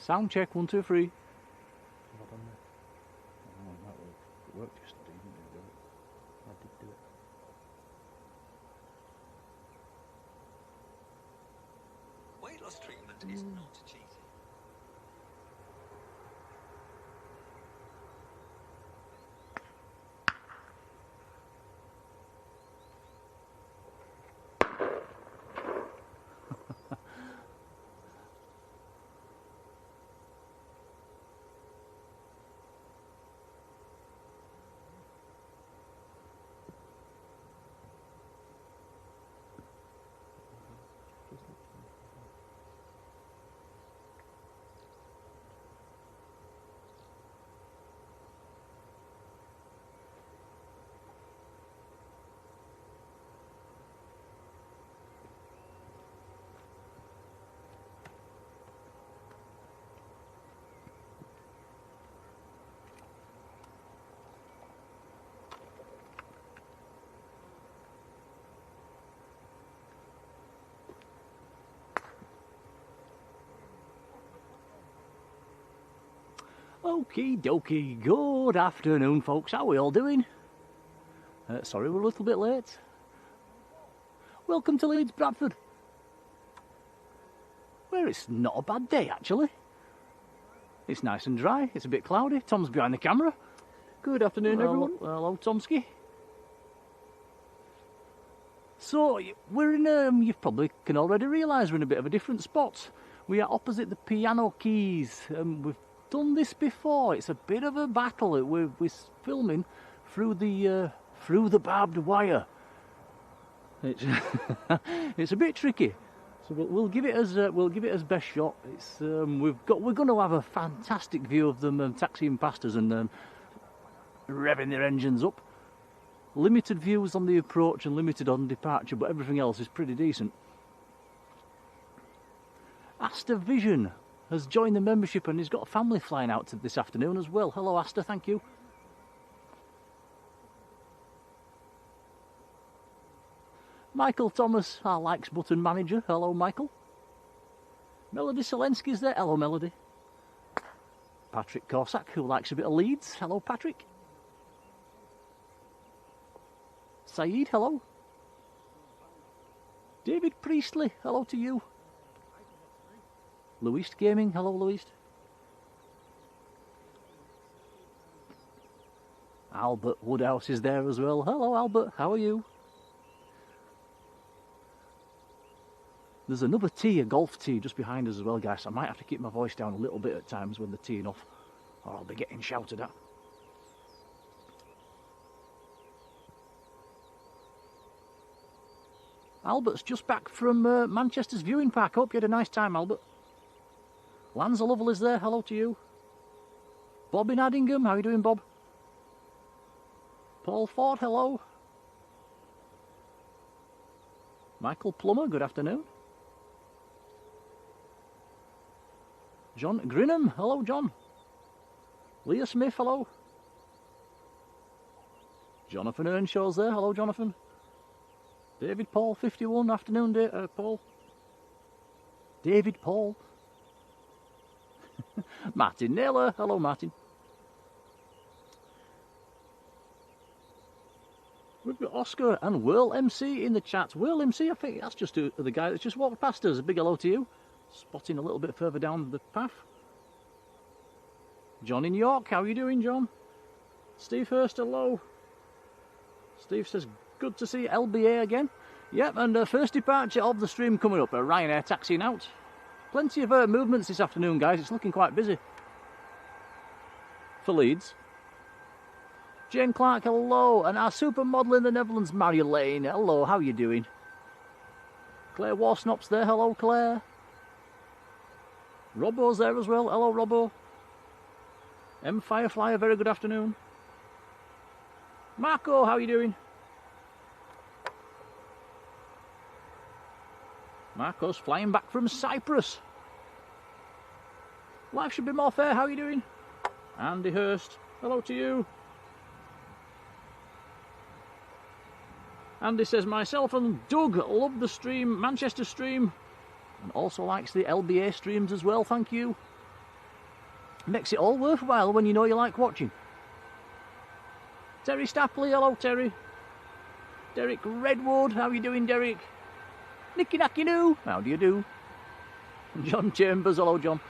Sound check, 1, 2, 3. Have I done that? Oh, it might work. It worked yesterday, didn't it? I did do it. Weight loss treatment is not cheating. Okie dokie, good afternoon folks, how are we all doing? Sorry we're a little bit late. Welcome to Leeds Bradford, where it's not a bad day actually. It's nice and dry, it's a bit cloudy, Tom's behind the camera. Good afternoon, everyone. Hello Tomsky. So, we're in, you probably can already realise we're in a bit of a different spot. We are opposite the piano keys. We've done this before. It's a bit of a battle. We're filming through the barbed wire. It's a bit tricky. So we'll give it as best shot. It's we're going to have a fantastic view of them taxiing past us and revving their engines up. Limited views on the approach and limited on departure, but everything else is pretty decent. Asta Vision has joined the membership and he's got a family flying out this afternoon as well. Hello Asta, thank you. Michael Thomas, our likes button manager. Hello Michael. Melody Selensky's there. Hello Melody. Patrick Corsack, who likes a bit of Leeds. Hello Patrick. Saeed, hello. David Priestley, hello to you. Louis Gaming, hello Louis. Albert Woodhouse is there as well. Hello Albert, how are you? There's another tee, a golf tee, just behind us as well, guys. I might have to keep my voice down a little bit at times when they're teeing off, or I'll be getting shouted at. Albert's just back from Manchester's viewing park. Hope you had a nice time, Albert. Lanza Lovell is there. Hello to you. Bob in Addingham. How are you doing, Bob? Paul Ford. Hello. Michael Plummer. Good afternoon. John Grinham. Hello, John. Leah Smith. Hello. Jonathan Earnshaw's there. Hello, Jonathan. David Paul, 51, afternoon, Paul. David Paul. Martin Naylor, hello Martin. We've got Oscar and Whirl MC in the chat. Whirl MC, I think that's just the guy that's just walked past us. A big hello to you. Spotting a little bit further down the path. John in York, how are you doing, John? Steve Hurst, hello. Steve says, good to see LBA again. Yep, and first departure of the stream coming up. Ryanair taxiing out. Plenty of movements this afternoon, guys. It's looking quite busy for Leeds. Jane Clark, hello. And our supermodel in the Netherlands, Marjolein. Hello, how are you doing? Claire Warsnop's there. Hello, Claire. Robbo's there as well. Hello, Robbo. M Firefly, a very good afternoon. Marco, how are you doing? Marco's flying back from Cyprus. Life should be more fair. How are you doing? Andy Hurst, hello to you. Andy says, myself and Doug love the stream, Manchester stream, and also likes the LBA streams as well, thank you. Makes it all worthwhile when you know you like watching. Terry Stapley, hello Terry. Derek Redwood, how you doing Derek? Nicky Nacky Noo, how do you do? John Chambers, hello John.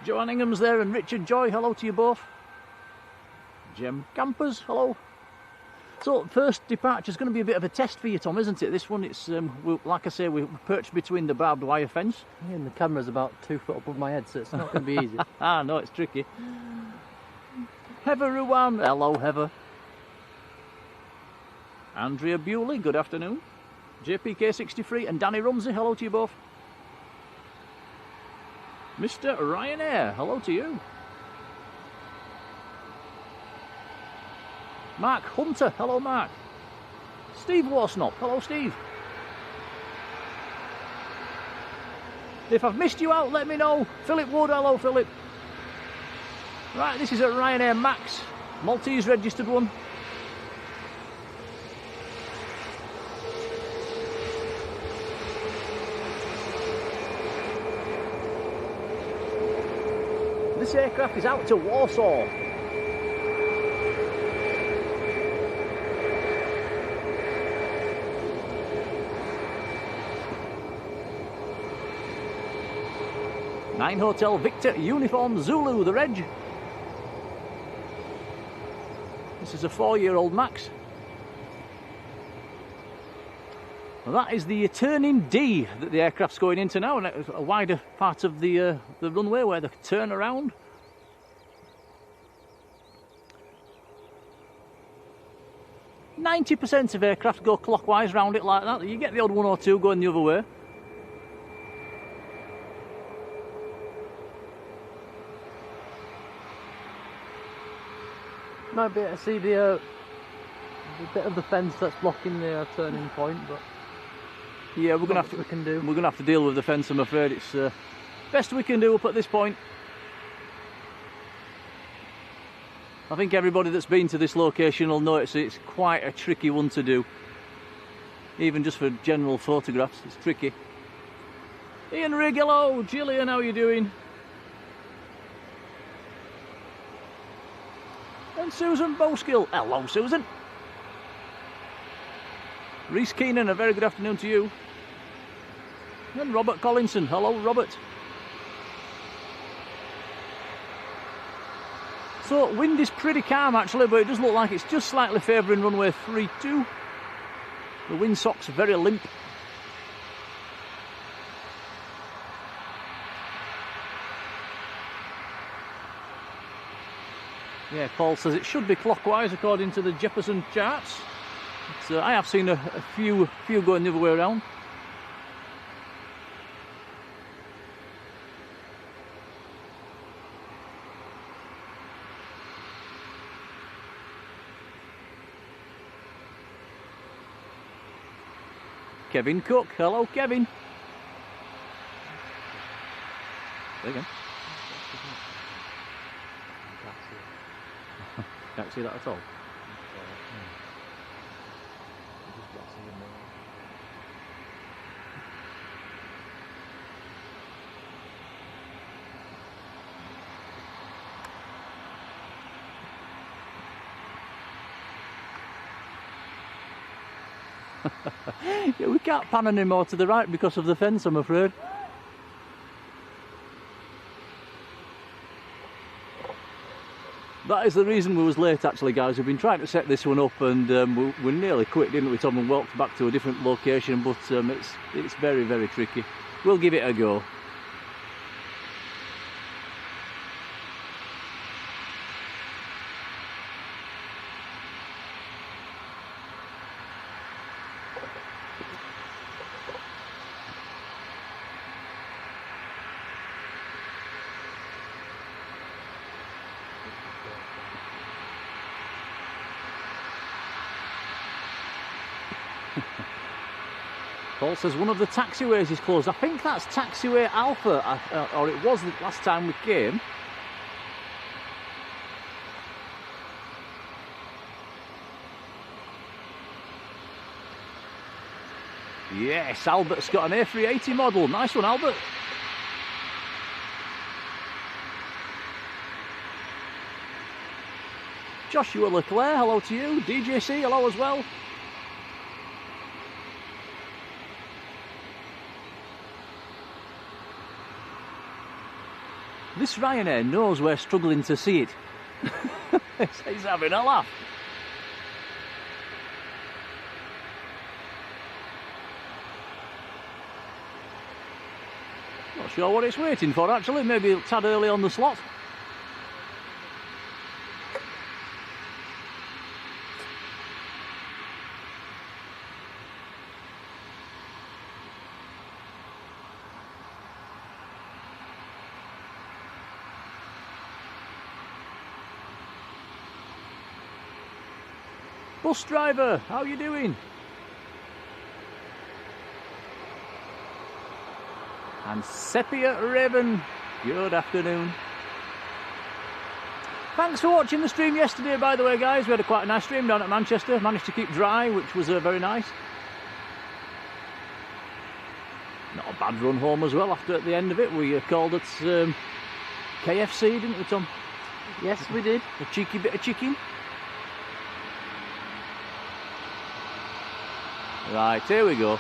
Joanne Ingham's there and Richard Joy, hello to you both. Jem Campers, hello. So first departure's going to be a bit of a test for you Tom, isn't it? This one, it's like I say, we're perched between the barbed wire fence. Yeah, and the camera's about 2 foot above my head, so it's not going to be easy. Ah, no, it's tricky. Heather Ruan, hello Heather. Andrea Bewley, good afternoon. JPK63 and Danny Rumsey, hello to you both. Mr. Ryanair, hello to you. Mark Hunter, hello Mark. Steve Warsnop, hello Steve. If I've missed you out, let me know. Philip Wood, hello Philip. Right, this is a Ryanair Max, Maltese registered one. This aircraft is out to Warsaw. Nine Hotel Victor Uniform Zulu, the reg. This is a 4-year-old Max. Well, that is the turning D that the aircraft's going into now, and a wider part of the runway where they turn around. %90 of aircraft go clockwise round it like that. You get the odd one or two going the other way. Might be able to see the bit of the fence that's blocking the turning point, but yeah, we're gonna have to deal with the fence. I'm afraid it's best we can do up at this point. I think everybody that's been to this location will notice it's quite a tricky one to do. Even just for general photographs, it's tricky. Ian Rigg, hello. Gillian, how are you doing? And Susan Bowskill, hello Susan. Reese Keenan, a very good afternoon to you. And Robert Collinson, hello Robert. So wind is pretty calm actually, but it does look like it's just slightly favouring runway 32. The windsock's very limp. Yeah, Paul says it should be clockwise according to the Jefferson charts. But, I have seen a few going the other way around. Kevin Cook, hello Kevin. There you go. Can't see that at all. Yeah, we can't pan anymore to the right because of the fence, I'm afraid. That is the reason we was late actually, guys. We've been trying to set this one up and we nearly quit, didn't we, Tom, and walked back to a different location, but it's very, very tricky. We'll give it a go. Paul says one of the taxiways is closed. I think that's taxiway Alpha, or it was the last time we came. Yes, Albert's got an A380 model. Nice one, Albert. Joshua Leclerc, hello to you. DJC, hello as well. This Ryanair knows we're struggling to see it. He's having a laugh. Not sure what it's waiting for actually, maybe a tad early on the slot. Bus driver, how you doing? And Sepia Raven, good afternoon. Thanks for watching the stream yesterday, by the way, guys. We had quite a nice stream down at Manchester. Managed to keep dry, which was very nice. Not a bad run home as well after at the end of it. We called it KFC, didn't we, Tom? Yes, we did. A cheeky bit of chicken. Right, here we go.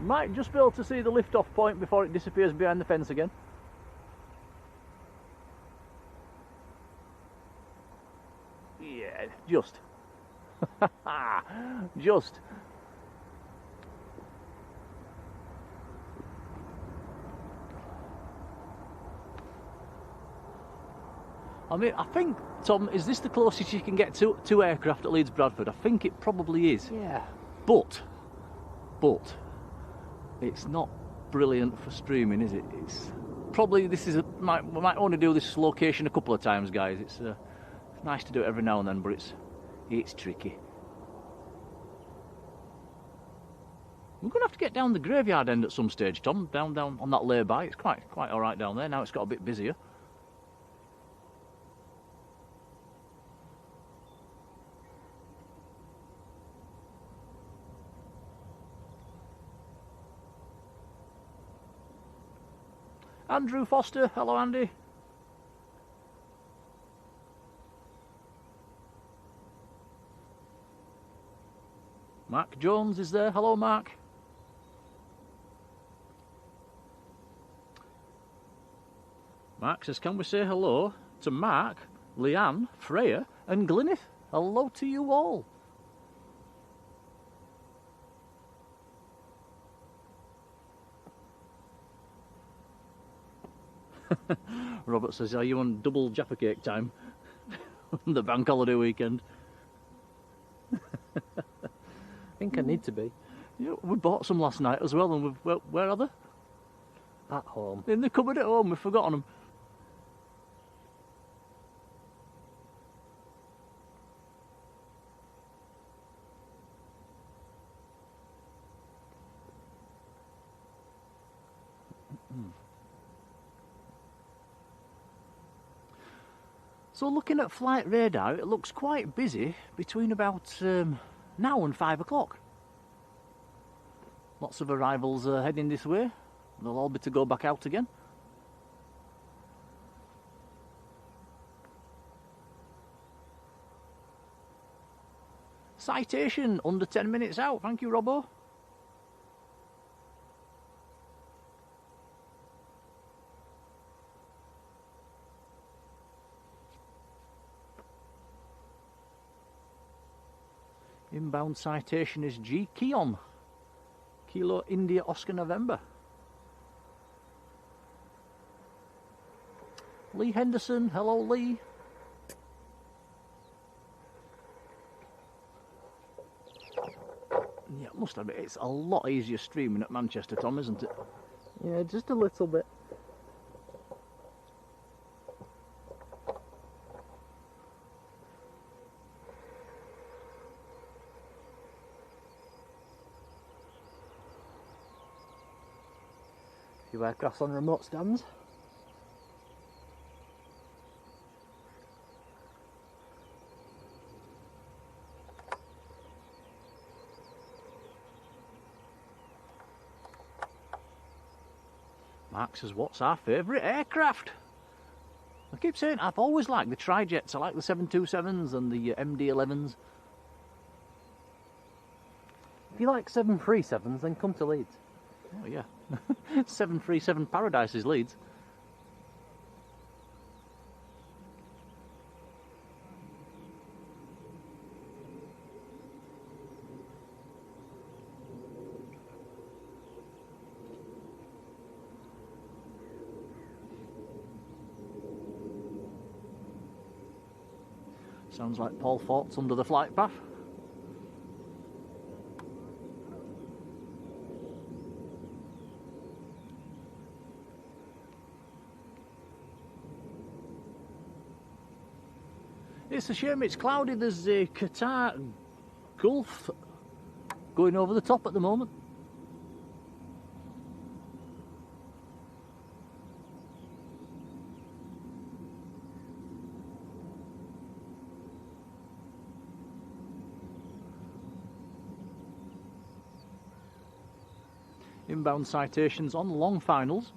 Might just be able to see the lift-off point before it disappears behind the fence again. Yeah, just. Just. I mean, I think, Tom, is this the closest you can get to aircraft at Leeds Bradford? I think it probably is. Yeah. But, it's not brilliant for streaming, is it? It's probably, we might only do this location a couple of times, guys. It's nice to do it every now and then, but it's tricky. We're going to have to get down the graveyard end at some stage, Tom, down on that lay-by. It's quite all right down there. Now it's got a bit busier. Andrew Foster, hello Andy. Mark Jones is there, hello Mark. Mark says, can we say hello to Mark, Leanne, Freya and Glyneth? Hello to you all. Robert says, are you on double Jaffa cake time? The bank holiday weekend. I think I need to be. Yeah, we bought some last night as well, and where are they? At home. In the cupboard at home, we've forgotten them. So looking at flight radar, it looks quite busy between about now and 5 o'clock. Lots of arrivals heading this way. They'll all be to go back out again. Citation under 10 minutes out. Thank you, Robbo. Inbound citation is G. Keon. Kilo India Oscar November. Lee Henderson, hello Lee. Yeah, must admit, it's a lot easier streaming at Manchester, Tom, isn't it? Yeah, just a little bit. A few aircrafts on remote stands. Mark says, what's our favourite aircraft? I keep saying, I've always liked the tri-jets. I like the 727s and the MD-11s. If you like 737s, then come to Leeds. Oh yeah, 737 Paradise is Leeds. Sounds like Paul Fort's under the flight path. It's a shame it's cloudy. There's a Qatar Gulf going over the top at the moment. Inbound citations on long finals.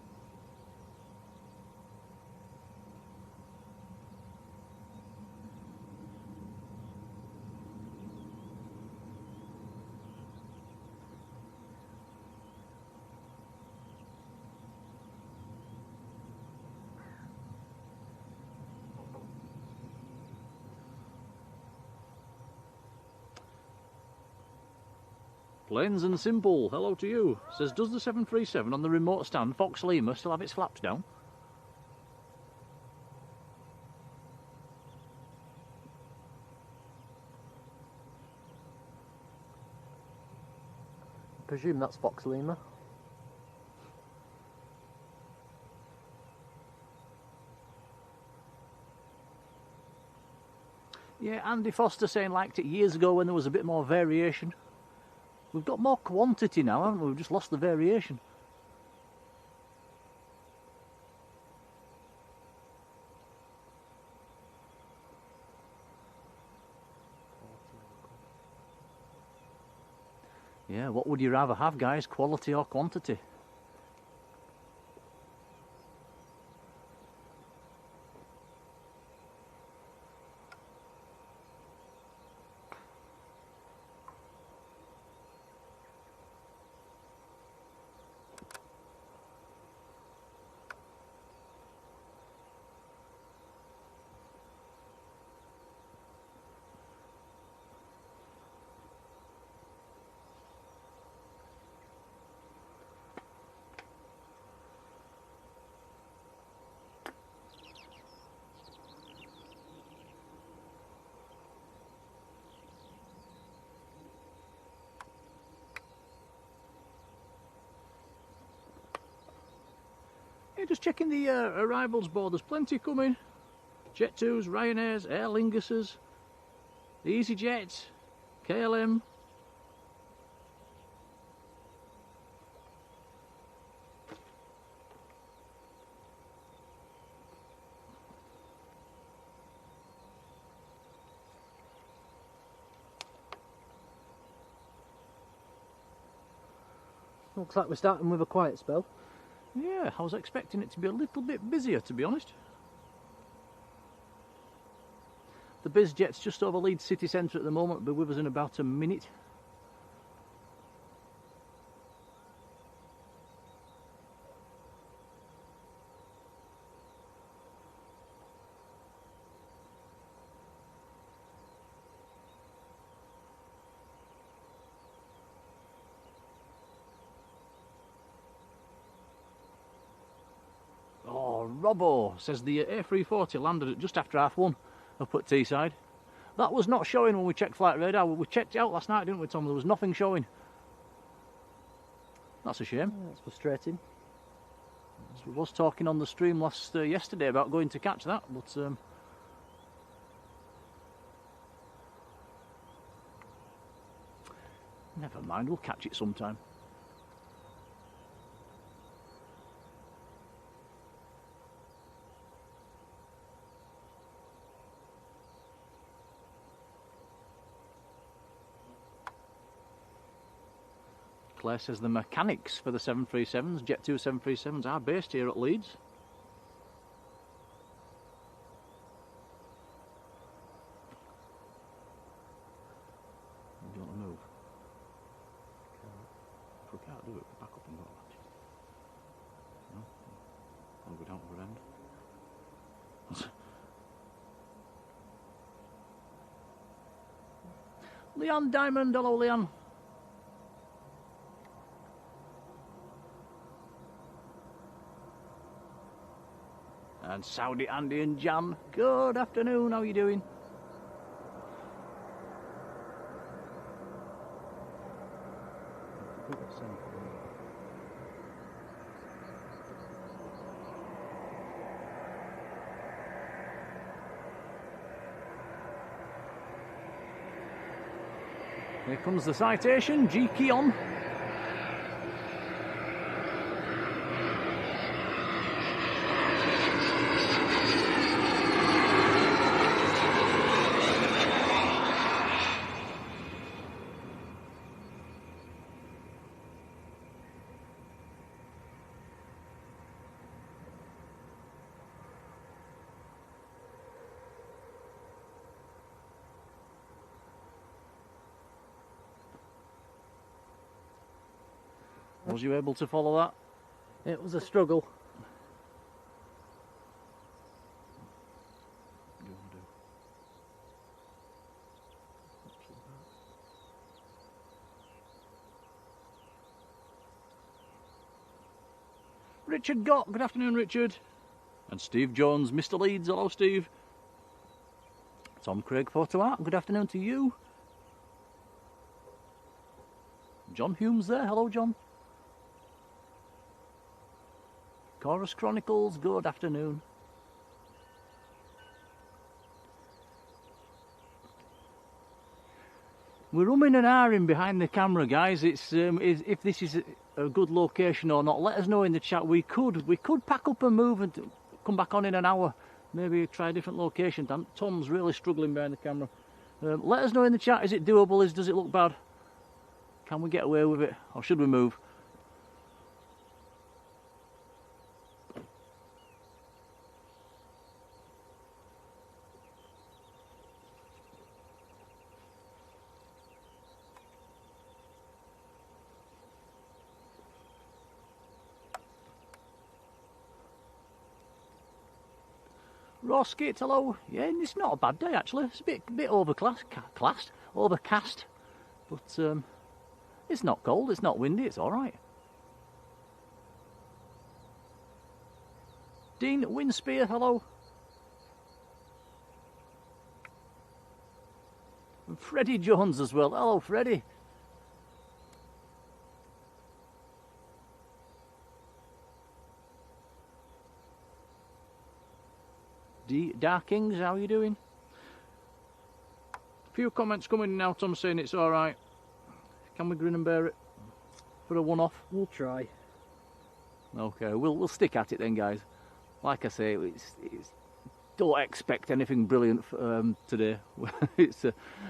Plains and simple, hello to you. Says, does the 737 on the remote stand, Fox Lima, still have its flaps down? I presume that's Fox Lima. Yeah, Andy Foster saying liked it years ago when there was a bit more variation. We've got more quantity now, haven't we? We've just lost the variation. Yeah, what would you rather have, guys? Quality or quantity? Yeah, just checking the arrivals board. There's plenty coming. Jet2s, Ryanairs, Aer Linguses, EasyJet, KLM. Looks like we're starting with a quiet spell. Yeah, I was expecting it to be a little bit busier, to be honest. The BizJet's just over Leeds city centre at the moment. Will be with us in about a minute. Oh, Robbo says the A340 landed at just after 1:30 up at Teesside. That was not showing when we checked flight radar. We checked it out last night, didn't we, Tom? There was nothing showing. That's a shame. Yeah, that's frustrating. We was talking on the stream yesterday about going to catch that, but never mind, we'll catch it sometime. Claire says the mechanics for the 737s, Jet 2 737s, are based here at Leeds. Do you want to move? If we can't do it, we'll back up and go. No? I'll go down to the end. Leon Diamond, hello Leon. And Saudi Andy and Jan, good afternoon, how are you doing? Here comes the citation, G key on. Was you able to follow that? It was a struggle. Richard Gott, good afternoon Richard. And Steve Jones, Mr. Leeds, hello Steve. Tom Craig Photo Art, good afternoon to you. John Humes there, hello John. Chorus Chronicles, good afternoon. We're umming and ahhing behind the camera, guys. It's if this is a good location or not. Let us know in the chat. We could pack up and move and come back on in an hour. Maybe try a different location. Tom's really struggling behind the camera. Let us know in the chat. Is it doable? Does it look bad? Can we get away with it, or should we move? Ross Kit, hello. Yeah, it's not a bad day actually. It's a bit overcast, but it's not cold, it's not windy, it's all right. Dean Winspear, hello. And Freddie Jones as well. Hello, Freddie. Darkings, how are you doing? A few comments coming in now, Tom saying it's alright. Can we grin and bear it for a one-off? We'll try. Okay, we'll stick at it then, guys. Like I say, don't expect anything brilliant today.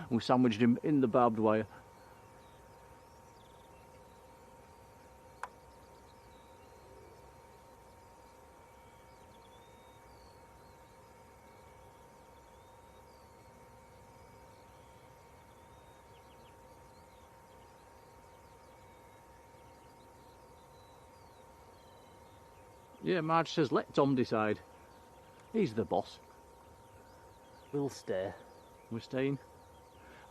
We sandwiched him in the barbed wire. Yeah, Marge says let Tom decide. He's the boss. We'll stay. We're staying.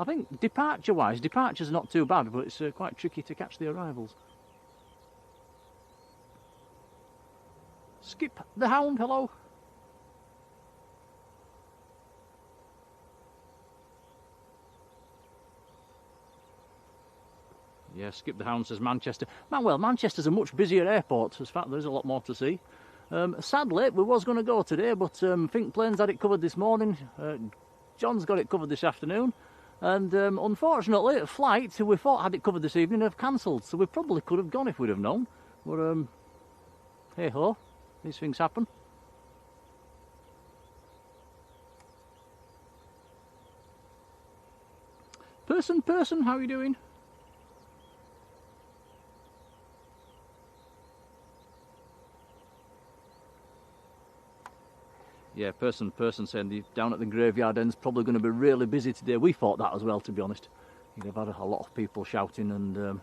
I think departure-wise, departure's not too bad, but it's quite tricky to catch the arrivals. Skip the Hound, hello. Yeah, Skip the Hound says Manchester. Well, Manchester's a much busier airport, as fact there's a lot more to see. Sadly, we was going to go today, but Think Planes had it covered this morning. John's got it covered this afternoon. And unfortunately, a flight we thought had it covered this evening have cancelled, so we probably could have gone if we'd have known. But hey ho, these things happen. Person, how are you doing? Yeah, person saying down at the graveyard end's probably going to be really busy today. We thought that as well, to be honest. You'd have had a lot of people shouting and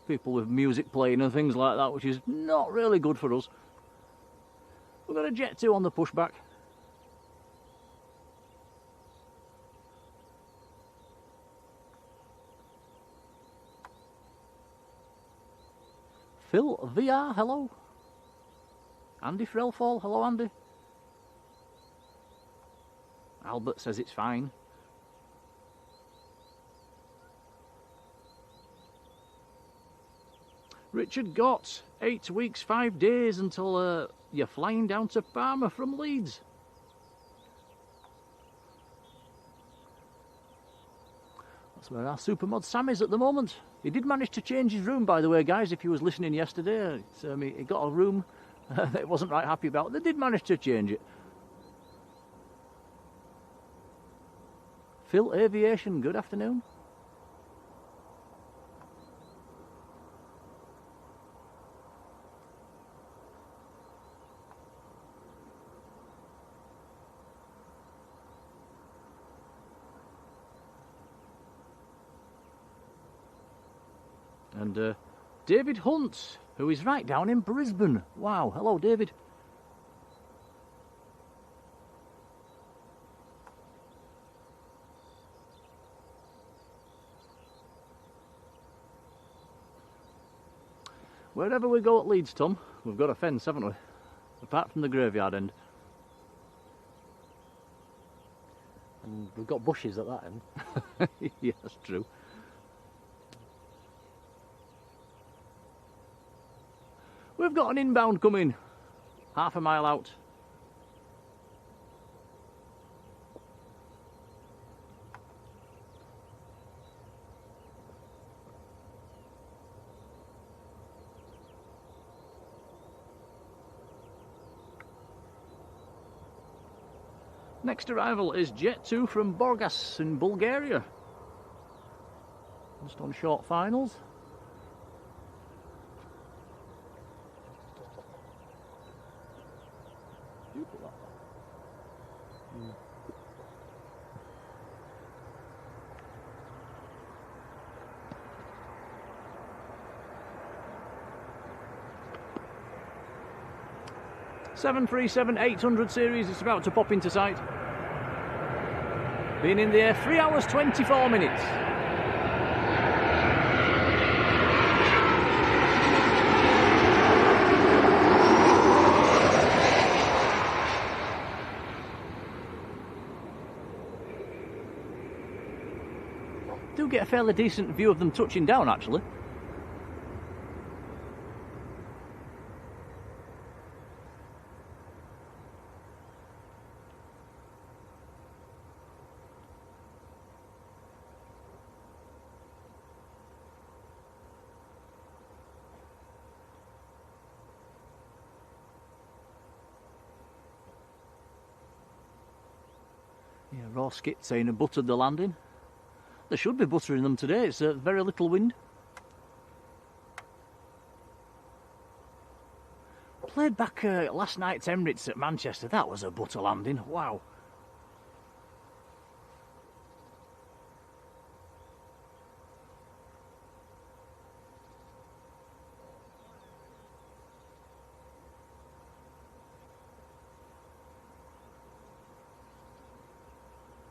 people with music playing and things like that, which is not really good for us. We've got a Jet 2 on the pushback. Phil VR, hello. Andy Frelfall, hello Andy. Albert says it's fine. Richard Gott, 8 weeks, 5 days until you're flying down to Parma from Leeds. That's where our supermod Sam is at the moment. He did manage to change his room, by the way, guys, if you was listening yesterday. He got a room that he wasn't right happy about. They did manage to change it. Phil Aviation, good afternoon. And David Hunt, who is right down in Brisbane. Wow, hello David. Wherever we go at Leeds, Tom, we've got a fence, haven't we? Apart from the graveyard end. And we've got bushes at that end. Yeah, that's true. We've got an inbound coming, half a mile out. Next arrival is Jet 2 from Burgas in Bulgaria. Just on short finals. You put that there. 737-800 series, it's about to pop into sight. Been in the air 3 hours 24 minutes. Do get a fairly decent view of them touching down actually. Yeah, raw skit saying I buttered the landing. They should be buttering them today, it's very little wind. Played back last night's Emirates at Manchester, that was a butter landing, wow.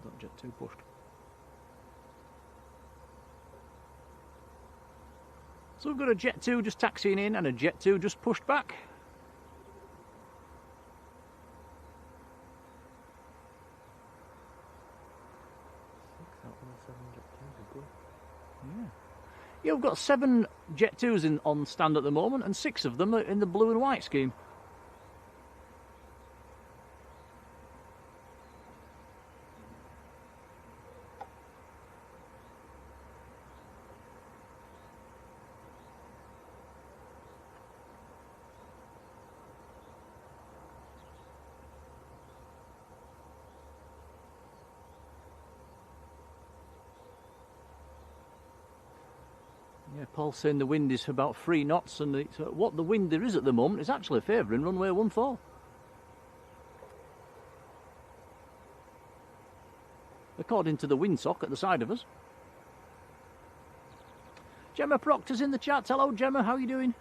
Don't Jet 2 pushed. So we've got a Jet 2 just taxiing in and a Jet 2 just pushed back. Yeah, we've got 7 Jet 2s on stand at the moment and 6 of them are in the blue and white scheme. Yeah, Paul's saying the wind is about 3 knots and it's, what the wind there is at the moment is actually favouring runway 14. according to the windsock at the side of us. Gemma Proctor's in the chat. Hello, Gemma. How are you doing?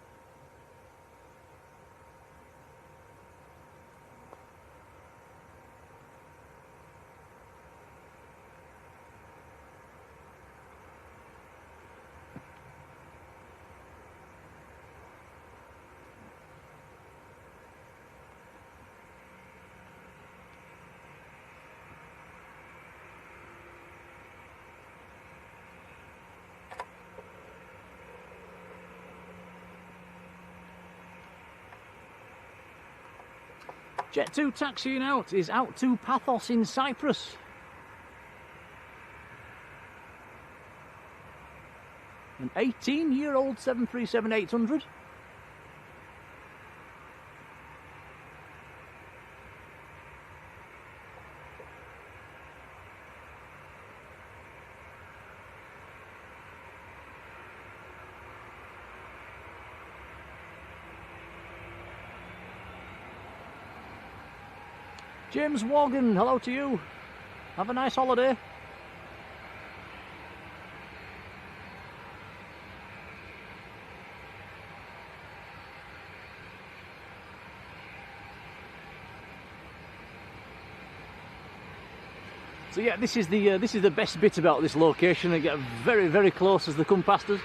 Jet 2 taxiing out is out to Paphos in Cyprus. An 18-year-old 737-800. James Morgan, hello to you. Have a nice holiday. So yeah, this is the best bit about this location. They get very, very close as they come past us.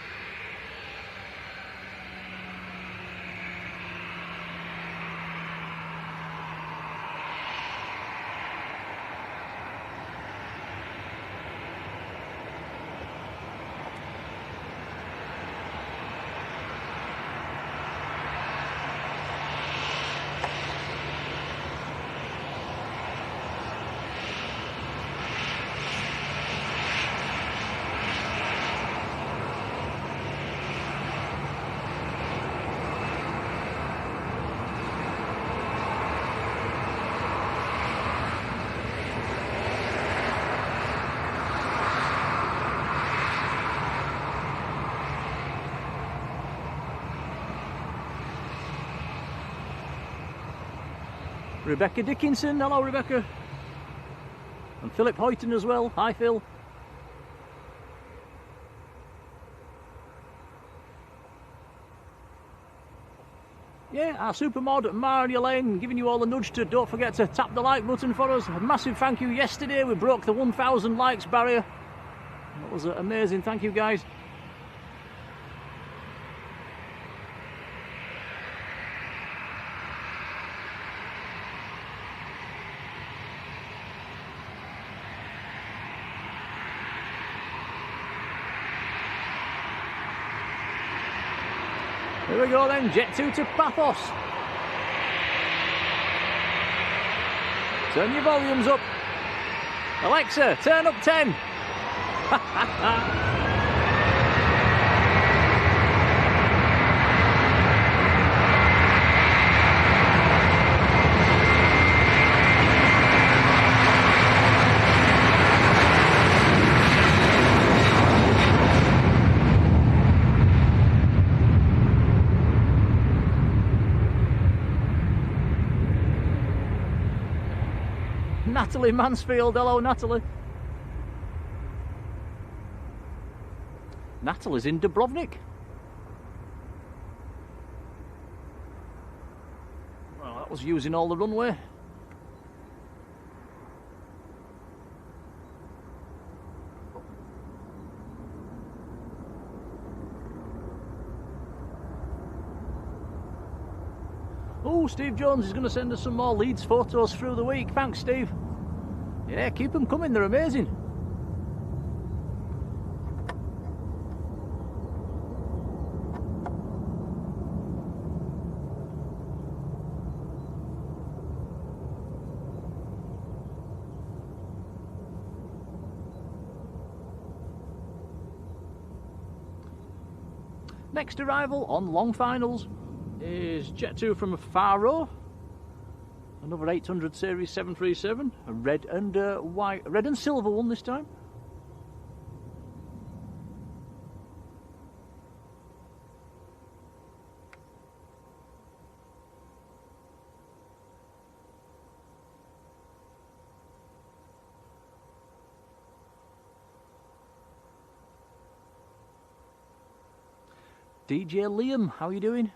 Rebecca Dickinson, hello Rebecca. And Philip Hoyton as well, hi Phil. Yeah, our supermod Marjolein giving you all a nudge to don't forget to tap the like button for us. A massive thank you yesterday, we broke the 1,000 likes barrier. That was amazing, thank you guys. Here we go then, Jet 2 to Paphos. Turn your volumes up. Alexa, turn up 10. Natalie Mansfield, hello Natalie. Natalie's in Dubrovnik. Well, that was using all the runway. Oh, Steve Jones is going to send us some more Leeds photos through the week. Thanks, Steve. Yeah, keep them coming, they're amazing. Next arrival on long finals is Jet 2 from Faro. Another 800 series 737, a red and white, red and silver one this time. DJ Liam, how you doing?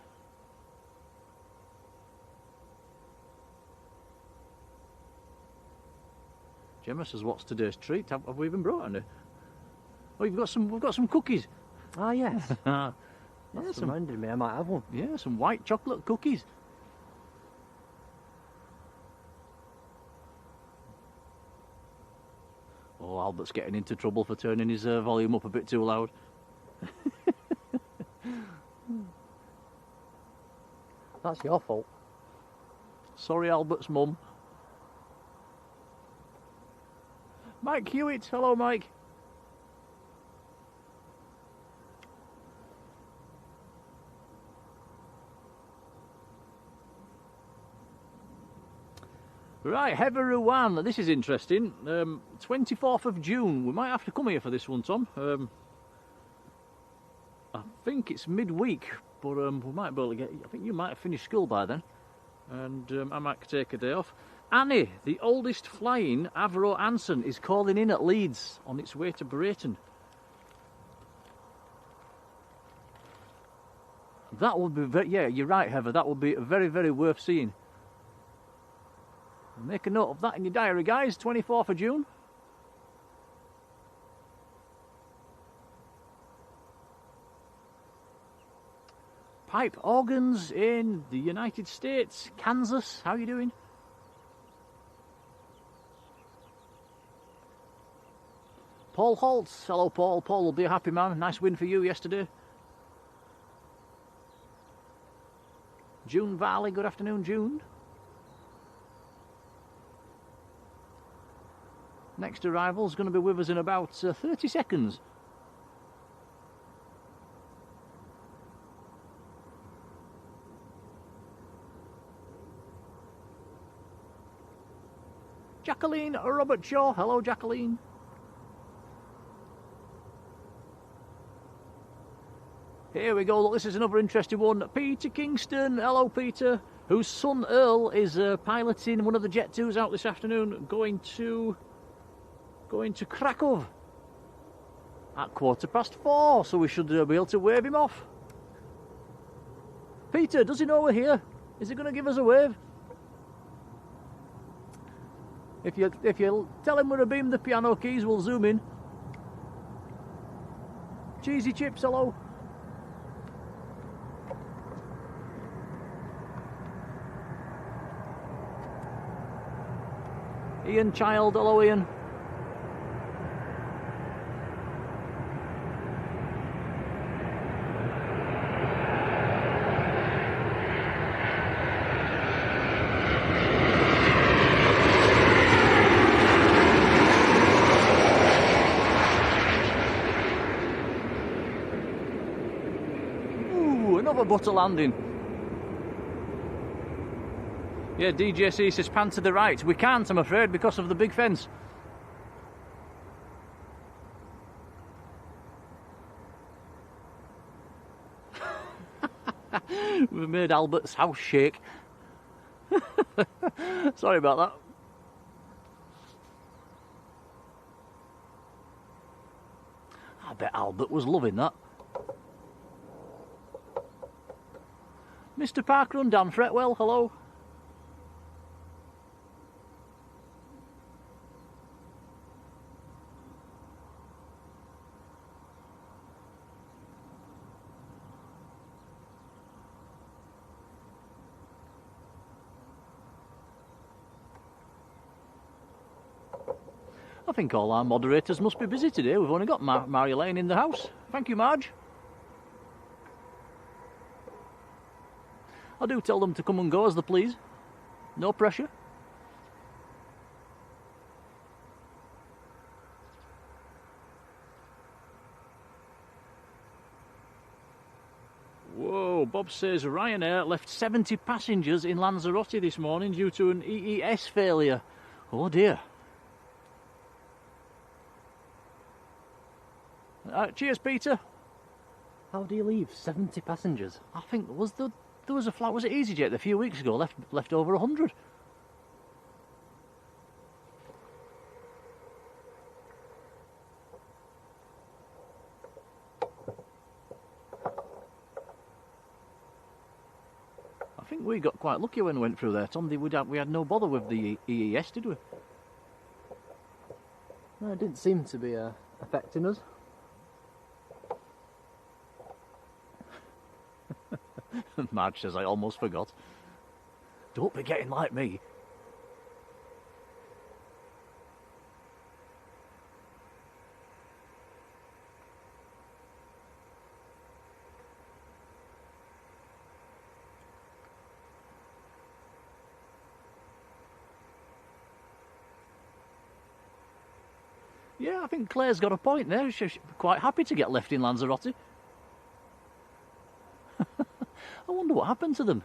Gemma says, "What's today's treat? Have we even brought any?" Oh, we've got some cookies. Ah, yes. Yeah, That's reminded me, I might have one. Yeah, some white chocolate cookies. Oh, Albert's getting into trouble for turning his volume up a bit too loud. That's your fault. Sorry, Albert's mum. Mike Hewitt, hello, Mike. Right, Heather this is interesting. 24th of June, we might have to come here for this one, Tom. I think it's midweek, but we might be able to get, I think you might have finished school by then, and I might take a day off. Annie, the oldest flying Avro Anson, is calling in at Leeds on its way to Brayton. That would be very, yeah, you're right, Heather, that would be very, very worth seeing. Make a note of that in your diary, guys. 24th of June. Pipe organs in the United States. Kansas, how you doing? Paul Holtz, hello Paul. Paul will be a happy man. Nice win for you yesterday. June Valley, good afternoon, June. Next arrival is going to be with us in about 30 seconds. Jacqueline Robert Shaw. Hello, Jacqueline. Here we go. Look, this is another interesting one. Peter Kingston. Hello, Peter. Whose son Earl is piloting one of the Jet 2s out this afternoon, going to Krakow at 4:15, so we should be able to wave him off. Peter, does he know we're here? Is he going to give us a wave? If you tell him we're beam the piano keys, we'll zoom in. Cheesy Chips, hello. Ian Child, hello Ian. Butter landing. Yeah, DJC says pan to the right. We can't, I'm afraid, because of the big fence. We've made Albert's house shake. Sorry about that. I bet Albert was loving that. Mr. Parkrun, Dan Fretwell, hello. I think all our moderators must be busy today. We've only got Marjolein in the house. Thank you, Marge. I do tell them to come and go as they please. No pressure. Whoa, Bob says Ryanair left 70 passengers in Lanzarote this morning due to an EES failure. Oh dear. Cheers, Peter. How do you leave 70 passengers? I think there was a flight, was it EasyJet a few weeks ago, left over 100. think we got quite lucky when we went through there, Tom. We had no bother with the EES, did we? No, it didn't seem to be affecting us. Marge says, I almost forgot. Don't be getting like me. Yeah, I think Claire's got a point there. She's quite happy to get left in Lanzarote. I wonder what happened to them.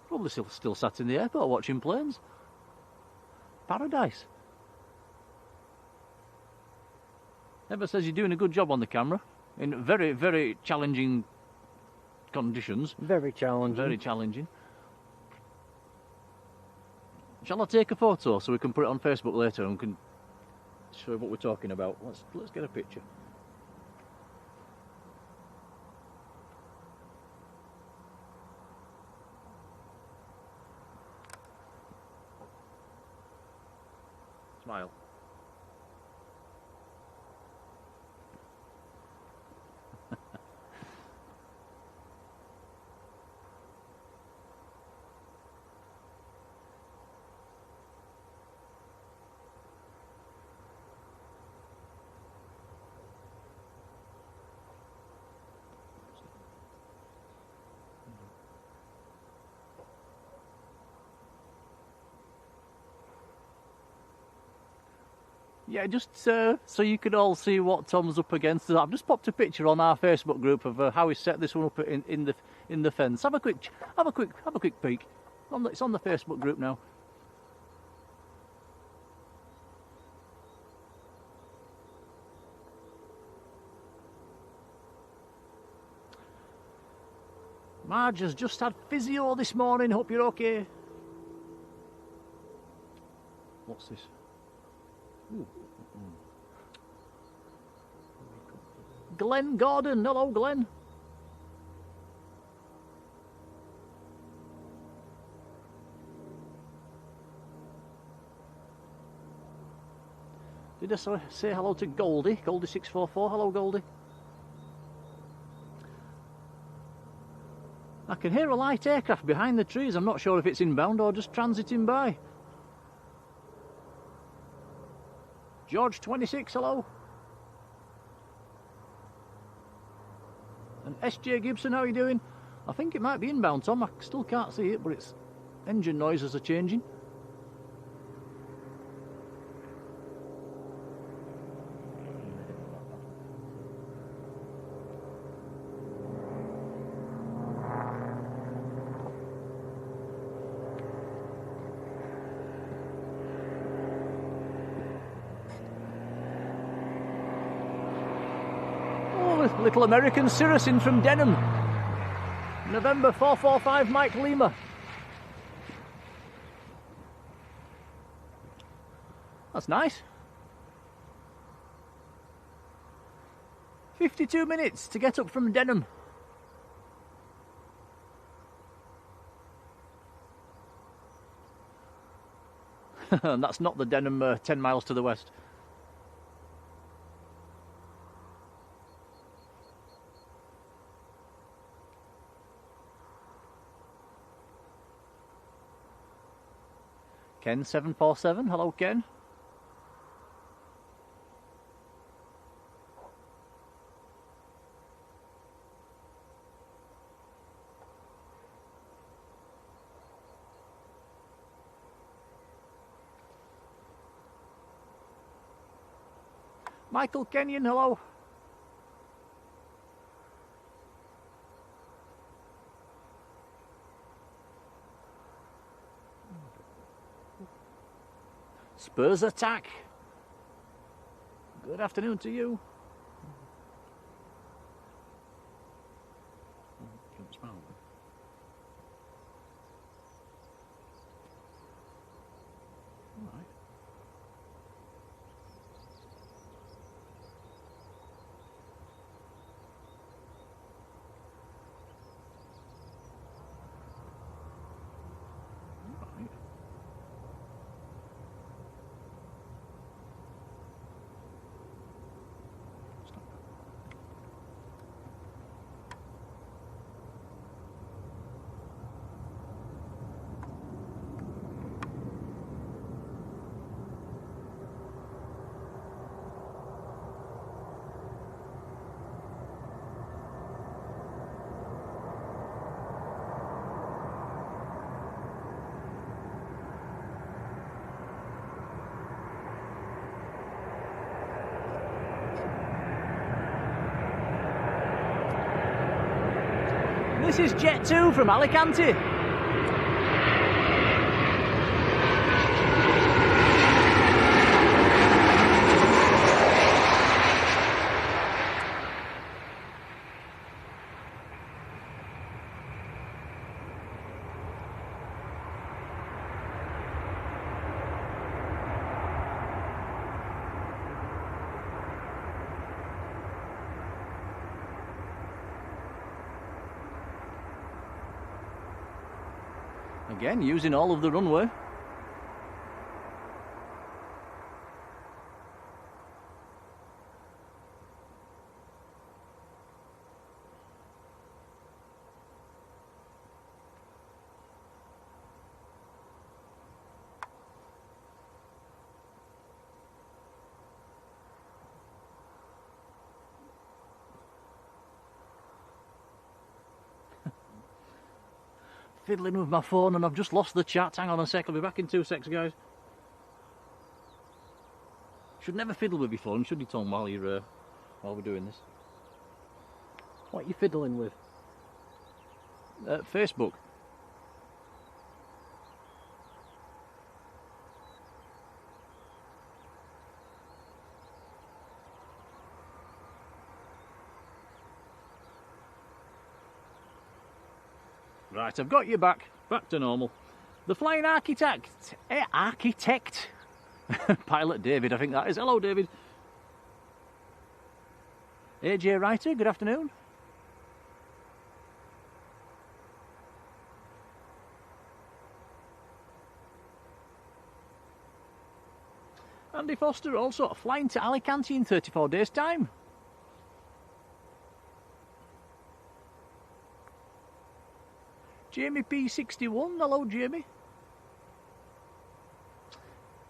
Probably still sat in the airport watching planes. Paradise. Emma says you're doing a good job on the camera in very, very challenging conditions. Very challenging. Very challenging. Shall I take a photo so we can put it on Facebook later and we can show what we're talking about? Let's get a picture. Smile. Yeah, just so you can all see what Tom's up against. I've just popped a picture on our Facebook group of how he set this one up in the fence. Have a quick peek. It's on the Facebook group now. Marge has just had physio this morning. Hope you're okay. What's this? Ooh. Glenn Gordon. Hello, Glenn. Did I say hello to Goldie? Goldie644. Hello, Goldie. I can hear a light aircraft behind the trees. I'm not sure if it's inbound or just transiting by. George 26, hello. And SJ Gibson, how are you doing? I think it might be inbound, Tom. I still can't see it, but its engine noises are changing. Little American Cirrus in from Denham. November 445 Mike Lima. That's nice. 52 minutes to get up from Denham. And that's not the Denham 10 miles to the west. Ken 747, hello Ken. Michael Kenyon, hello. Spurs attack. Good afternoon to you. Right. This is Jet 2 from Alicante. Again, using all of the runway. Fiddling with my phone and I've just lost the chat. Hang on a sec, I'll be back in 2 secs, guys. Should never fiddle with your phone, should you, Tom, while we're doing this? What are you fiddling with? Facebook. Right, I've got you back to normal. The Flying Architect, Pilot David, I think that is. Hello, David. AJ Writer, good afternoon. Andy Foster also flying to Alicante in 34 days' time. Jamie P61, hello Jamie.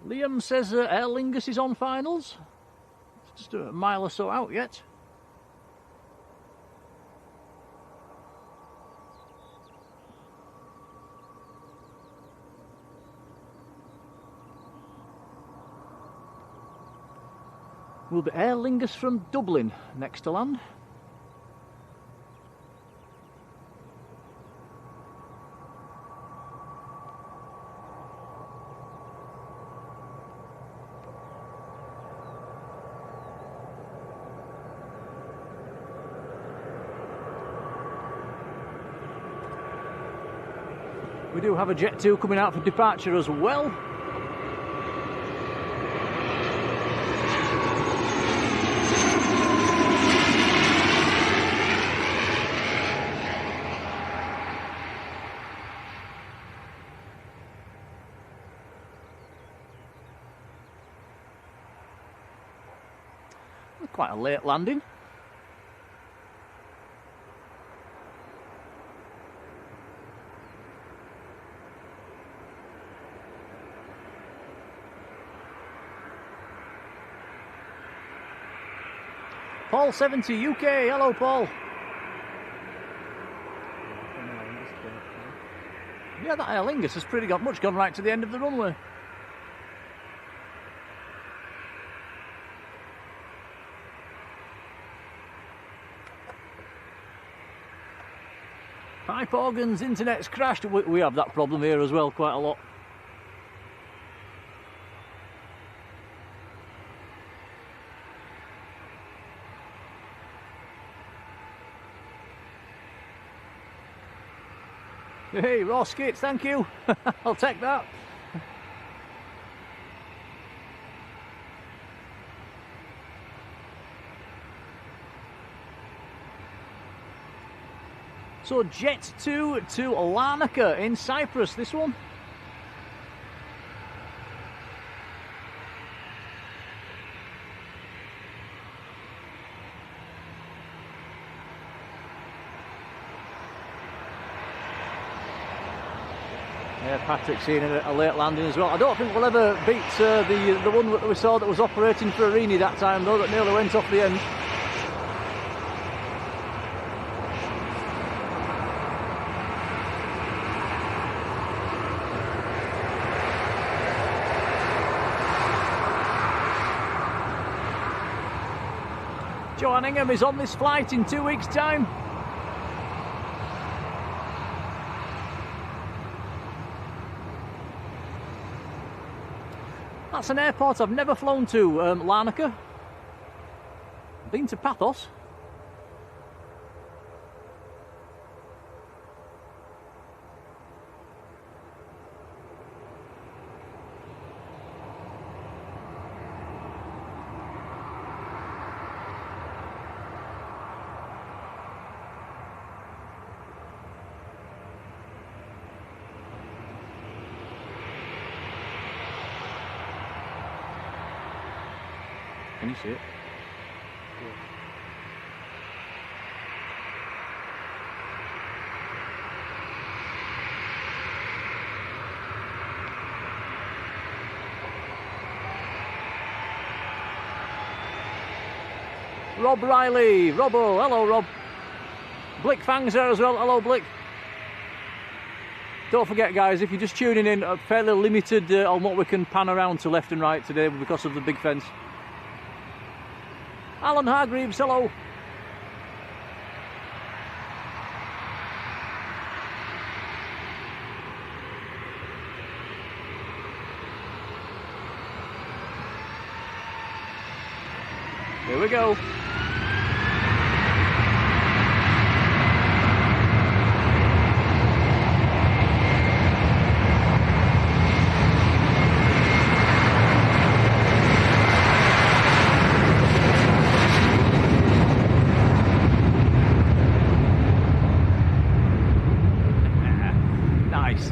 Liam says Aer Lingus is on finals. It's just a mile or so out yet. Will be Aer Lingus from Dublin next to land. We do have a Jet 2 coming out for departure as well. Quite a late landing. Paul 70 UK, hello Paul. Yeah, that Aer Lingus has pretty much gone right to the end of the runway. Pipe organs, internet's crashed. We have that problem here as well, quite a lot. Hey, raw skates, thank you. I'll take that. So Jet 2 to Larnaca in Cyprus, this one. Yeah, Patrick's seen a late landing as well. I don't think we'll ever beat the one that we saw that was operating for Arini that time though, that nearly went off the end. Joanne Ingham is on this flight in 2 weeks' time. That's an airport I've never flown to, Larnaca. Been to Pathos. Can you see it? Rob Riley, Robbo, hello Rob. Blick Fang's there as well, hello Blick. Don't forget guys, if you're just tuning in, fairly limited on what we can pan around to left and right today because of the big fence. Alan Hargreaves, hello. Here we go. Nice.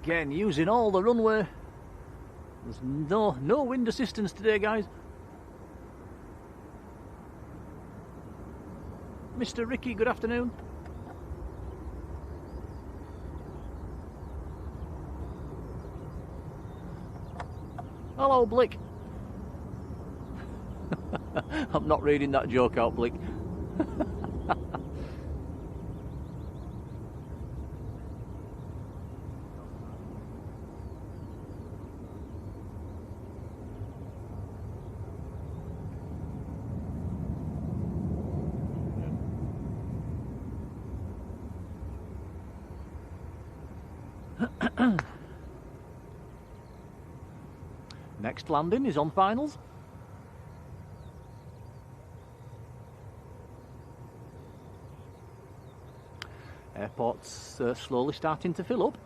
Again, using all the runway. There's no wind assistance today, guys. Mr. Ricky, good afternoon. Hello, Blick. I'm not reading that joke out, Blick. Next landing is on finals. Airport's slowly starting to fill up.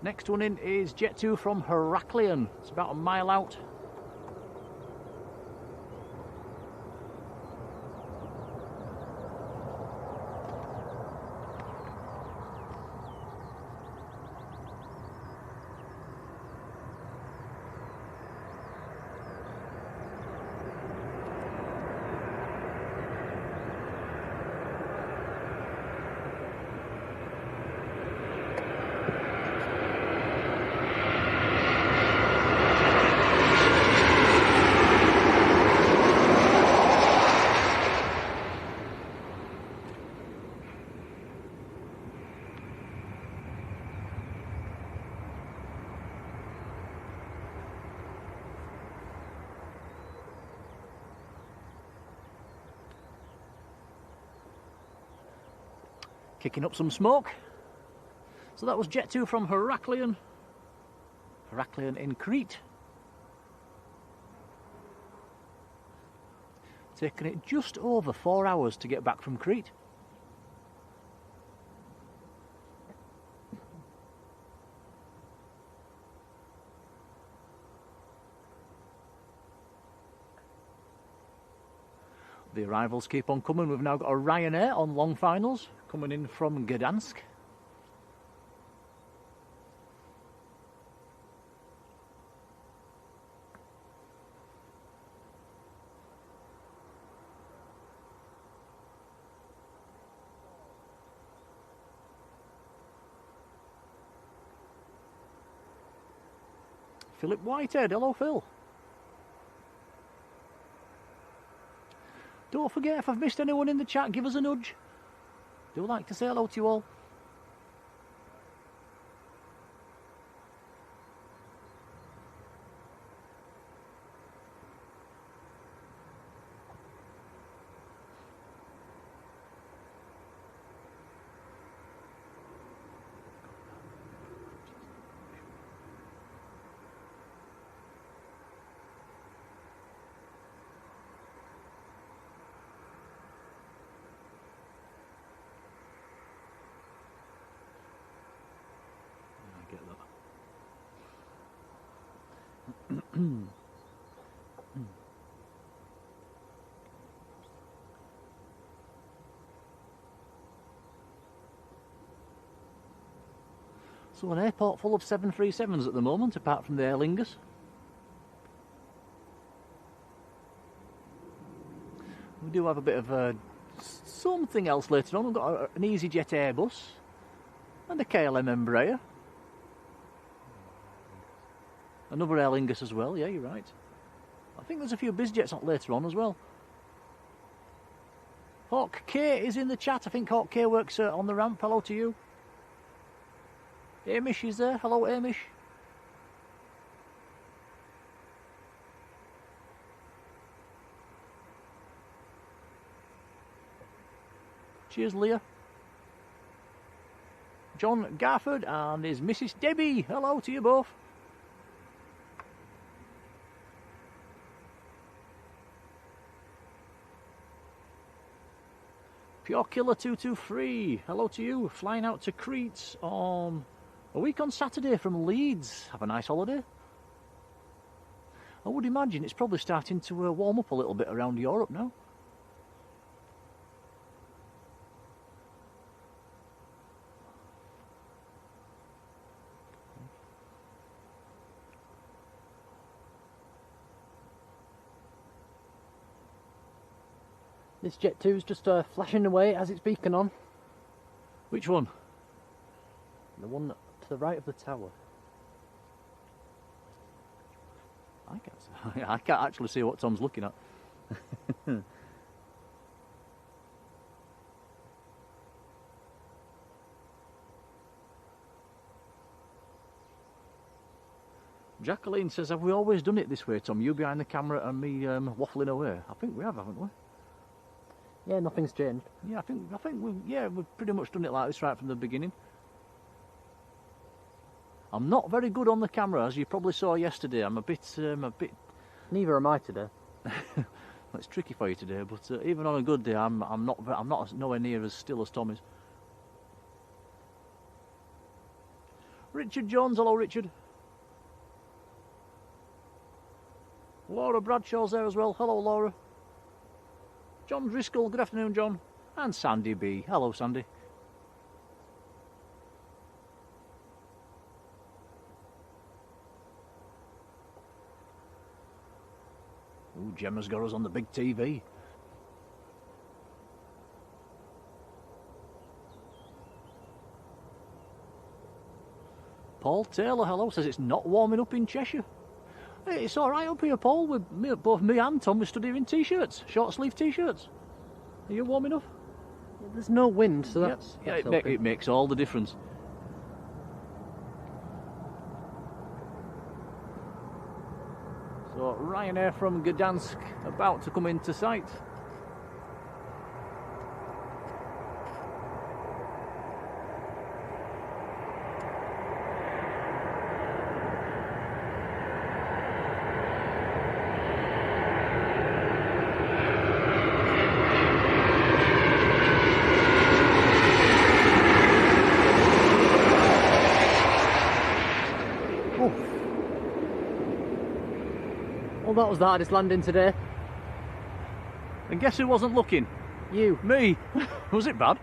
Next one in is Jet 2 from Heraklion. It's about a mile out. Kicking up some smoke. So that was Jet 2 from Heraklion. Heraklion in Crete. Taking it just over 4 hours to get back from Crete. The arrivals keep on coming. We've now got a Ryanair on long finals coming in from Gdansk. Philip Whitehead, hello Phil. Don't forget, if I've missed anyone in the chat, give us a nudge. Do like to say hello to you all. So an airport full of 737s at the moment, apart from the Aer Lingus. We do have a bit of something else later on. We've got an EasyJet Airbus and a KLM Embraer. Another Aer Lingus as well, yeah, you're right. I think there's a few BizJets on later on as well. Hawk K is in the chat. I think Hawk K works on the ramp. Hello to you. Amish is there. Hello, Amish. Cheers, Leah. John Garford and his Mrs. Debbie. Hello to you both. Pure Killer 223. Hello to you. Flying out to Crete on a week on Saturday from Leeds. Have a nice holiday. I would imagine it's probably starting to warm up a little bit around Europe now. This Jet 2 is just flashing away as it's beacon on. Which one? The one to the right of the tower. I can't actually see what Tom's looking at. Jacqueline says, have we always done it this way, Tom? You behind the camera and me waffling away. I think we have, haven't we? Yeah, nothing's changed. Yeah, I think we've pretty much done it like this right from the beginning. I'm not very good on the camera, as you probably saw yesterday. I'm a bit. Neither am I today. It's tricky for you today, but even on a good day, I'm not nowhere near as still as Tom is. Richard Jones, hello Richard. Laura Bradshaw's there as well. Hello Laura. John Driscoll, good afternoon, John. And Sandy B. Hello, Sandy. Ooh, Gemma's got us on the big TV. Paul Taylor, hello, says it's not warming up in Cheshire. Hey, it's all right up here, Paul. Both me and Tom, we stood here in t-shirts, short sleeve t-shirts. Are you warm enough? Yeah, there's no wind, so that's it makes all the difference. So Ryanair from Gdansk about to come into sight. That was the hardest landing today. And guess who wasn't looking? You. Me. Was it bad?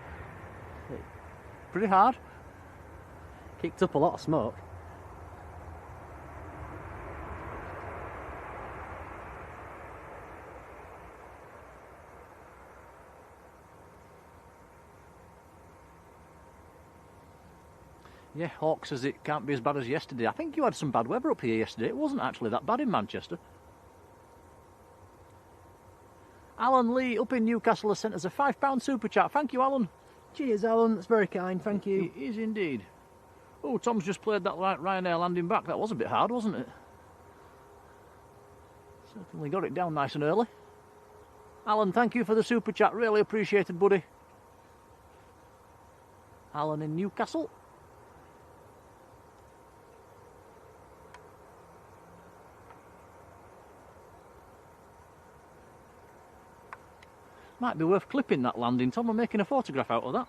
Pretty hard. Kicked up a lot of smoke. Yeah, Hawk says it can't be as bad as yesterday. I think you had some bad weather up here yesterday. It wasn't actually that bad in Manchester. Alan Lee up in Newcastle has sent us a £5 super chat. Thank you, Alan. Cheers, Alan. That's very kind. Thank you. It is indeed. Oh, Tom's just played that Ryanair landing back. That was a bit hard, wasn't it? Certainly got it down nice and early. Alan, thank you for the super chat. Really appreciated, buddy. Alan in Newcastle. Might be worth clipping that landing, Tom, and making a photograph out of that.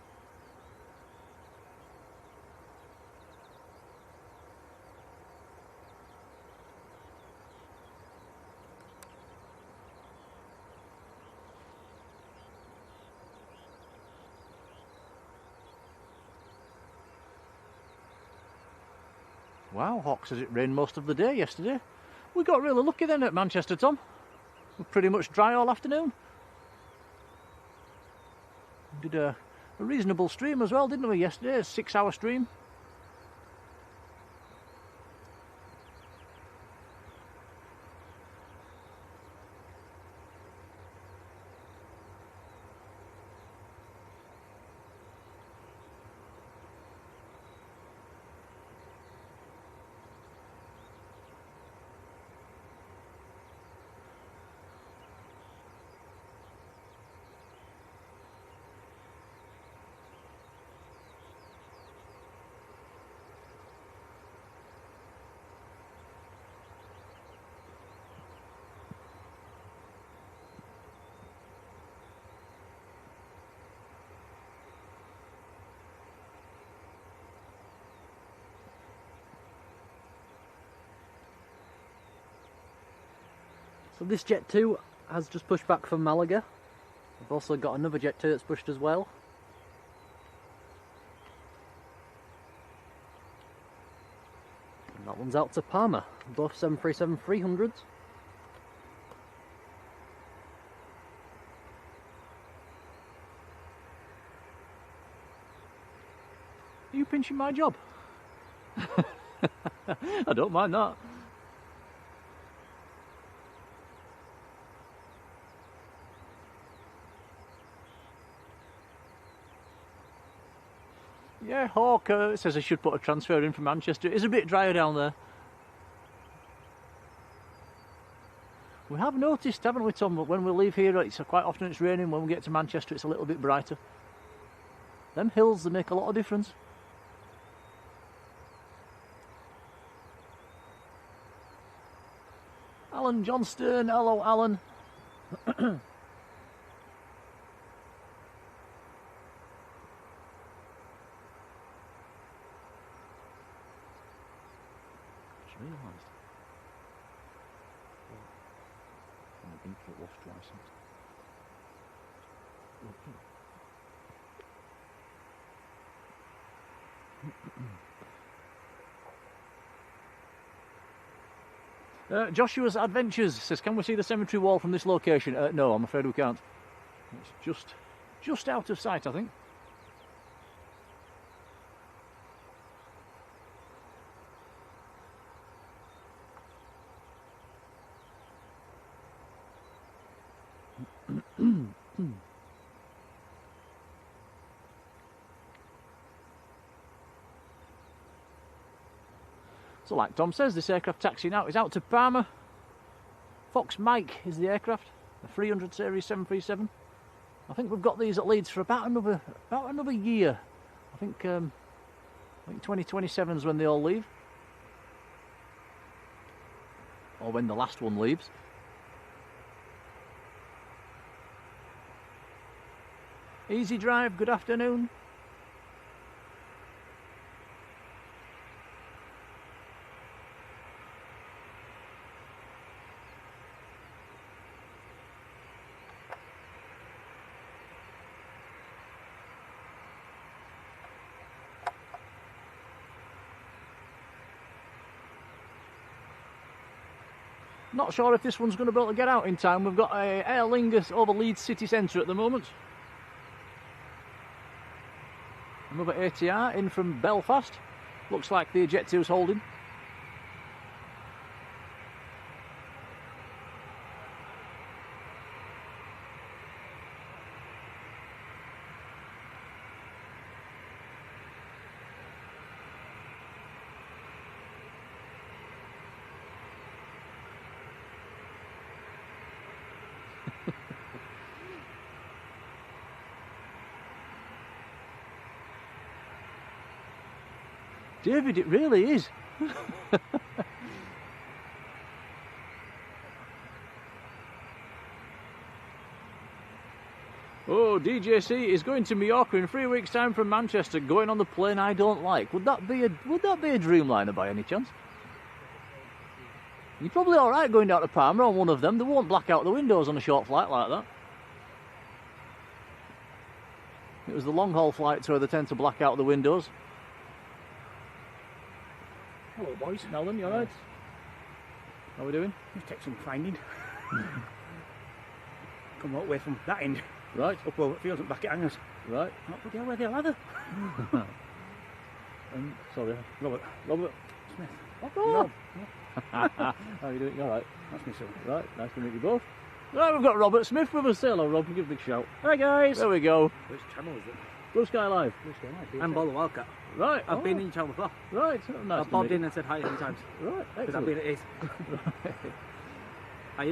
Wow, Hawk says it rained most of the day yesterday. We got really lucky then at Manchester, Tom. We're pretty much dry all afternoon. Did a reasonable stream as well, didn't we, yesterday? A 6-hour stream. So this Jet 2 has just pushed back from Malaga. We've also got another Jet 2 that's pushed as well. And that one's out to Palma, both 737-300s. Are you pinching my job? I don't mind that. Yeah, Hawk says I should put a transfer in from Manchester. It is a bit drier down there. We have noticed, haven't we, Tom, that when we leave here, quite often it's raining. When we get to Manchester, it's a little bit brighter. Them hills, they make a lot of difference. Alan Johnston, hello Alan. Realised on the beach it lost license. Joshua's Adventures says, can we see the cemetery wall from this location? No, I'm afraid we can't. It's just out of sight, I think. So like Tom says, this aircraft taxi now is out to Palma. Fox Mike is the aircraft, the 300 series 737. I think we've got these at Leeds for about another year. I think 2027 is when they all leave, or when the last one leaves. Easy Drive, good afternoon. Not sure if this one's going to be able to get out in time. We've got a Aer Lingus over Leeds city centre at the moment. Another ATR in from Belfast. Looks like the Jet 2's holding. David, it really is. Oh, DJC is going to Mallorca in 3 weeks' time from Manchester, going on the plane I don't like. Would that be a Dreamliner by any chance? You're probably all right going down to Palma on one of them. They won't black out the windows on a short flight like that. It was the long haul flights where they tend to black out the windows. Hello, boys. Alan, you alright? How are we doing? Just take some finding. Come all the way from that end, Right, up over the fields and back at hangers. right. Oh, bloody hell, where the lather? Sorry, Robert Robert. Smith. Oh, how are you doing? You alright? That's me, son. Right, nice to meet you both. Right, we've got Robert Smith with us. Say hello, Rob. Give a big shout. Hi, guys. There we go. Which channel is it? Blue Sky Live. I'm Bola Wildcat. Right. I've been in your channel before. Right. Oh, nice I've to bobbed meet in and said hi a few times. you. Right. Because I've Excellent. been at his. I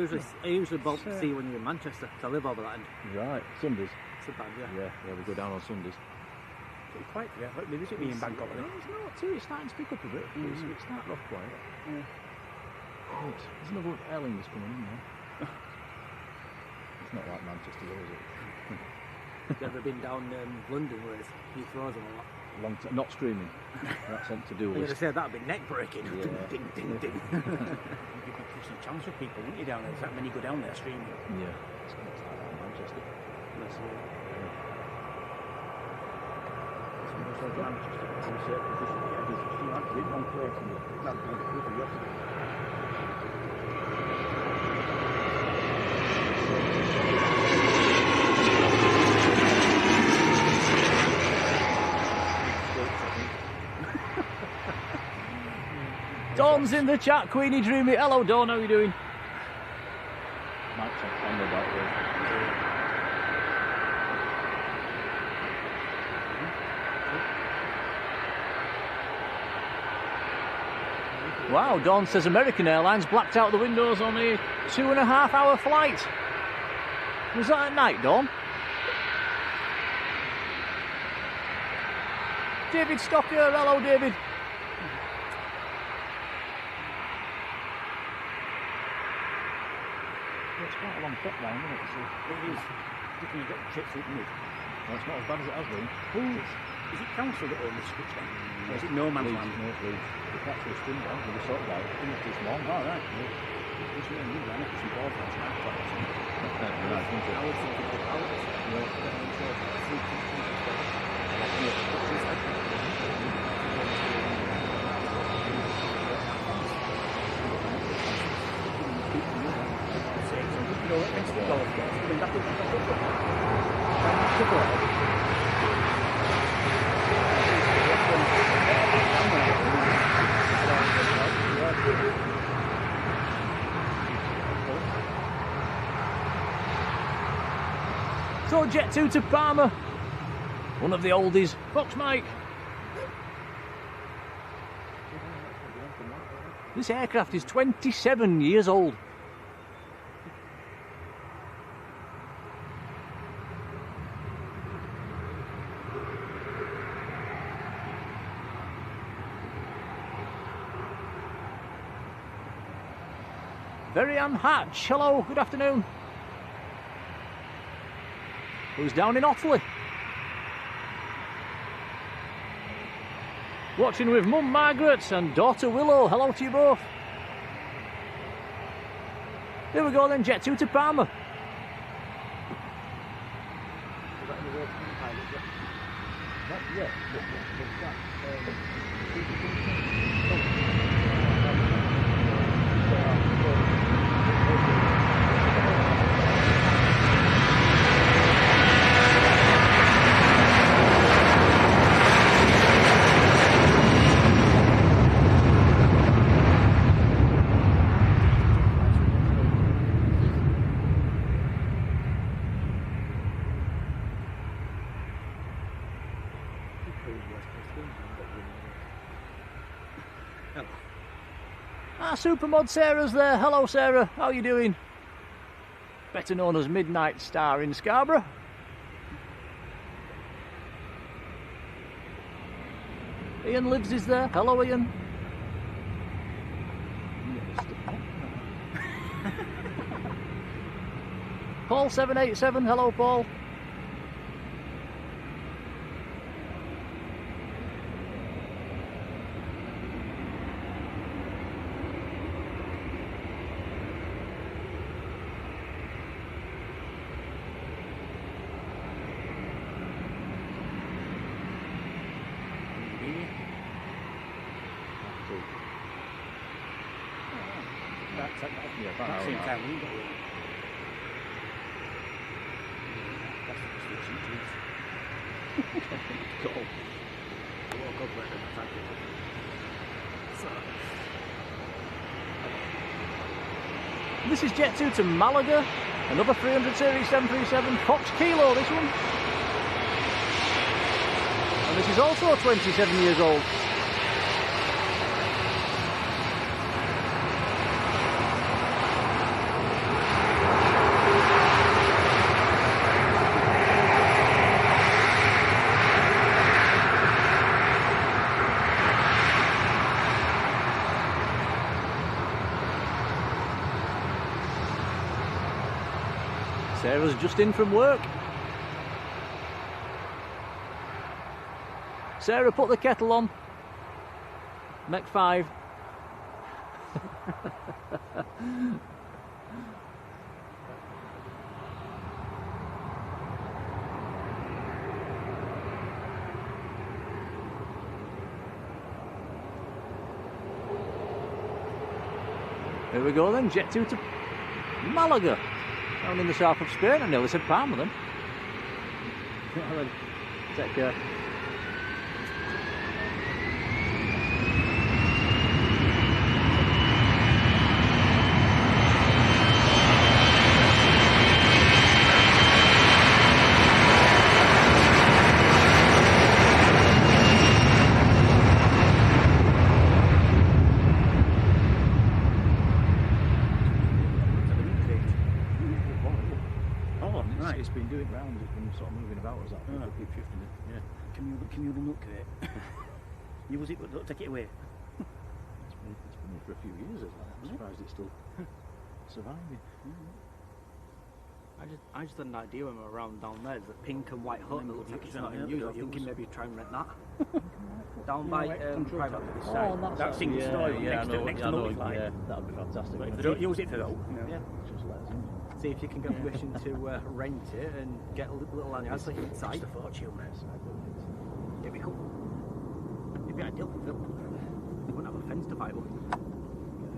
usually bob to see you when you're in Manchester, because I live over that end. Right. Sundays. Sometimes, yeah. Yeah, we go down on Sundays. Pretty quiet, yeah. Let me visit me in Bangkok. No, it's not too. It's starting to pick up a bit. It's starting off quiet. Yeah. Right. There's another airline that's coming in now. It's not like Manchester, though, is it? Have you ever been down London where it's Heathrow's and all that? Long time. Not streaming. That's on to do I'm going to list. say that'd be neck breaking. Yeah. Ding, ding, ding. You could push some chance for people, wouldn't you, down there? There's that many go down there streaming. Yeah. It's not like that in Manchester. That's Dawn's in the chat, Queenie Dreamy. Hello, Dawn. How are you doing? Mike's on the back there. Wow, Dawn says American Airlines blacked out the windows on a 2.5-hour flight. Was that at night, Dawn? David Stocker, hello, David. It's quite a long trip round, isn't it? It is. If you get trips, isn't it? Well, it's not as bad as it has been. Is it council that own this switch then? Or is it no man's land? No, Leeds. It's actually a spin down. We just sorted out. It's this long. Oh, right. It's really new then. It's some board last night. Right, isn't it? I was thinking about outlets. So Jet 2 to Palmer. One of the oldies. Fox Mike. This aircraft is 27 years old. Very Hatch. Hello, good afternoon. Who's down in Offaly? Watching with Mum Margaret and daughter Willow. Hello to you both. Here we go then, Jet 2 to Palmer. Supermod Sarah's there. Hello Sarah, how are you doing? Better known as Midnight Star in Scarborough. Ian Lives is there. Hello Ian. Paul 787, hello Paul. Same no. time we got here. That's the restriction, please. Cool. Oh, God, bless him, thank you. This is Jet 2 to Malaga. Another 300 Series 737 Fox Kilo, this one. And this is also 27 years old. Sarah's just in from work. Sarah, put the kettle on. Mech 5. Here we go then, Jet 2 to Malaga. Down in the south of Spain. I nearly said Palma then. Take care. Right. It's been doing rounds, it's been sort of moving about as that. People keep shifting it. Yeah. Can you look at it? Use it, but don't take it away. It's been here for a few years, isn't it? I'm surprised it's still surviving. I just had an idea when we were around down there. There's a pink and white hut that looks like it's not in Yeah, use. I was it thinking was- maybe try and rent that. Down by control private. tower to this Oh, side. and That single story next to Notify. Yeah, that'd be fantastic. But if wouldn't they don't it? use it for that, Yeah. Just let us in. See if you can get permission to rent it and get a little lanyards like inside. Just a fortune. It'd be cool. It'd be ideal for Phil. You wouldn't have a fence to fight with. Get a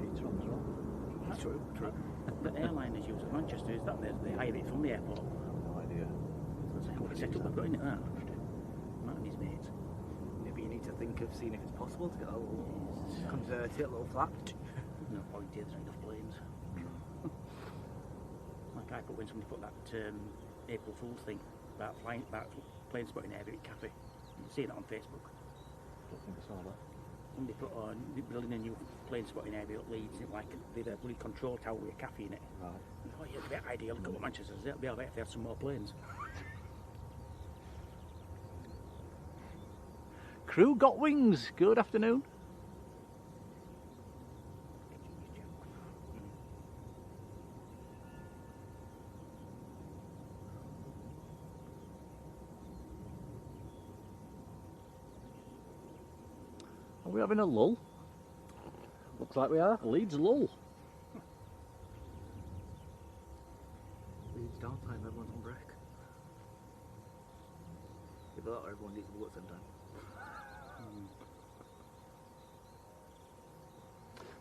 heater on as well. True, true. The airliners use at Manchester is that they hire it from the airport. No idea. That's how they set up. They've got in it that. Matt and his mates. Maybe you need to think of seeing if it's possible to get a little convert it, a little flat. No point here, there's not enough planes. Like I put when somebody put that April Fool's thing about plane spotting in every cafe. You see that on Facebook. Don't think I saw that. Somebody put on building a new plane spotting area at Leeds, and like they'd a bloody control tower with a cafe in it. Right. Oh yeah, it's a bit ideal. Look at what Manchester's. It'll be alright if they have some more planes. Crew got wings. Good afternoon. Are we having a lull? Looks like we are. Leeds lull. Leeds downtime, everyone's on break. Either that or everyone needs to work sometime.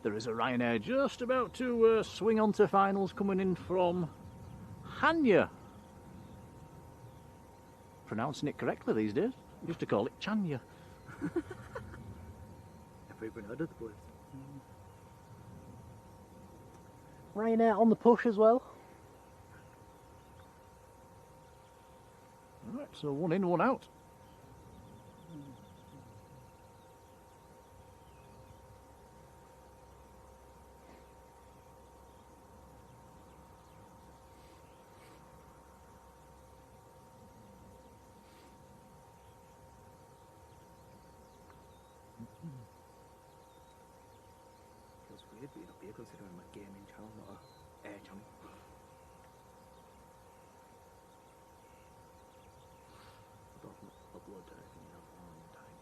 There is a Ryanair just about to swing on to finals coming in from Hanya. Pronouncing it correctly these days. Used to call it Chanya. Never even heard of the place. Ryanair on the push as well. Right, so one in, one out. Feels weird being up here considering I'm a gaming channel, not a air channel. I don't upload to anything else for a long time.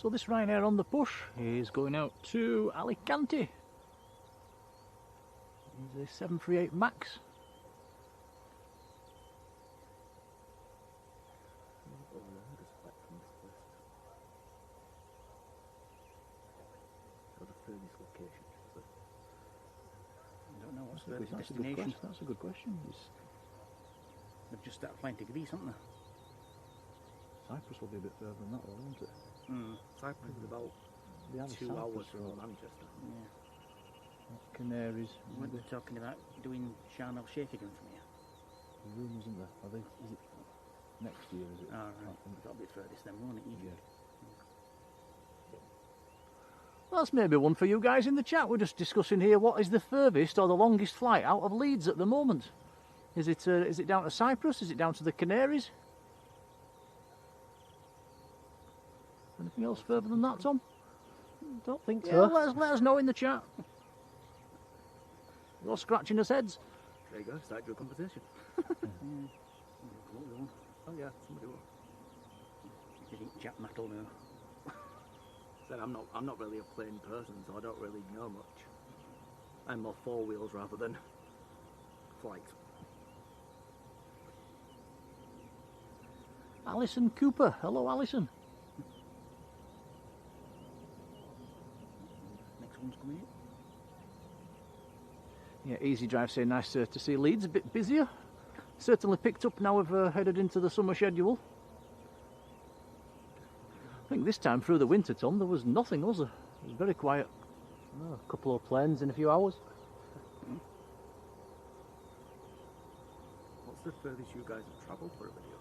So this Ryanair on the push is going out to Alicante. It's a 738 MAX. I don't know what's the That's a good destination. question. That's a good question. They've just started flying to Greece, haven't they? Cyprus will be a bit further than that, though, won't it? Cyprus is about The other 2 Cyprus hours or from Manchester. Yeah. Canaries. Weren't they talking about doing Sharm el Sheikh again from here? Room, isn't there? Are they? Is it next year? Is it? Oh, I right. can't think. That'll be furthest then, won't it? Egypt. Well, that's maybe one for you guys in the chat. We're just discussing here what is the furthest or the longest flight out of Leeds at the moment. Is it down to Cyprus? Is it down to the Canaries? Anything else further than that, Tom? Don't think Yeah, so. let us know in the chat. You're scratching us heads. There you go, start your conversation. Oh Oh yeah, somebody will. you think Jack Matt will know? Said I'm not really a plane person, so I don't really know much. I'm more four wheels rather than flights. Alison Cooper. Hello, Alison. Next one's coming in. Yeah, Easy Drive saying nice to see Leeds, a bit busier. Certainly picked up now we've headed into the summer schedule. I think this time through the winter, Tom, there was nothing, was there? It was very quiet. Oh, a couple of planes in a few hours. What's the furthest you guys have travelled for a video?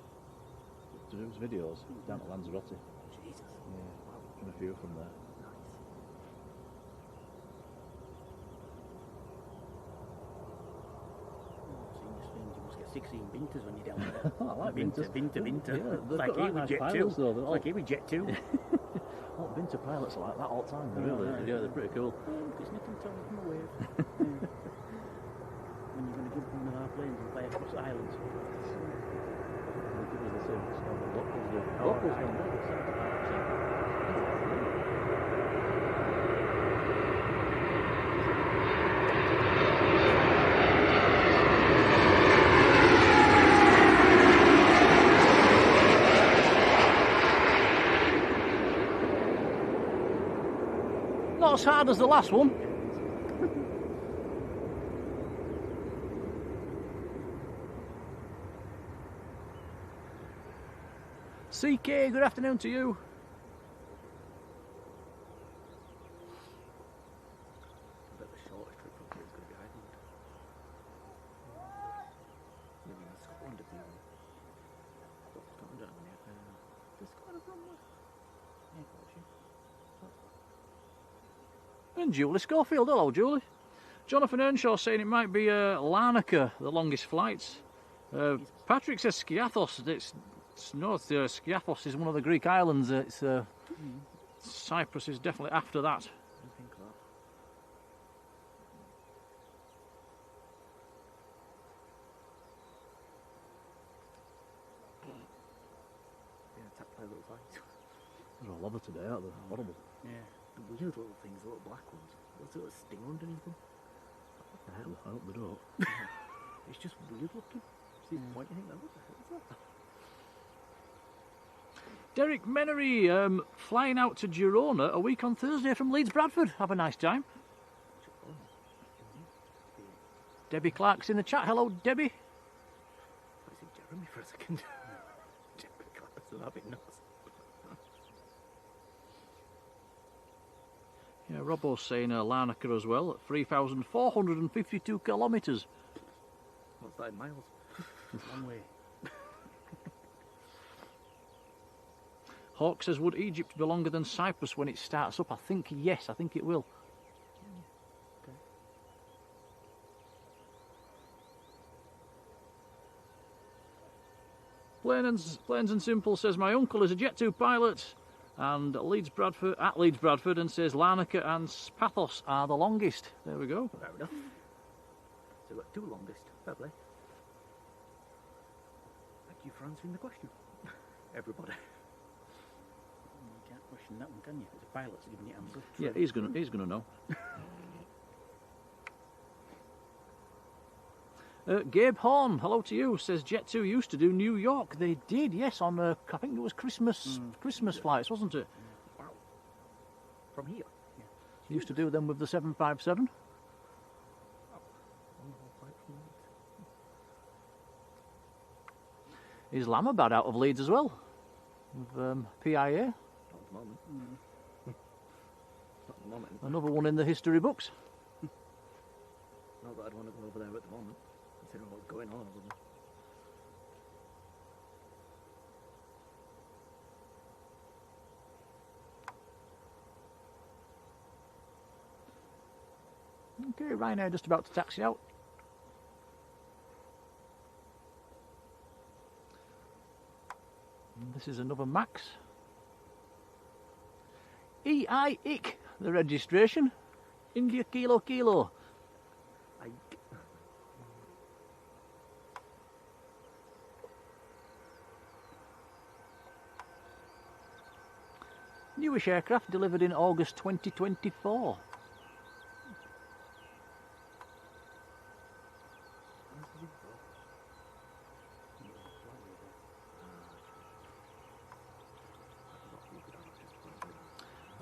To do his videos down at Lanzarote. Jesus. Yeah, done a few from there. You must get 16 binters when you're down there. I like Binter. Yeah, It's they've like got here right with nice Jet 2. pilots, though. They're all- Like here with Jet 2. All Binter pilots are like that all the time. They're Yeah, really, right. yeah, they're pretty cool. It's nothing to from a wave. When you're going to jump on one of our planes and fly across islands. They give us the same stuff that locals do. Oh, Locals right. don't do it, 75%. Not as hard as the last one. CK, good afternoon to you. I bet the shortest trip from here is going to be Ireland. Maybe in Scotland if you... Scotland, don't have any... Does Scotland have runway? Yeah, of course, yeah. And Julie Schofield, hello Julie. Jonathan Earnshaw saying it might be Larnaca, the longest flights. Patrick says Skiathos. It's north. Skiathos is one of the Greek islands. It's Cyprus is definitely after that. I think that. Yeah, tap play little fights. There's a lot of today, aren't there? Horrible. Yeah. The weird little things, the little black ones. What's the little stinger underneath them? What the hell? I hope they don't. It's just weird looking. See the point? You think that? What the hell is that? Derek Menery flying out to Girona a week on Thursday from Leeds Bradford. Have a nice time. Debbie Clark's in the chat. Hello, Debbie. I see Jeremy for a second. Jeremy Clark's a bit nuts. Yeah, Robbo's saying Larnaca as well, at 3,452 kilometres. What's that in miles? One way. Hawk says, would Egypt be longer than Cyprus when it starts up? I think yes, I think it will. Okay. Plains and Simple says, my uncle is a Jet 2 pilot and Leeds Bradford and says Larnaca and Pathos are the longest. There we go. Fair enough. So we've got two longest. Fair play. Thank you for answering the question. Everybody. You can't question question that one, can you? The pilot's giving you answer. Yeah, he's gonna know. Gabe Horn, hello to you. Says Jet2 used to do New York. They did, yes, on I think it was Christmas flights, wasn't it? Wow. From here? Yeah. They used to do them with the 757. Islamabad out of Leeds as well, with PIA. Not at the moment. Not at the moment. Another one in the history books. Not that I'd want to go over there at the moment, considering what's going on over there. Okay, Ryanair just about to taxi out. And this is another Max. EIIC, the registration. India Kilo Kilo. Newish aircraft delivered in August 2024.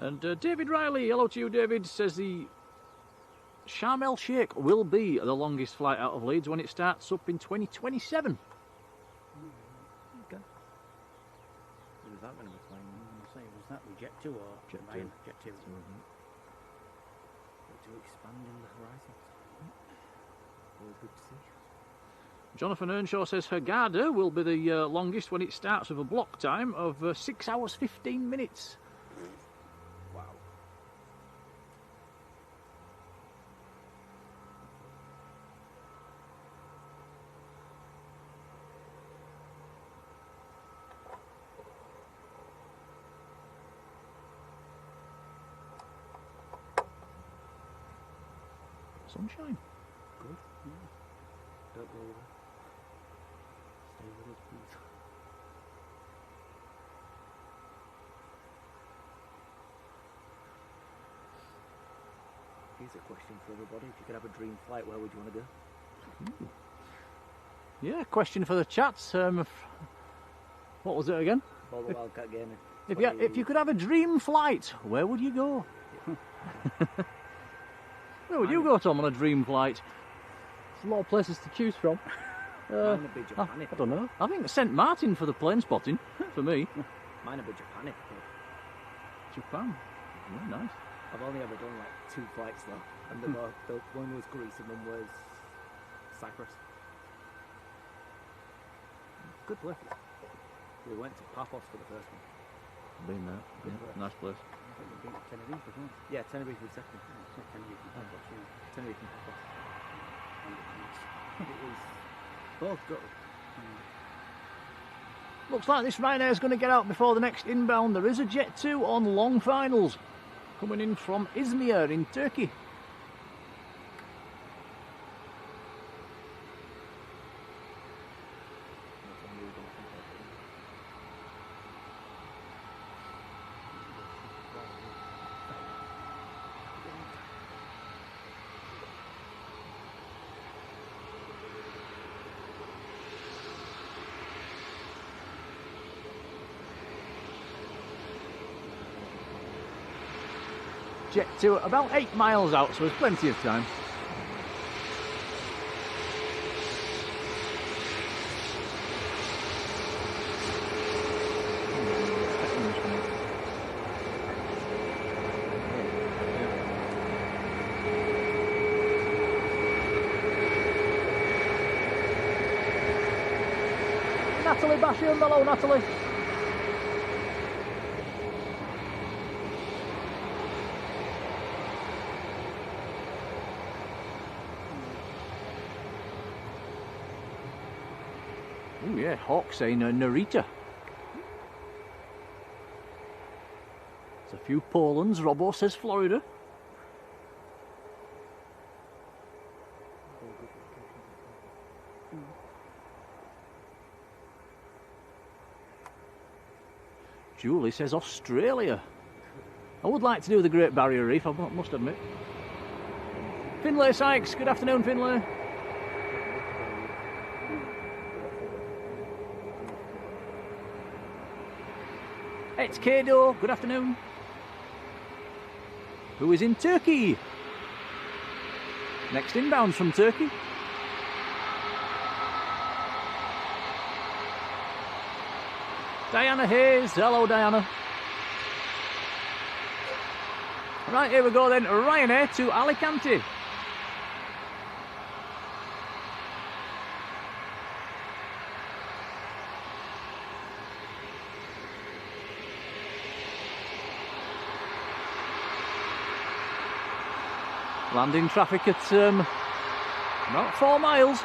And David Riley, hello to you David, says the Sharm el Sheikh will be the longest flight out of Leeds when it starts up in 2027. Okay. Who's that going to be flying? Say, was that with Jet2 or Jet2. Jet2. To expand in the horizons. Always good to see. Jonathan Earnshaw says Hurghada will be the longest when it starts with a block time of 6 hours 15 minutes. Wow. Sunshine. Good. Don't go away. Stay with us, please. Here's a question for everybody. If you could have a dream flight, where would you want to go? Yeah, question for the chats. What was it again? All the Wildcat Gaming. If you could have a dream flight, where would you go? Where would you go, Tom, on a dream flight? There's a lot of places to choose from. Mine would be Japan. I don't know. I think St. Martin for the plane spotting, for me. Mine would be Japan. Japan. Yeah, nice. I've only ever done like 2 flights though, and one was Greece and one was Cyprus. Good places. We went to Paphos for the first one. Been there. Good Yeah, place. nice place. I think we've been to Tenerife as well. Yeah, Tenerife was second. Tenerife and Paphos, yeah. Tenerife and Paphos. And it's It was both good. Looks like this Ryanair's going to get out before the next inbound. There is a Jet2 on long finals coming in from Izmir in Turkey. Jet2 about 8 miles out, so there's plenty of time. Natalie Basham, hello Natalie. Oh yeah, Hawk saying Narita. There's a few Polands, Robbo says Florida. Julie says Australia. I would like to do the Great Barrier Reef, I must admit. Finlay Sykes, good afternoon, Finlay. It's Kado, good afternoon. Who is in Turkey? Next inbounds from Turkey. Diana Hayes, hello Diana. Right, here we go then, Ryanair to Alicante. Landing traffic at about 4 miles.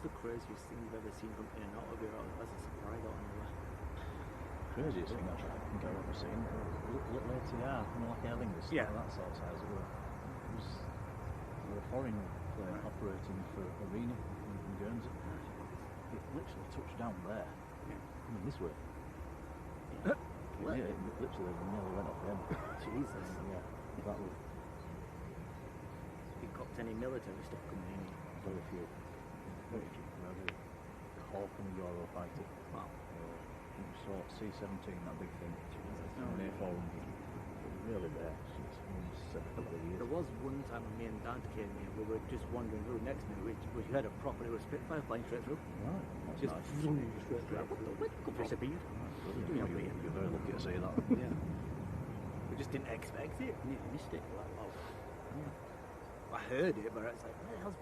The craziest thing I've ever seen from in and out of here as a surprise out on the way. Craziest thing I think I've ever seen. Look later, yeah, like Aer Lingus, Yeah. that sort of size. It was a foreign plane operating for Arena in Guernsey. It literally touched down there. Yeah. I mean, this way. Yeah. Yeah, it literally nearly went off him. Jesus. Yeah, that was It copped any military stuff coming in. very few. Very few. Rather Hawk and a Eurofighter. Wow. You saw C-17, that big thing. Oh, An yeah. A400. Really there since a couple of years. There was one time when me and Dad came here, we were just wandering through next minute, we heard a proper, it was Spitfire flying straight through. Right, that's Just nice. zoom straight through. What the disappeared. Brilliant. You're very lucky to see that. Yeah. We just didn't expect it. We missed it. Like, wow. I heard it, but it's like, what the hell's...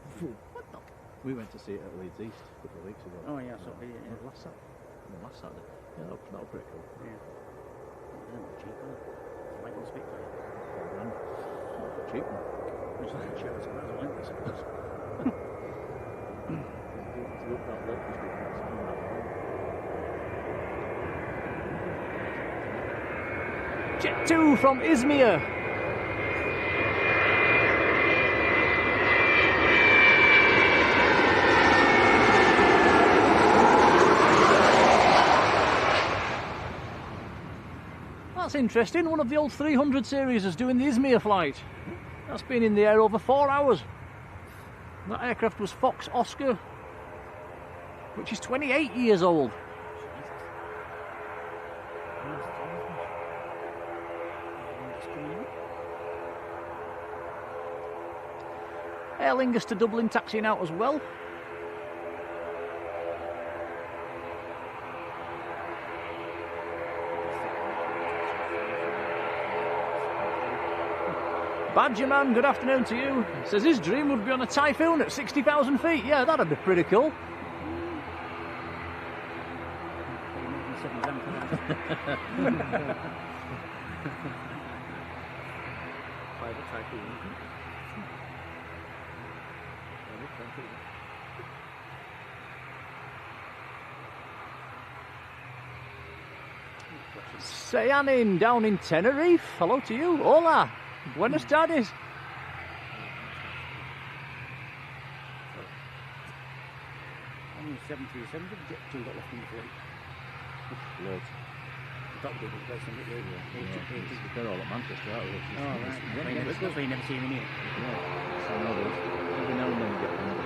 What the... We went to see it at Leeds East a couple of weeks ago. Oh yeah, so yeah. Last Saturday. No, last Saturday. Yeah, that was pretty cool. Yeah. Cheap, isn't it? Like on Spitfire. £4 grand. Not a cheap one. It's like a chair as well, like this, I suppose. It's looked that look, it's been coming out of Jet 2 from Izmir. That's interesting. One of the old 300 series is doing the Izmir flight. That's been in the air over 4 hours. That aircraft was Fox Oscar, which is 28 years old. Aer Lingus to Dublin taxiing out as well. Badgerman, good afternoon to you. Says his dream would be on a Typhoon at 60,000 feet. Yeah, that'd be pretty cool. Private Typhoon. Sayanin down in Tenerife. Hello to you. Hola. Buenas tardes. Only 737 did Jet 2 got left in the fleet. Loads. That would be the place on it, yeah. They're all at Manchester, aren't they? Oh, right. That's why you never see him in here. Yeah. So now every now and then you get one.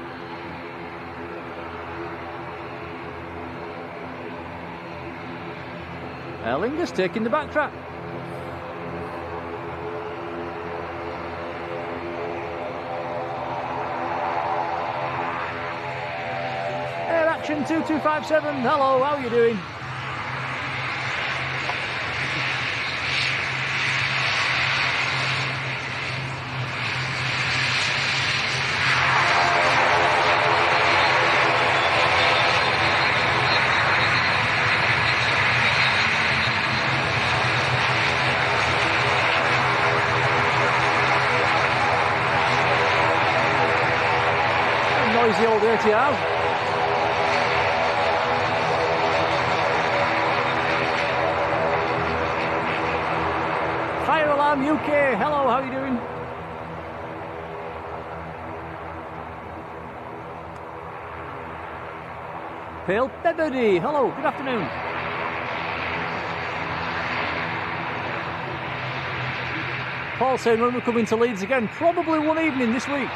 Aer Lingus taking the backtrack. Action 2257, hello, how are you doing? Noisy old ATRs. Fire Alarm UK, hello, how are you doing? Pale Pebbody, hello, good afternoon. Paul saying when we're coming to Leeds again, probably one evening this week.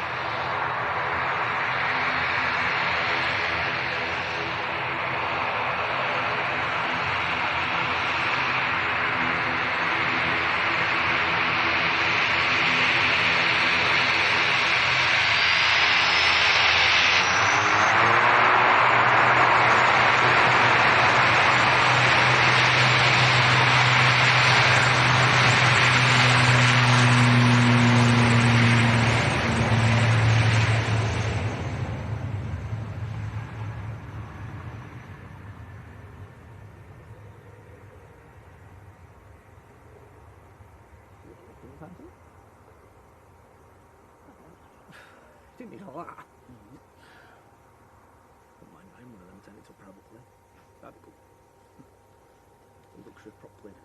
Didn't need all that. Don't mind buying one of them, turn it to a private plane. That'd be cool. A luxury prop plane.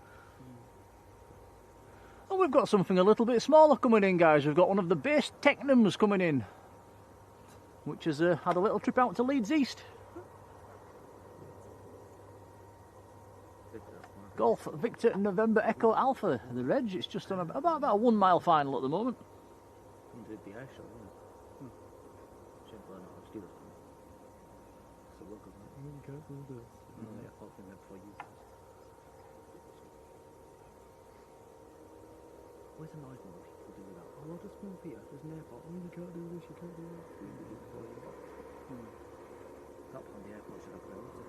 And we've got something a little bit smaller coming in, guys. We've got one of the base Technums coming in, which has had a little trip out to Leeds East. Golf Victor November Echo Alpha, the reg. It's just on about a 1 mile final at the moment. Did the air show, wasn't it? Shame for not to do this one. So look at that. You can't do this. Yeah, I'll think that for you. Where's the noise when people do that? Oh, I'll just move here. There's an airport. Oh, you can't do this, you can't do this. That one, the airport should have priority.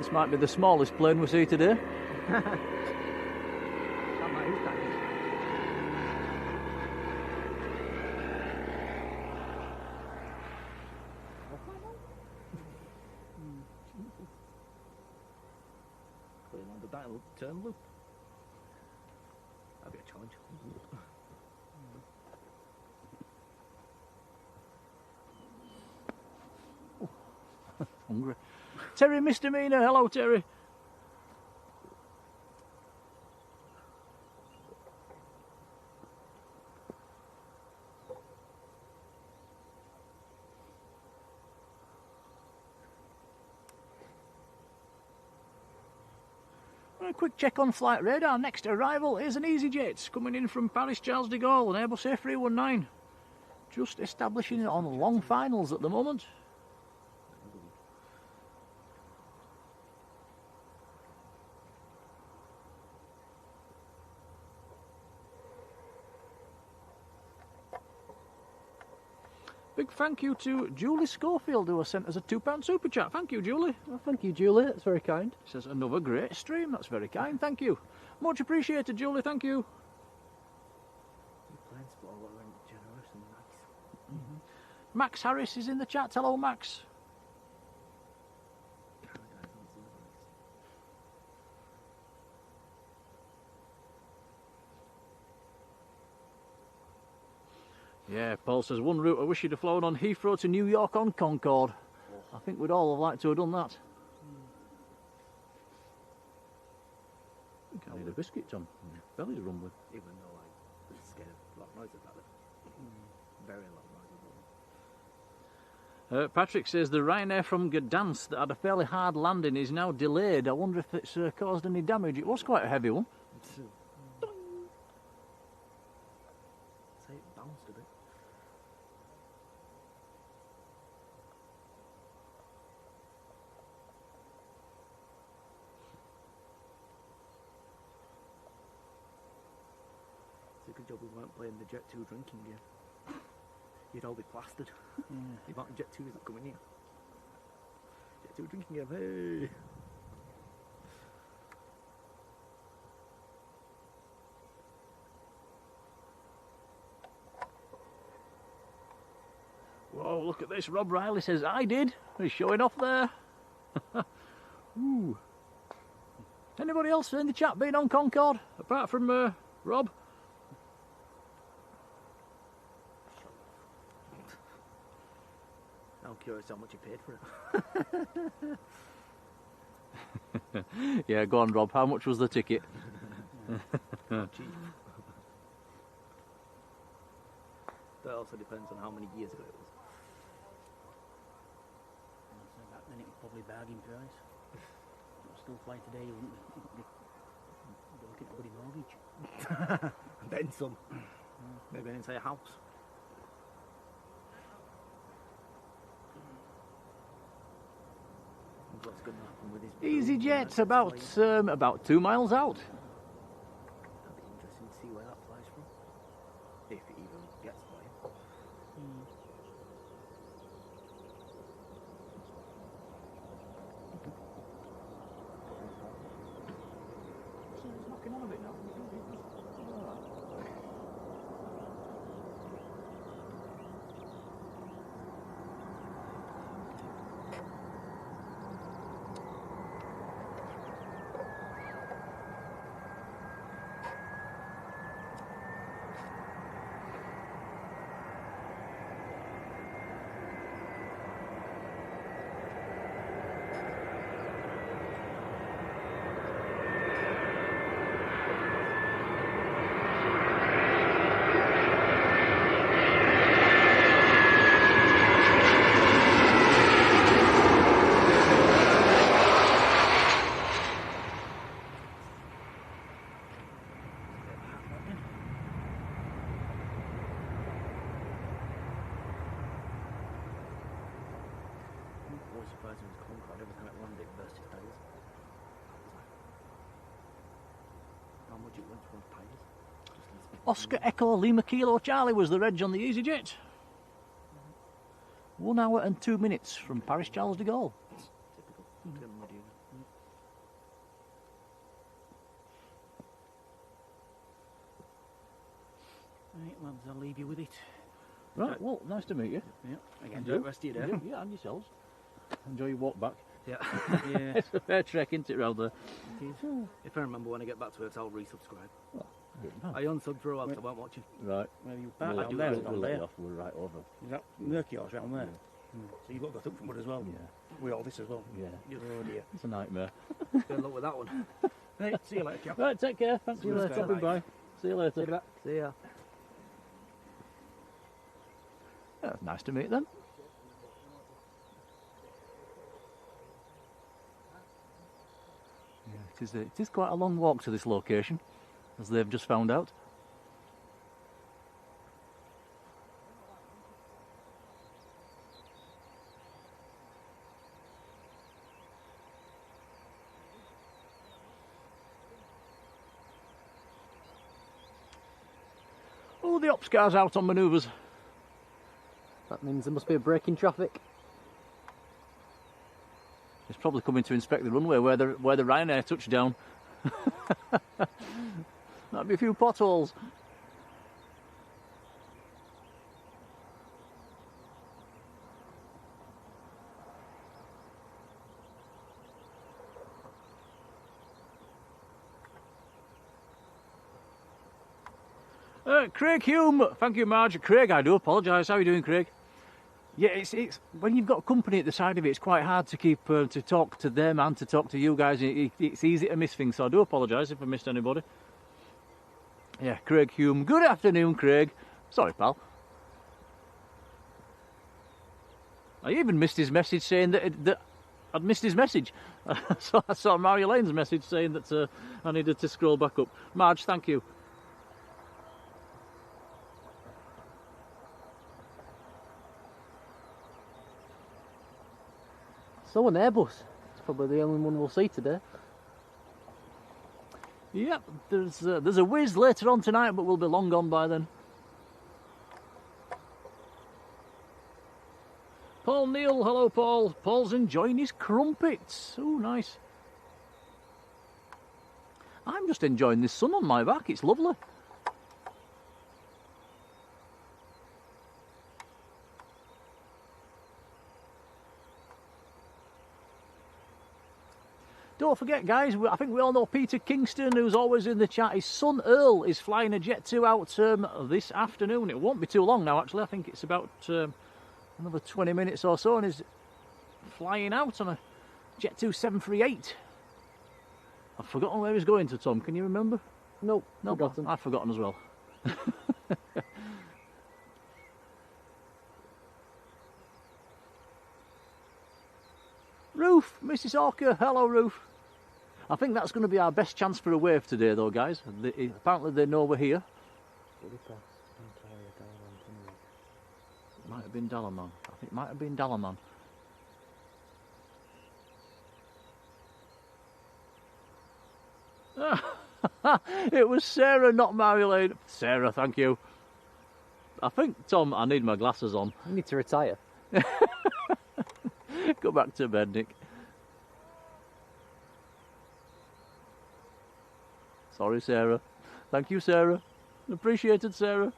This might be the smallest plane we see today. That might be that. Clean on the dial turn loop. That'd be a challenge. Hungry. Terry Misdemeanor, hello Terry. A quick check on flight radar. Next arrival is an EasyJet coming in from Paris Charles de Gaulle, an Airbus A319. Just establishing it on long finals at the moment. Big thank you to Julie Schofield, who has sent us a £2 super chat. Thank you, Julie. Well, thank you, Julie. That's very kind. Says another great stream. That's very kind. Thank you. Much appreciated, Julie. Thank you. The plane spotter went generous and nice. Max Harris is in the chat. Hello, Max. Yeah, Paul says, one route I wish you'd have flown on Heathrow to New York on Concorde. I think we'd all have liked to have done that. I think I need a biscuit, Tom. My belly's rumbling. Even though I was scared of a lot of noises about it. Very loud noises. Patrick says the Ryanair from Gdansk that had a fairly hard landing is now delayed. I wonder if it's caused any damage. It was quite a heavy one. Say it bounced a bit. It's a good job we weren't playing the Jet 2 drinking game. you'd all be plastered. Yeah. The amount of Jet 2s that come in here. Jet 2 drinking game, hey! Whoa, look at this. Rob Riley says, I did. He's showing off there. Ooh. Anybody else in the chat been on Concorde? Apart from Rob? I'm curious how much you paid for it. Yeah, go on, Rob. How much was the ticket? Cheap. That also depends on how many years ago it was. So back then it was probably bargain price. But still fly today, you wouldn't be looking at a bloody mortgage. And then some. Maybe an entire house. What's going to happen with his EasyJet's about 2 miles out. That'd be interesting to see where that flies from. If it even gets flying. Always surprised when it's Concorde every time it landed it burst its tyres. How much it went for those tyres? Oscar Echo Lima Kilo Charlie was the reg on the EasyJet. 1 hour and 2 minutes from Paris Charles de Gaulle. Typical. Good muddy. Right, lads, I'll leave you with it. Right, well, nice to meet you. Yeah, again. And you. Enjoy the rest of your day. Yeah, and yourselves. Enjoy your walk back. Yeah. Yeah. It's a fair trek, isn't it, round there? If I remember when I get back to it, I'll resubscribe. Good man. I unsubscribed for a while because I weren't watching. Right. Where you We'll, park down there, we'll down let there. you off. We're right over. Is that murky horse round there? So you've got to go through from wood as well. Yeah. With all this as well. Yeah. Oh dear. It's a nightmare. Good luck with that one. Right, see you later, chap. Right, take care. Thanks See you for later. stopping by. See you later. See ya. Yeah, nice to meet them. Yeah, it is quite a long walk to this location, as they've just found out. Oh, the ops car's out on manoeuvres. That means there must be a break in traffic. It's probably coming to inspect the runway where the Ryanair touched down. That'd be a few potholes. Craig Hume, thank you, Marge. Craig, I do apologise. How are you doing, Craig? Yeah, it's when you've got company at the side of it, it's quite hard to keep to talk to them and to talk to you guys. It's easy to miss things, so I do apologise if I missed anybody. Yeah, Craig Hume. Good afternoon, Craig. Sorry, pal. I even missed his message saying that I'd missed his message. So I saw Marjoleine's message saying that I needed to scroll back up. Marge, thank you. So an Airbus. It's probably the only one we'll see today. Yep, there's a whiz later on tonight, but we'll be long gone by then. Paul Neal, hello Paul. Paul's enjoying his crumpets. Oh, nice. I'm just enjoying this sun on my back. It's lovely. Don't forget, guys, I think we all know Peter Kingston, who's always in the chat. His son Earl is flying a Jet 2 out this afternoon. It won't be too long now, actually. I think it's about another 20 minutes or so, and he's flying out on a Jet 2 738. I've forgotten where he's going to, Tom. Can you remember? Nope, No, forgotten. I've forgotten as well. Ruth, Mrs. Hawker, hello Ruth. I think that's going to be our best chance for a wave today though, guys. Apparently they know we're here. It might have been Dalaman. I think it might have been Dalaman. It was Sarah, not Marjolein. Sarah, thank you. I think, Tom, I need my glasses on. You need to retire. Go back to bed, Nick. Sorry, Sarah. Thank you, Sarah. Appreciated, Sarah.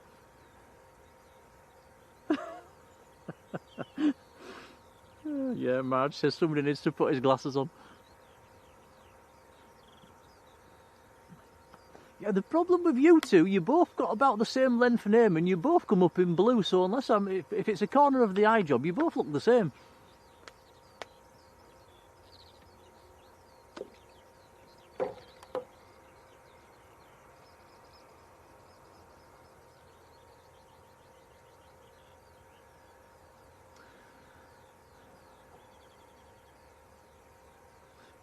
Yeah, Marge says somebody needs to put his glasses on. Yeah, the problem with you two, you both got about the same length name and you both come up in blue, so unless if it's a corner of the eye job, you both look the same.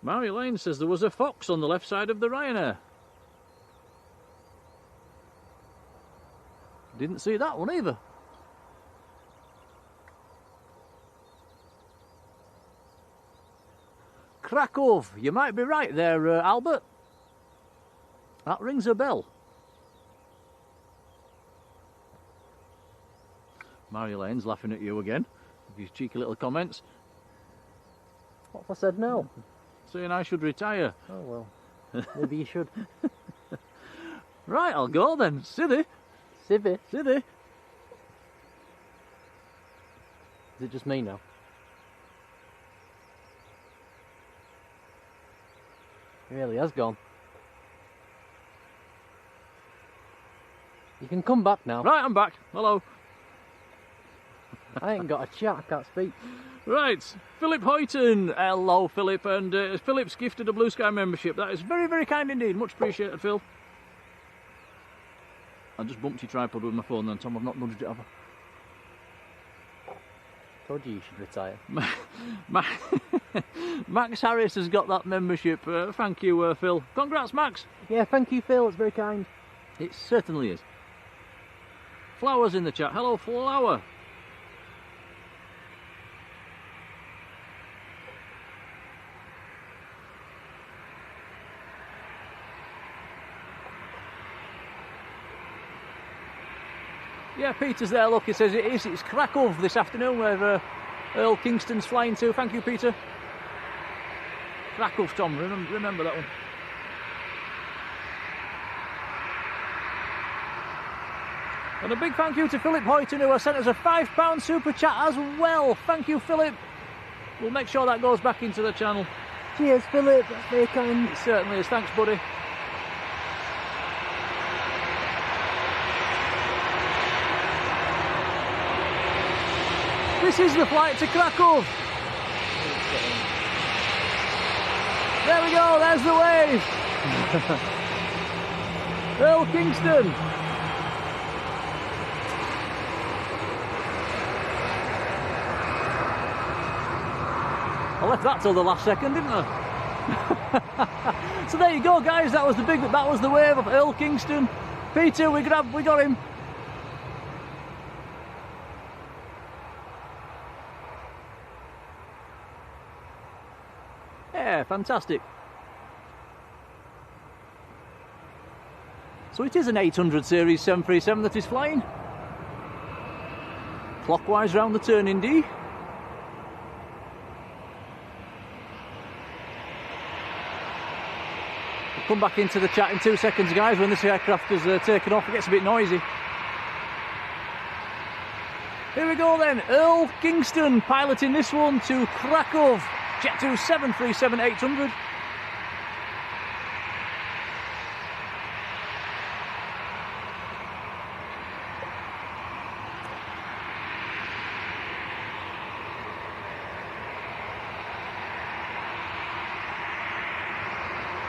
Marjolein says there was a fox on the left side of the Ryanair. Didn't see that one either. Krakow, you might be right there, Albert. That rings a bell. Marjolein's laughing at you again with his cheeky little comments. What if I said no? Saying I should retire. Oh well, maybe you should. Right, I'll go then. Silly. Civvy. Silly. Is it just me now? He really has gone. You can come back now. Right, I'm back. Hello. I ain't got a chat, I can't speak. Right, Philip Hoyton. Hello, Philip. And Philip's gifted a Blue Sky membership. That is very, very kind indeed. Much appreciated, Phil. I just bumped your tripod with my phone then, Tom. I've not nudged it over. Told you should retire. Max Harris has got that membership. Thank you, Phil. Congrats, Max. Yeah, thank you, Phil. It's very kind. It certainly is. Flowers in the chat. Hello, Flower. Yeah, Peter's there, look, he says it is. It's Krakow this afternoon where Earl Kingston's flying to. Thank you, Peter. Krakow, Tom, remember that one. And a big thank you to Philip Hoyton, who has sent us a £5 super chat as well. Thank you, Philip. We'll make sure that goes back into the channel. Cheers, Philip. That's very kind. It certainly is. Thanks, buddy. This is the flight to Krakow. There we go, there's the wave. Earl Kingston. I left that till the last second, didn't I? So there you go, guys. That was the wave of Earl Kingston. Peter, we got him. Yeah, fantastic. So it is an 800 series 737 that is flying. Clockwise round the turn indeed. Come back into the chat in 2 seconds, guys, when this aircraft has taken off. It gets a bit noisy. Here we go then, Earl Kingston piloting this one to Krakow, Jet 2 737-800.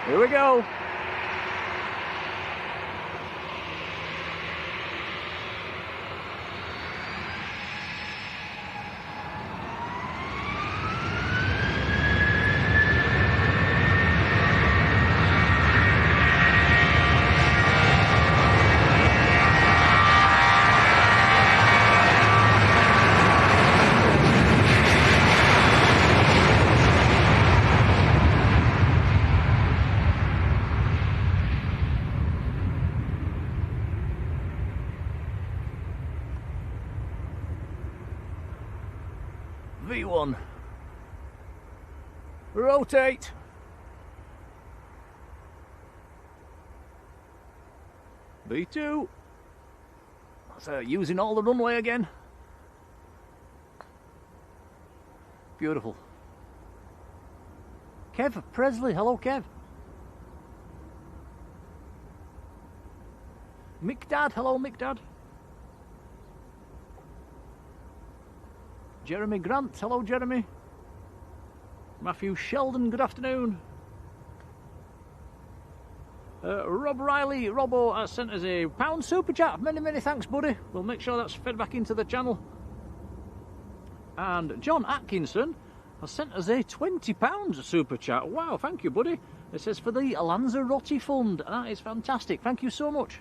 Here we go. V1. Rotate. V2. So using all the runway again. Beautiful. Kev Presley, hello Kev. Mick Dad, hello Mick Dad. Jeremy Grant, hello Jeremy. Matthew Sheldon, good afternoon. Rob Riley, Robbo sent us a £1 super chat. Many thanks, buddy. We'll make sure that's fed back into the channel. And John Atkinson has sent us a £20 super chat. Wow, thank you, buddy. It says for the Lanzarote Fund. That is fantastic. Thank you so much.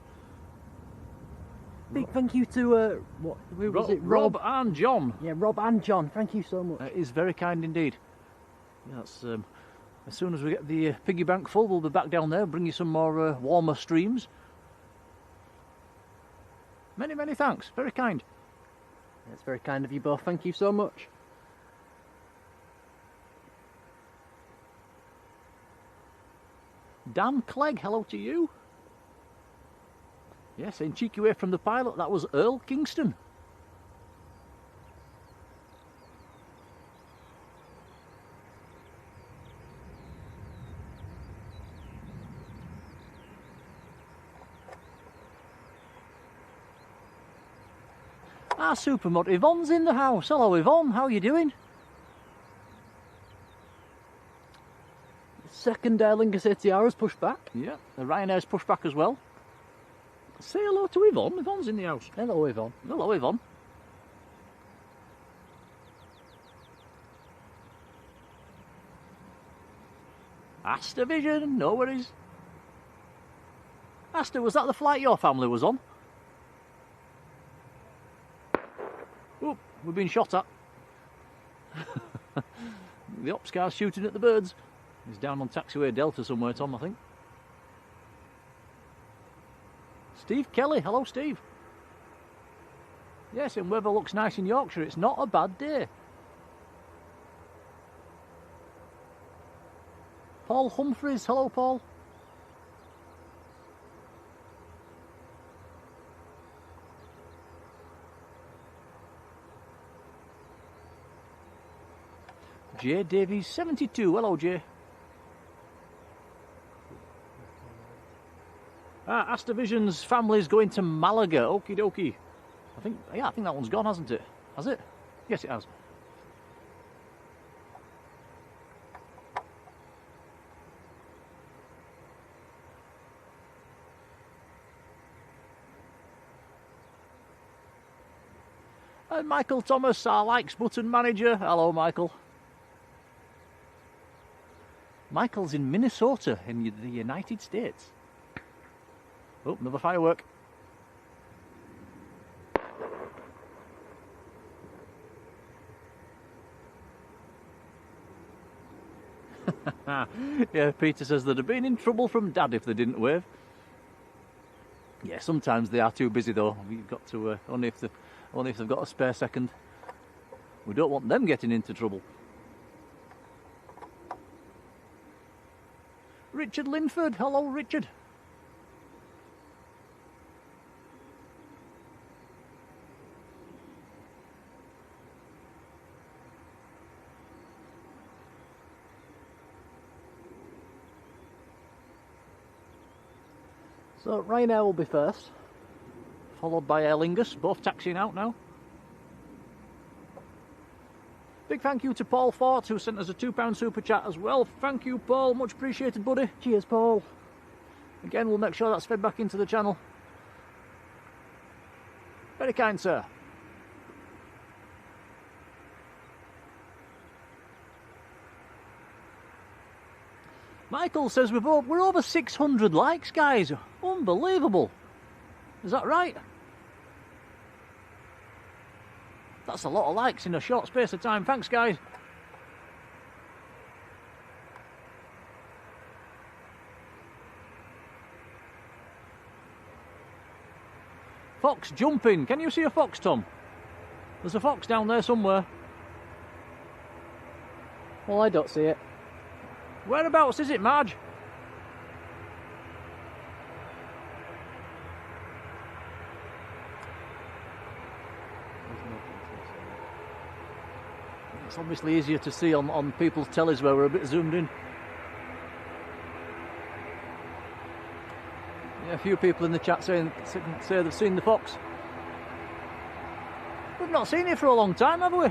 Big thank you to who was it? Rob and John. Yeah, Rob and John. Thank you so much. It is very kind indeed. Yeah, that's, as soon as we get the piggy bank full, we'll be back down there, bring you some more warmer streams. Many thanks. Very kind. It's very kind of you both. Thank you so much. Dan Clegg, hello to you. Yes, in cheeky way from the pilot, that was Earl Kingston. Our supermod Yvonne's in the house. Hello Yvonne, how are you doing? Second Aer Lingus ATR pushed back. Yeah, the Ryanair's pushed back as well. Say hello to Yvonne. Yvonne's in the house. Hello Yvonne. Hello Yvonne. Asta Vision, no worries. Asta, was that the flight your family was on? Oh, we've been shot at. The ops car's shooting at the birds. He's down on taxiway Delta somewhere, Tom, I think. Steve Kelly, hello Steve. Yes, and weather looks nice in Yorkshire. It's not a bad day. Paul Humphreys, hello Paul. J Davies 72, hello Jay. Asta Vision's family's going to Malaga. Okie dokie. I think that one's gone, hasn't it? Has it? Yes, it has. And Michael Thomas, our likes button manager. Hello, Michael. Michael's in Minnesota in the United States. Oh, another firework. Yeah, Peter says they'd have been in trouble from Dad if they didn't wave. Yeah, sometimes they are too busy though. You've got to only if they've got a spare second. We don't want them getting into trouble. Richard Linford. Hello, Richard. So Ryanair will be first. Followed by Aer Lingus, both taxiing out now. Big thank you to Paul Fort, who sent us a £2 super chat as well. Thank you, Paul. Much appreciated, buddy. Cheers, Paul. Again, we'll make sure that's fed back into the channel. Very kind, sir. Michael says we're over 600 likes, guys. Unbelievable. Is that right? That's a lot of likes in a short space of time. Thanks, guys. Fox jumping. Can you see a fox, Tom? There's a fox down there somewhere. Well, I don't see it. Whereabouts is it, Marge? It's obviously easier to see on people's tellies where we're a bit zoomed in. Yeah, a few people in the chat say they've seen the fox. We've not seen it for a long time, have we?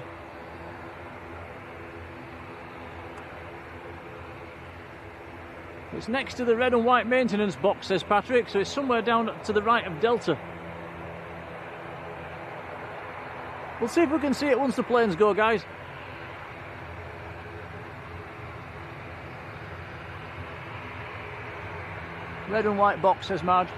It's next to the red and white maintenance box, says Patrick, so it's somewhere down to the right of Delta. We'll see if we can see it once the planes go, guys. Red and white box, says Marge.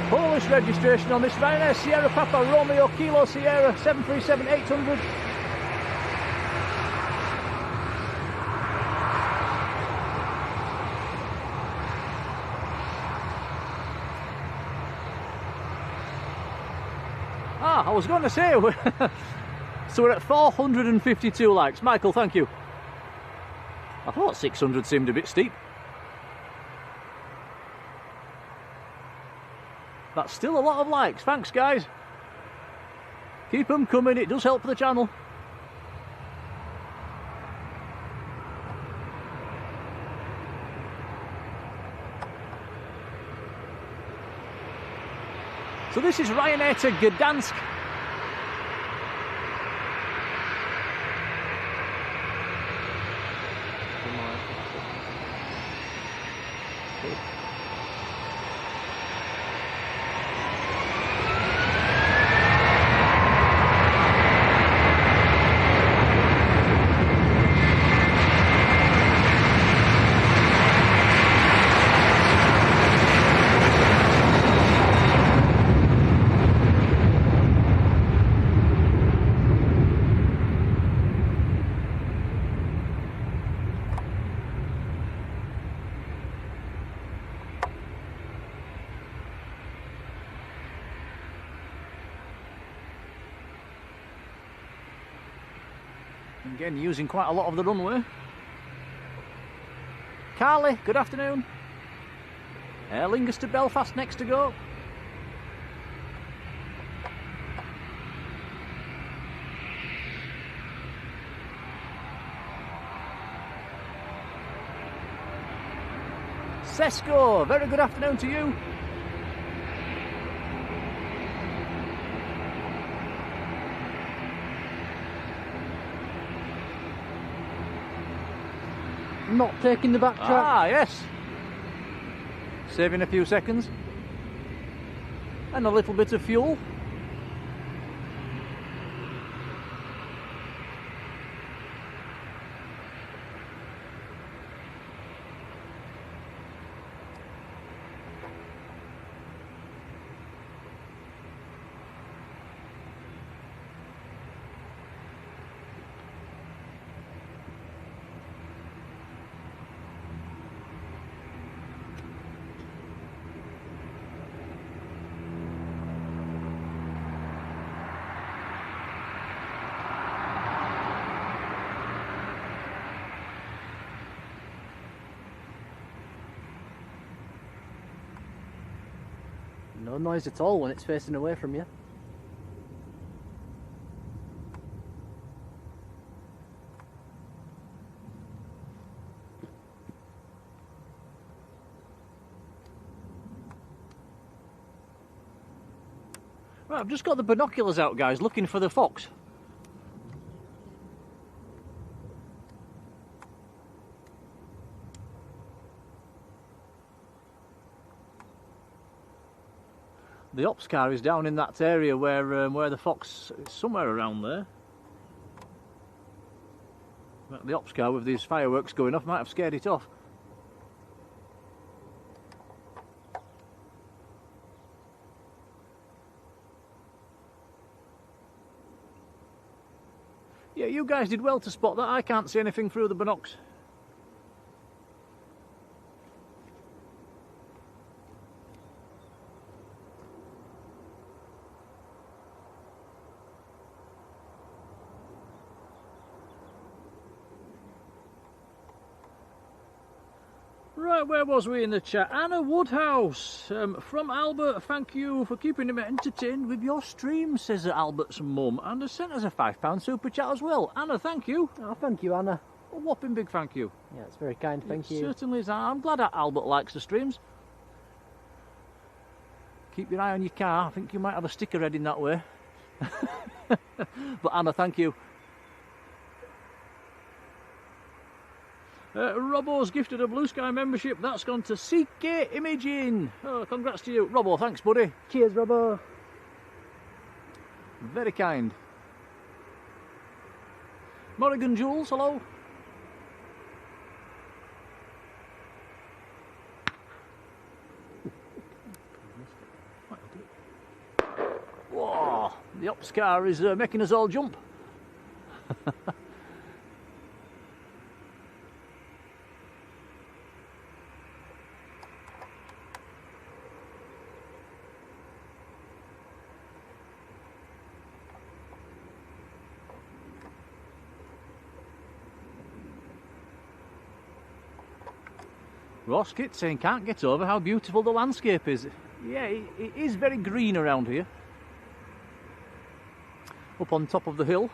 Polish registration on this Ryanair Sierra Papa Romeo Kilo Sierra 737-800. I was going to say, so we're at 452 likes. Michael, thank you. I thought 600 seemed a bit steep. That's still a lot of likes. Thanks, guys. Keep them coming. It does help the channel. So this is Ryanair to Gdansk. Again, using quite a lot of the runway. Carly, good afternoon. Aer Lingus to Belfast next to go. Sesco, very good afternoon to you. Not taking the back track. Ah, yes. Saving a few seconds. And a little bit of fuel. No noise at all when it's facing away from you. Right, I've just got the binoculars out, guys, looking for the fox. The ops car is down in that area where the fox is, somewhere around there. But the ops car with these fireworks going off might have scared it off. Yeah, you guys did well to spot that. I can't see anything through the binocs. Right, where was we in the chat? Anna Woodhouse from Albert. Thank you for keeping him entertained with your stream, says Albert's mum, and has sent us a £5 super chat as well. Anna, thank you. Oh, thank you, Anna. A whopping big thank you. Yeah, it's very kind, thank It you. certainly is. I'm glad that Albert likes the streams. Keep your eye on your car. I think you might have a sticker heading that way. But Anna, thank you. Robbo's gifted a Blue Sky membership. That's gone to CK Imaging. Oh, congrats to you. Robbo, thanks, buddy. Cheers, Robbo. Very kind. Morrigan Jules, hello. Whoa, the ops car is making us all jump. Ross Kit saying can't get over how beautiful the landscape is. Yeah, it is very green around here. Up on top of the hill.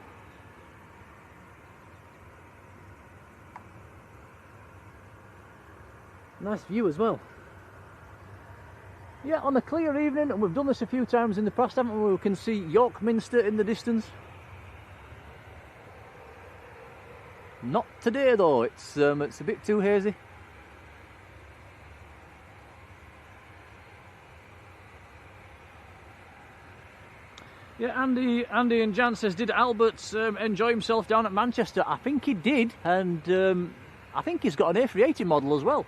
Nice view as well. Yeah, on a clear evening, and we've done this a few times in the past, haven't we? We can see York Minster in the distance. Not today though, it's a bit too hazy. Yeah, Andy and Jan says, did Albert enjoy himself down at Manchester? I think he did, and I think he's got an A380 model as well.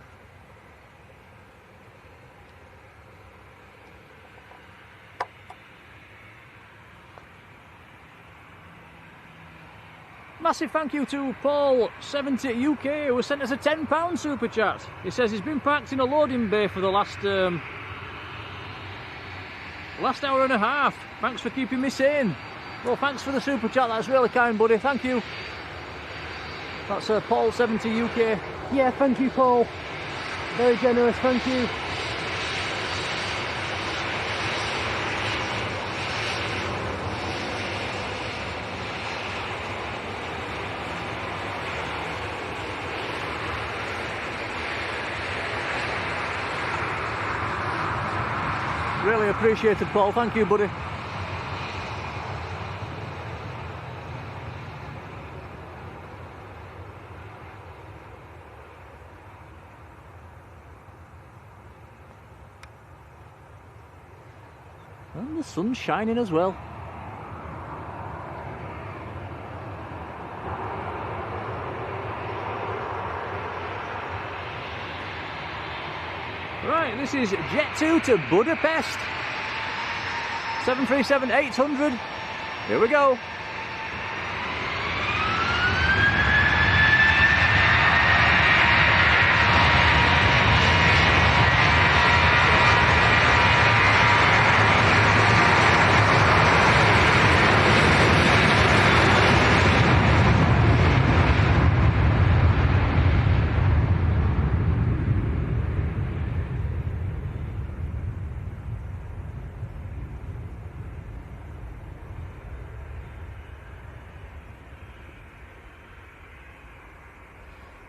Massive thank you to Paul70 UK who has sent us a £10 super chat. He says he's been parked in a loading bay for the last hour and a half. Thanks for keeping me sane. Well, thanks for the super chat, that's really kind, buddy. Thank you. That's Paul70 UK. Yeah, thank you, Paul. Very generous, thank you. Really appreciated, Paul. Thank you, buddy. And the sun's shining as well. Right, this is Jet 2 to Budapest. 737-800. Here we go.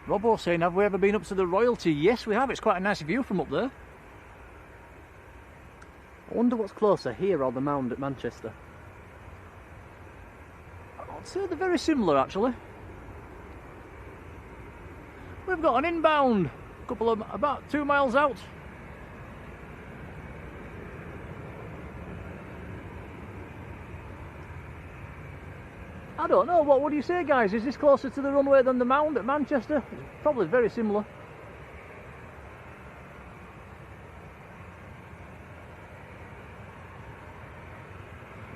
Robbo saying, have we ever been up to the Royalty? Yes, we have. It's quite a nice view from up there. I wonder what's closer, here or the Mound at Manchester? I'd say they're very similar, actually. We've got an inbound, about 2 miles out. I don't know, what would you say, guys? Is this closer to the runway than the Mound at Manchester? It's probably very similar.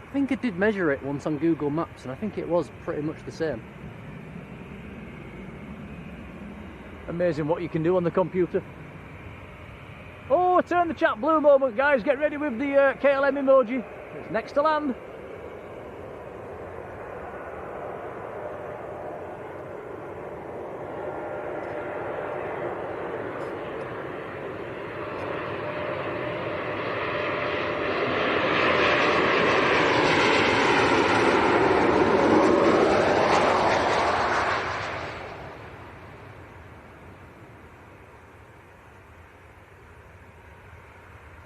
I think I did measure it once on Google Maps and I think it was pretty much the same. Amazing what you can do on the computer. Oh, turn the chat blue moment, guys. Get ready with the KLM emoji. It's next to land.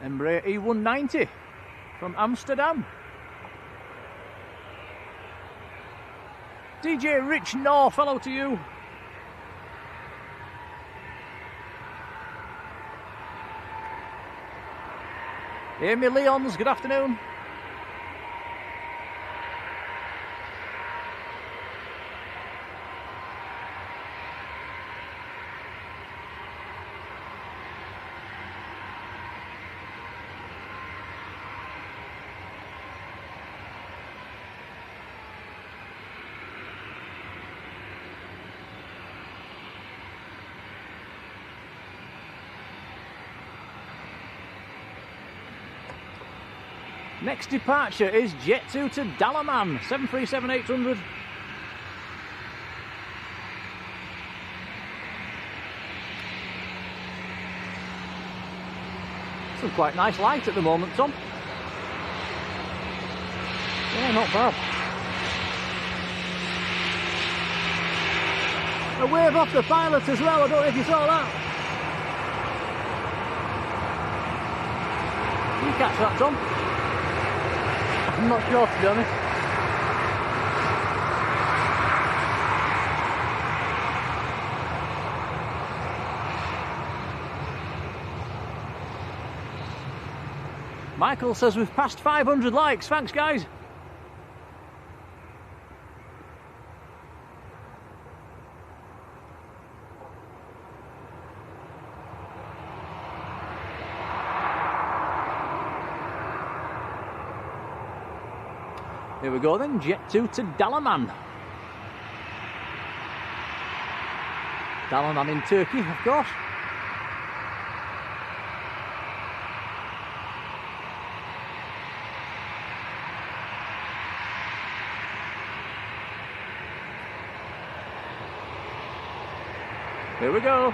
Embraer E190 from Amsterdam. DJ Rich North, hello to you. Amy Leons, good afternoon. Next departure is Jet 2 to Dalaman, 737-800. Some quite nice light at the moment, Tom. Yeah, not bad. A wave off the pilot as well, I don't know if you saw that. You catch that, Tom? I'm not sure, to be honest. Michael says we've passed 500 likes. Thanks, guys. Here we go then, Jet 2 to Dalaman. Dalaman in Turkey, of course. Here we go.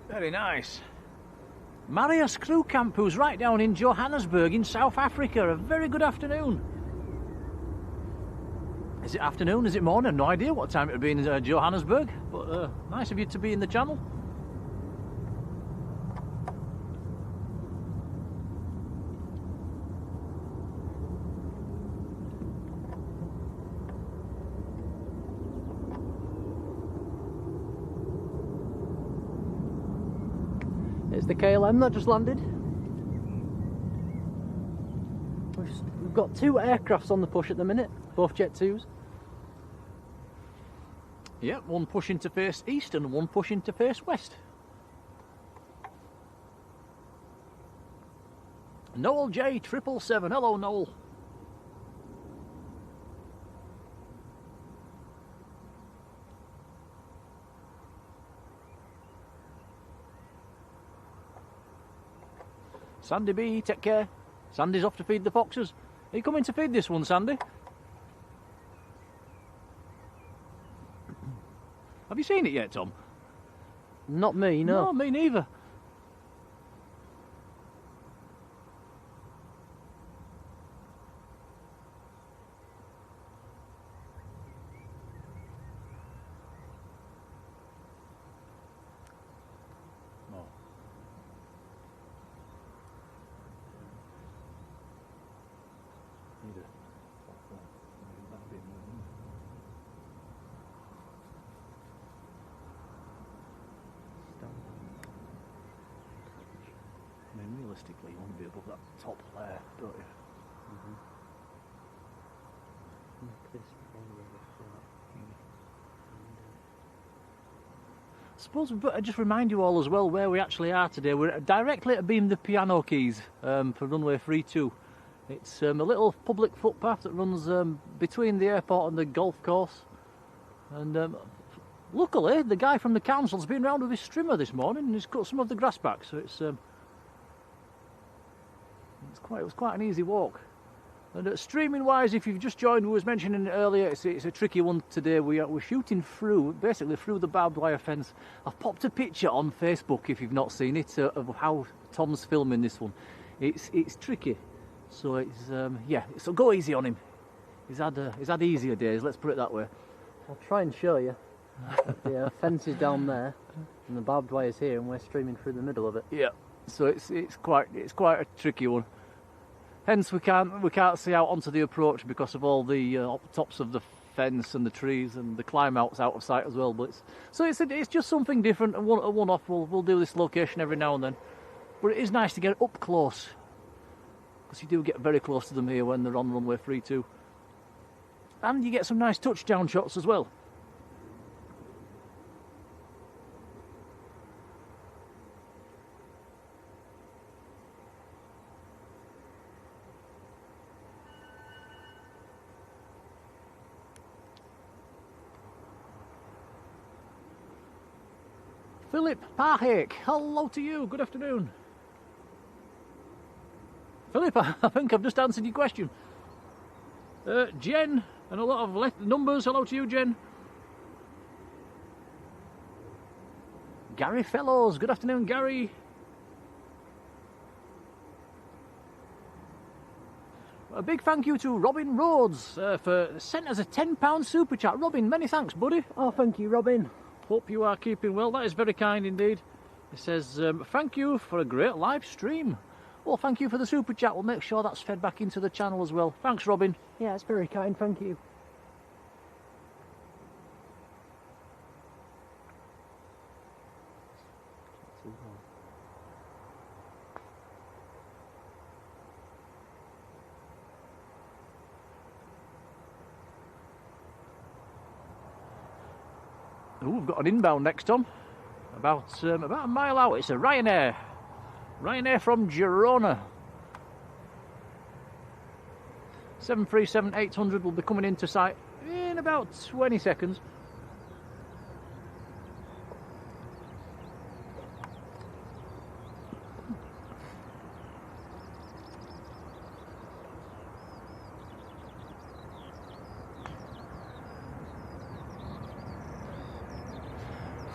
Very nice. Marius Crew Camp, who's right down in Johannesburg in South Africa. A very good afternoon. Is it afternoon? Is it morning? No idea what time it would be in Johannesburg, but nice of you to be in the channel. It's the KLM that just landed. We've got two aircrafts on the push at the minute, both Jet 2s. Yep, one pushing to face east and one pushing to face west. Noel J 777. Hello, Noel. Sandy B, take care. Sandy's off to feed the foxes. Are you coming to feed this one, Sandy? Have you seen it yet, Tom? Not me, no. No, me neither. I mean, realistically, you want to be above that top layer, don't you? I suppose we better just remind you all as well where we actually are today. We're directly abeam the piano keys for runway 32. It's a little public footpath that runs between the airport and the golf course. And luckily, the guy from the council's been round with his strimmer this morning and he's cut some of the grass back, so it was quite an easy walk. And streaming wise, if you've just joined, we was mentioning it earlier, it's a tricky one today. We're shooting basically through the barbed wire fence. I've popped a picture on Facebook if you've not seen it of how Tom's filming this one. It's tricky, so it's yeah. So go easy on him. He's had easier days. Let's put it that way. I'll try and show you. The fence is down there, and the barbed wire's here, and we're streaming through the middle of it. Yeah. So it's quite a tricky one. Hence we can't see out onto the approach because of all the tops of the fence and the trees and the climb out's out of sight as well. But it's just something different. And one off. We'll do this location every now and then. But it is nice to get up close because you do get very close to them here when they're on runway 32, and you get some nice touchdown shots as well. Philip Parhake, hello to you, good afternoon. Philip, I think I've just answered your question. Jen, and a lot of numbers, hello to you, Jen. Gary Fellows, good afternoon, Gary. A big thank you to Robin Rhodes for sent us a £10 super chat. Robin, many thanks, buddy. Oh, thank you, Robin. Hope you are keeping well. That is very kind indeed. It says, thank you for a great live stream. Well, thank you for the super chat. We'll make sure that's fed back into the channel as well. Thanks, Robin. Yeah, it's very kind, thank you. Oh, we've got an inbound next, Tom. About a mile out. It's a Ryanair. Ryanair from Girona. 737-800 will be coming into sight in about 20 seconds.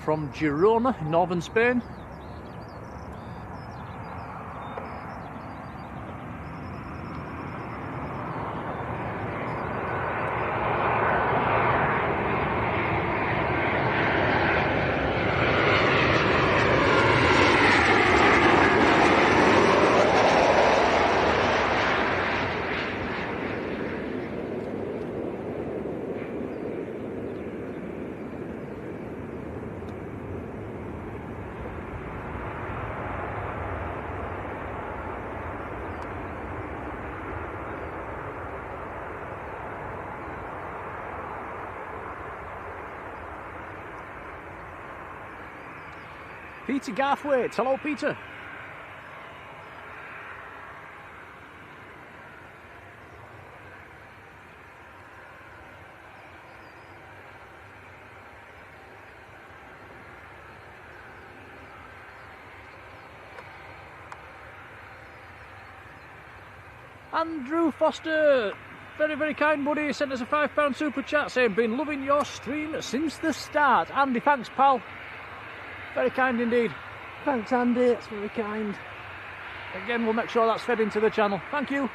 From Girona, in northern Spain. Peter Garthwaite. Hello, Peter. Andrew Foster, very, very kind buddy, sent us a £5 super chat saying, been loving your stream since the start. Andy, thanks pal. Very kind indeed. Thanks, Andy, that's very kind. Again, we'll make sure that's fed into the channel. Thank you.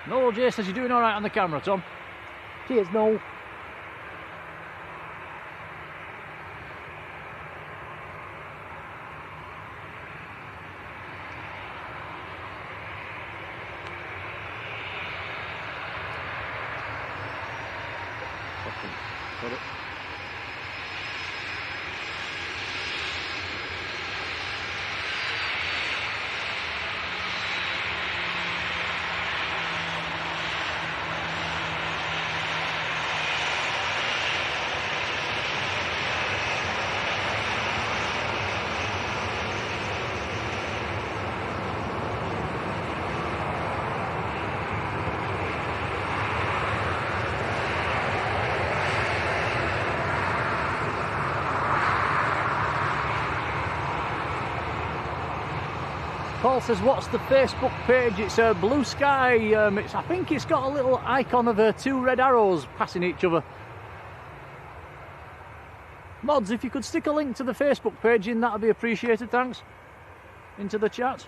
Noel J says you're doing alright on the camera, Tom. Cheers, Noel. Got it. Paul says, what's the Facebook page? It's a Blue Sky. I think it's got a little icon of two red arrows passing each other. Mods, if you could stick a link to the Facebook page in, that would be appreciated, thanks. Into the chat.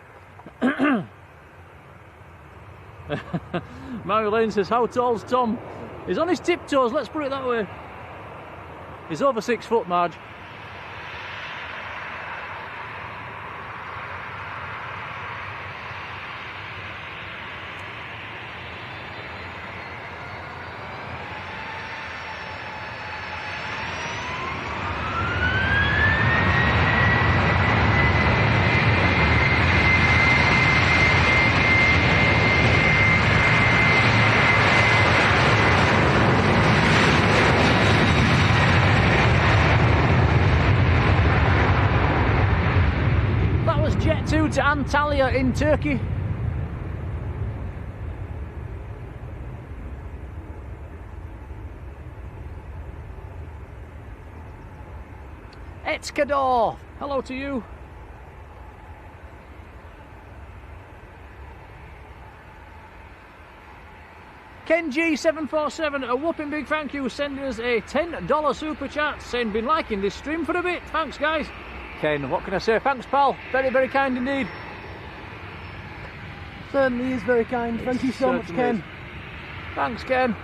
Marjolein says, how tall's Tom? He's on his tiptoes, let's put it that way. He's over 6 foot, Marge. To Antalya in Turkey. Etskador, hello to you. Ken G747, a whopping big thank you, sending us a $10 super chat saying been liking this stream for a bit. Thanks guys. Ken, what can I say? Thanks, pal. Very, very kind indeed. Certainly is very kind. Thank you so much, Ken. Is. Thanks, Ken.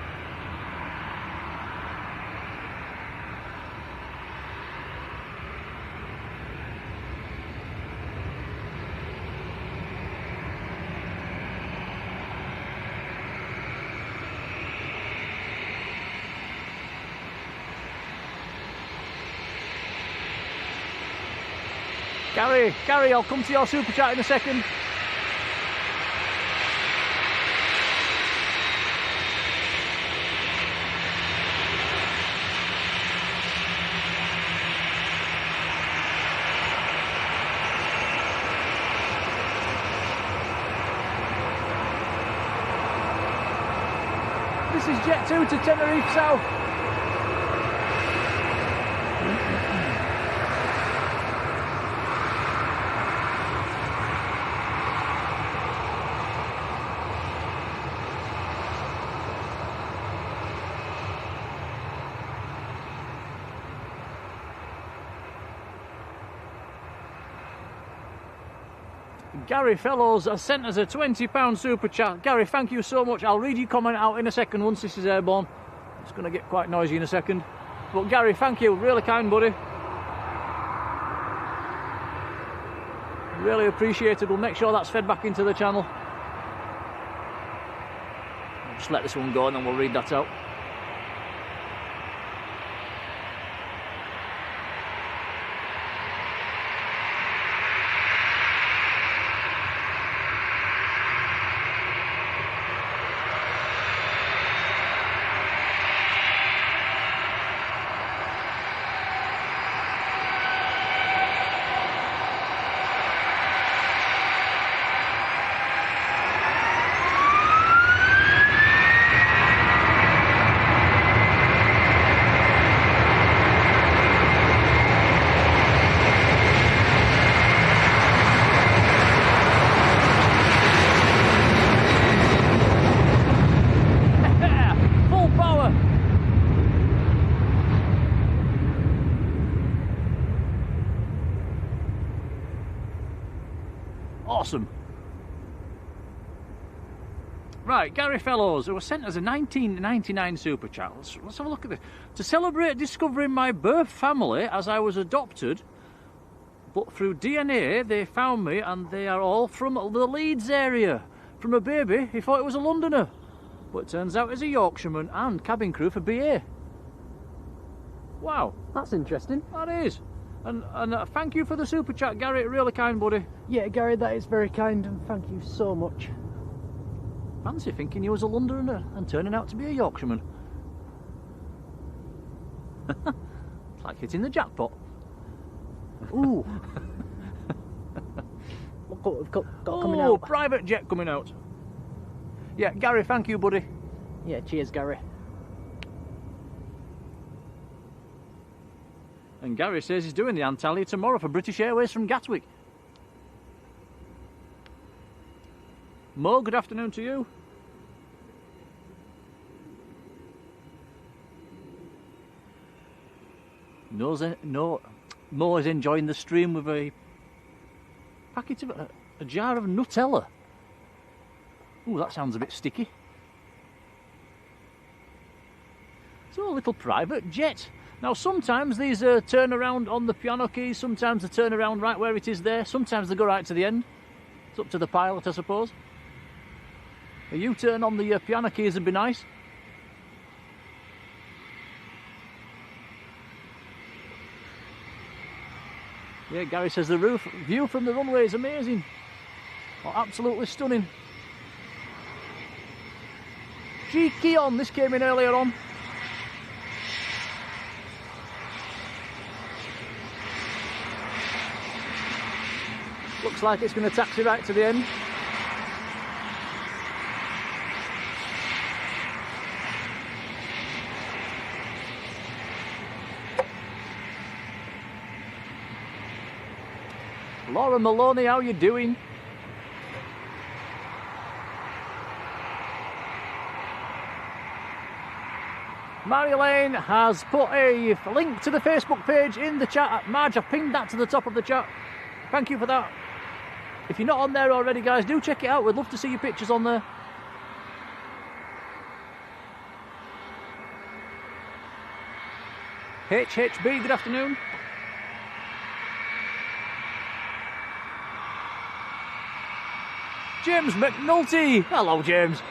Gary, I'll come to your super chat in a second. This is Jet 2 to Tenerife South. Gary Fellows has sent us a £20 super chat. Gary, thank you so much. I'll read your comment out in a second once this is airborne. It's going to get quite noisy in a second. But Gary, thank you. Really kind, buddy. Really appreciated. We'll make sure that's fed back into the channel. I'll just let this one go and then we'll read that out. Awesome. Right, Gary Fellows, who was sent as a 1999 super chat. Let's have a look at this. To celebrate discovering my birth family as I was adopted, but through DNA they found me and they are all from the Leeds area. From a baby, he thought it was a Londoner, but it turns out it's a Yorkshireman and cabin crew for BA. Wow. That's interesting. That is. And thank you for the super chat, Gary. Really kind, buddy. Yeah, Gary, that is very kind, and thank you so much. Fancy thinking you was a Londoner and turning out to be a Yorkshireman. It's like hitting the jackpot. Ooh. Look what we've got coming out. Private jet coming out. Yeah, Gary, thank you, buddy. Yeah, cheers, Gary. And Gary says he's doing the Antalya tomorrow for British Airways from Gatwick. Mo, good afternoon to you. Mo is enjoying the stream with a packet of a jar of Nutella. Ooh, that sounds a bit sticky. So a little private jet. Now sometimes these turn around on the piano keys, sometimes they turn around right where it is there, sometimes they go right to the end. It's up to the pilot, I suppose. A U-turn on the piano keys would be nice. Yeah, Gary says the view from the runway is amazing. Oh, absolutely stunning. Cheeky on, this came in earlier on. Looks like it's going to taxi right to the end. Laura Maloney, how you doing? Marjolein has put a link to the Facebook page in the chat. Marge, I've pinged that to the top of the chat. Thank you for that. If you're not on there already, guys, do check it out. We'd love to see your pictures on there. HHB, good afternoon. James McNulty. Hello, James.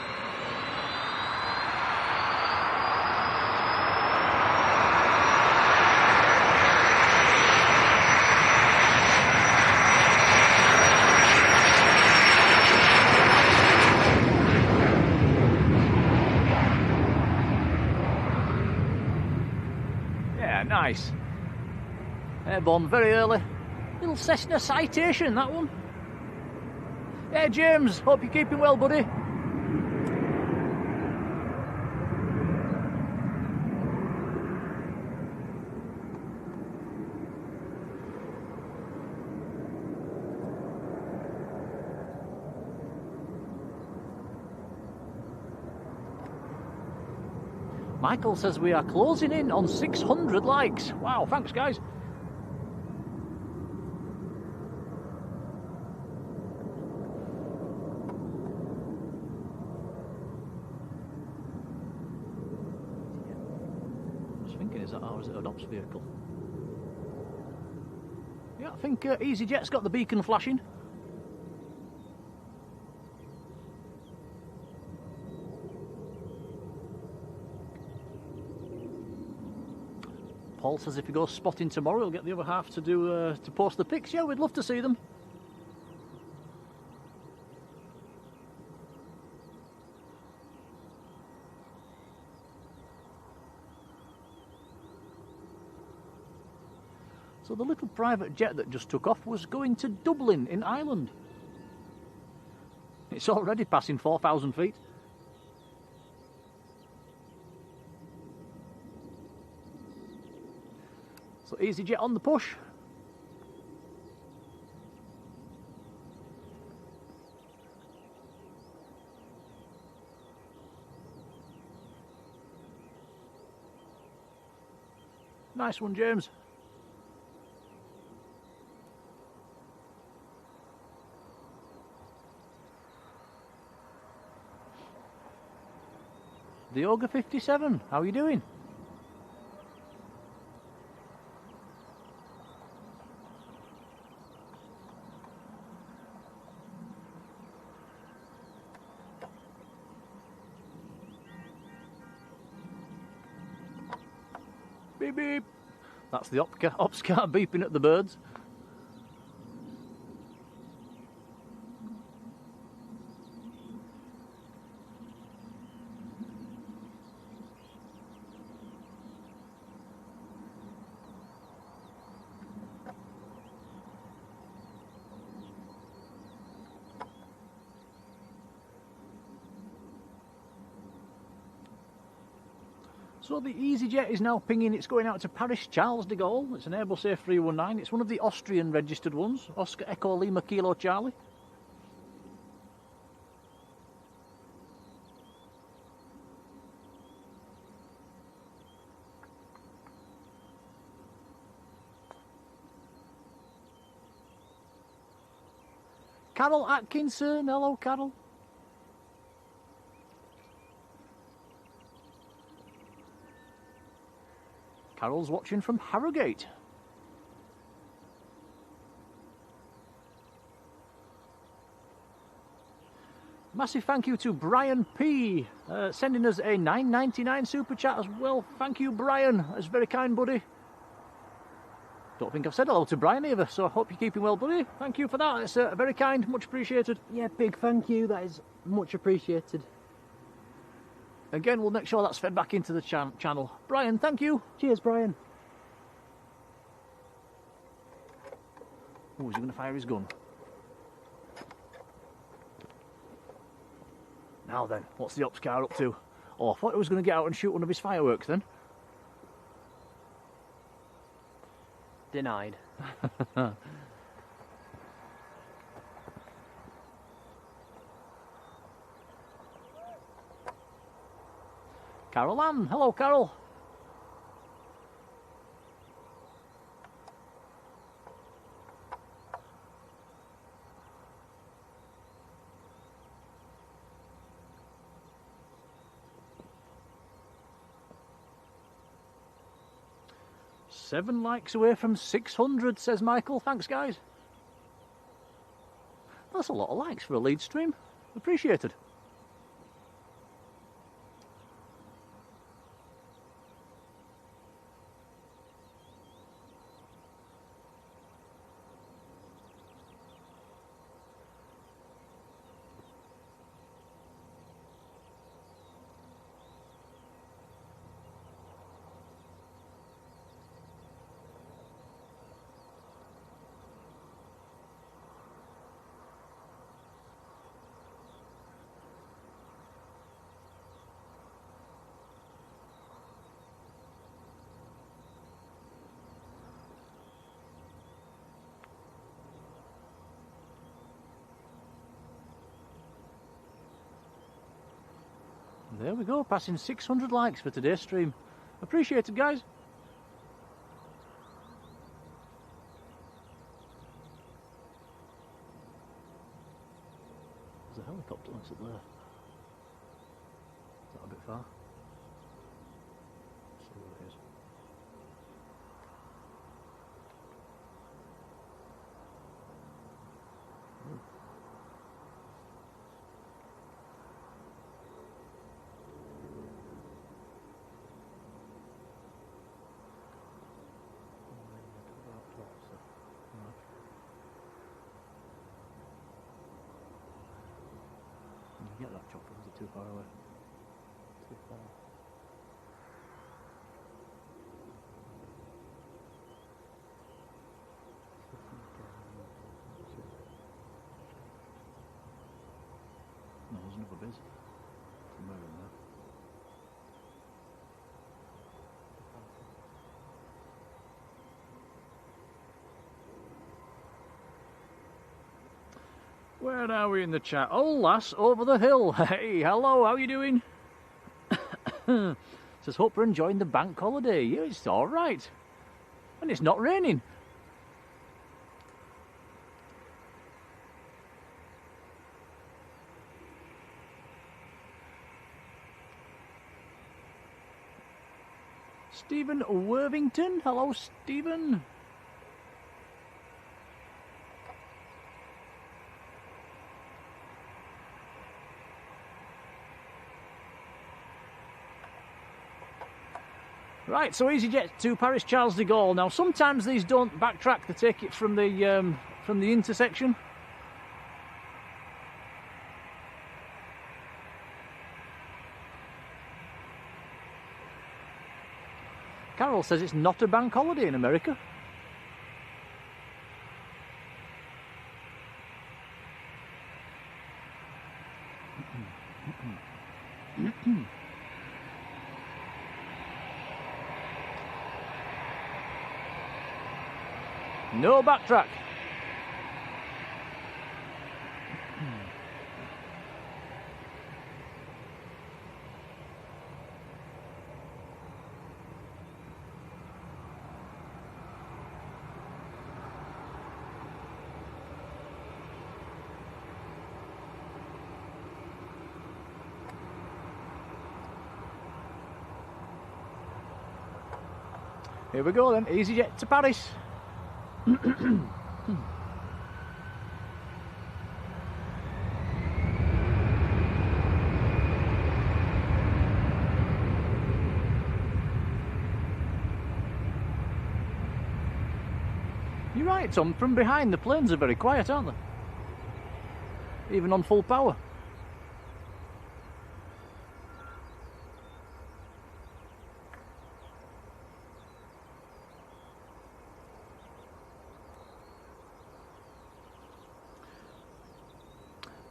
Yeah, nice. Airborne very early. Little Cessna citation, that one. Hey James, hope you're keeping well, buddy. Michael says we are closing in on 600 likes. Wow, thanks guys. Is that ours, an ops vehicle? Yeah, I think EasyJet's got the beacon flashing. Paul says if he goes spotting tomorrow, he'll get the other half to do to post the pics. Yeah, we'd love to see them. So the little private jet that just took off was going to Dublin in Ireland. It's already passing 4,000 feet. So EasyJet on the push. Nice one, James. The Ogre 57, how are you doing? Beep beep. That's the ops car beeping at the birds. So the EasyJet is now pinging, it's going out to Paris Charles de Gaulle. It's an Airbus A319. It's one of the Austrian registered ones. Oscar Echo Lima Kilo Charlie. Carol Atkinson, hello Carol. Carol's watching from Harrogate. Massive thank you to Brian P. Sending us a $9.99 super chat as well. Thank you, Brian. That's very kind, buddy. Don't think I've said hello to Brian either, so I hope you're keeping well, buddy. Thank you for that. It's very kind, much appreciated. Yeah, big thank you. That is much appreciated. Again, we'll make sure that's fed back into the channel. Brian, thank you. Cheers, Brian. Oh, is he going to fire his gun? Now then, what's the ops car up to? Oh, I thought he was going to get out and shoot one of his fireworks then. Denied. Carol Ann, hello Carol. Seven likes away from 600, says Michael. Thanks, guys. That's a lot of likes for a lead stream. Appreciated. There we go, passing 600 likes for today's stream. Appreciate it, guys. There's a helicopter that's up there. Is that a bit far? Let's see what it is. Can you get that chopper? Is it too far away? Too far. No, there's another biz. Somewhere in there. Where are we in the chat? Oh, lass, over the hill. Hey, hello, how you doing? Says, hope you're enjoying the bank holiday. Yeah, it's all right. And it's not raining. Stephen Worthington. Hello, Stephen. Right, so EasyJet to Paris Charles de Gaulle. Now, sometimes these don't backtrack; they take it from the intersection. Carol says it's not a bank holiday in America. No backtrack. Here we go then, EasyJet to Paris. You're right, Tom, from behind the planes are very quiet, aren't they? Even on full power.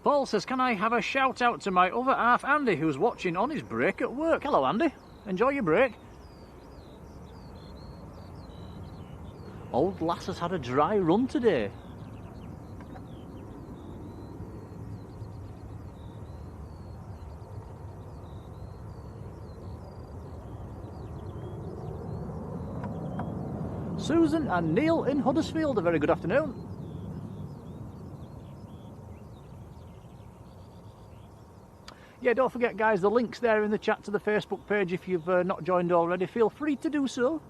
Paul says, can I have a shout out to my other half Andy, who's watching on his break at work? Hello Andy, enjoy your break. Old lass has had a dry run today. Susan and Neil in Huddersfield, a very good afternoon. Yeah, don't forget guys, the link's there in the chat to the Facebook page. If you've not joined already, feel free to do so.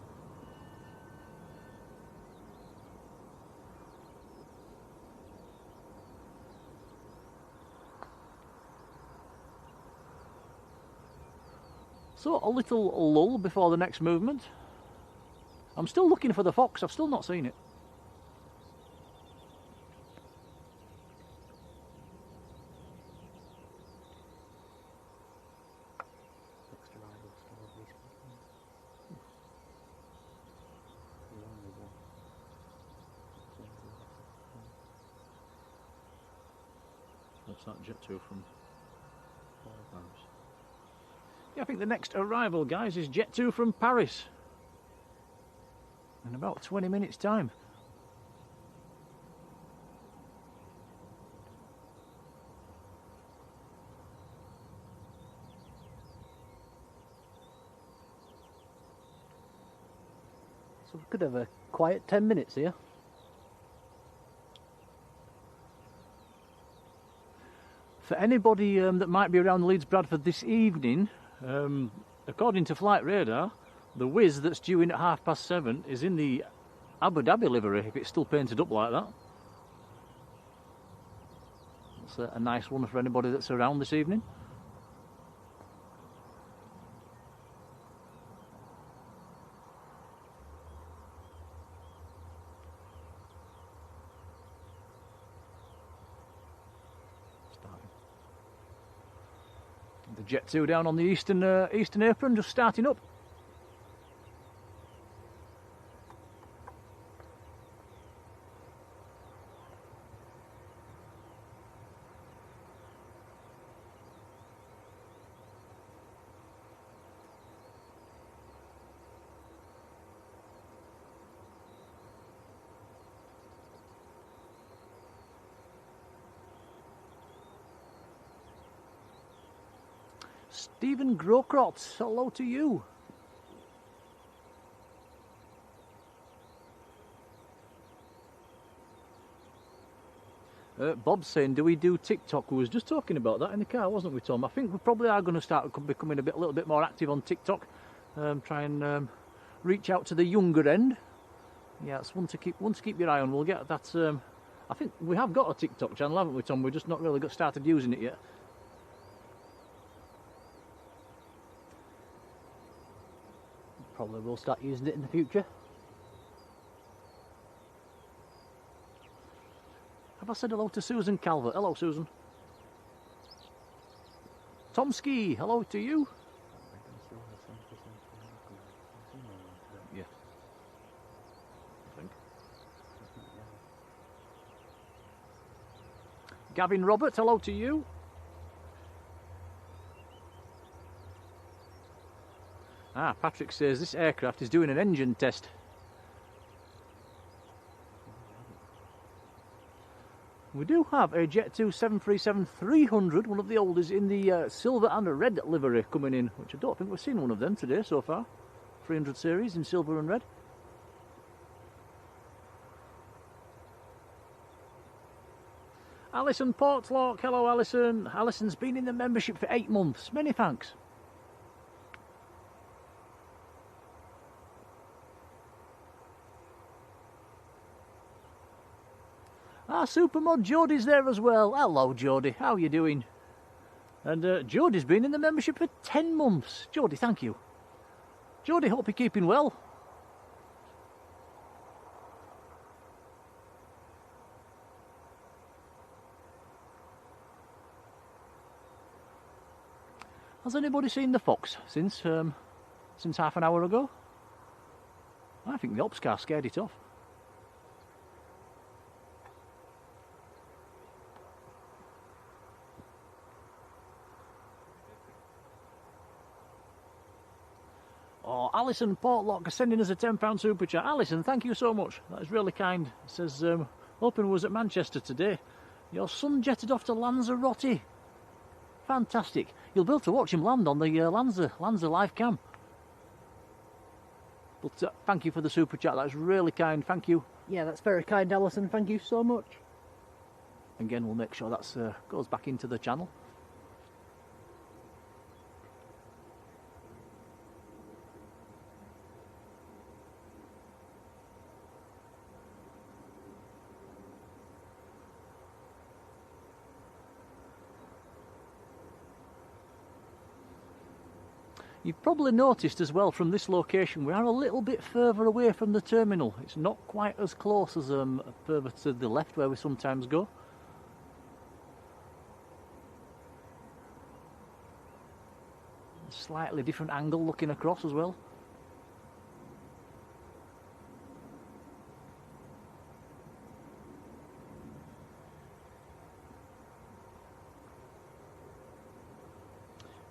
So, a little lull before the next movement. I'm still looking for the fox, I've still not seen it. What's that jet to from Paris? Yeah, I think the next arrival, guys, is Jet 2 from Paris. In about 20 minutes' time. So we could have a quiet 10 minutes here. For anybody that might be around Leeds Bradford this evening, according to Flight Radar, the Whiz that's due in at 7:30 is in the Abu Dhabi livery, if it's still painted up like that. That's a nice one for anybody that's around this evening. The Jet 2 down on the eastern apron, just starting up. Stephen Grocrot, hello to you. Bob's saying, do we do TikTok? We was just talking about that in the car, wasn't we, Tom? I think we probably are going to start becoming a little bit more active on TikTok. Try and reach out to the younger end. Yeah, it's one to keep your eye on. We'll get that. I think we have got a TikTok channel, haven't we, Tom? We've just not really got started using it yet. Probably will start using it in the future. Have I said hello to Susan Calvert? Hello, Susan. Tom Ski, hello to you. Yeah. I think. Gavin Robert, hello to you. Ah, Patrick says this aircraft is doing an engine test. We do have a Jet 2 737-300, one of the oldest, in the silver and red livery coming in, which I don't think we've seen one of them today so far. 300 series in silver and red. Alison Portlock, hello Alison. Alison's been in the membership for 8 months. Many thanks. Ah, Supermod Jodie's there as well. Hello, Jodie. How are you doing? And Jodie's been in the membership for 10 months. Jodie, thank you. Jodie, hope you're keeping well. Has anybody seen the fox since half an hour ago? I think the ops car scared it off. Oh, Alison Portlock is sending us a £10 super chat. Alison, thank you so much. That is really kind. It says, hoping was at Manchester today. Your son jetted off to Lanzarote. Fantastic. You'll be able to watch him land on the Lanza live cam. But thank you for the super chat. That's really kind. Thank you. Yeah, that's very kind, Alison. Thank you so much. Again, we'll make sure that goes back into the channel. You've probably noticed as well from this location we are a little bit further away from the terminal. It's not quite as close as further to the left where we sometimes go. A slightly different angle looking across as well.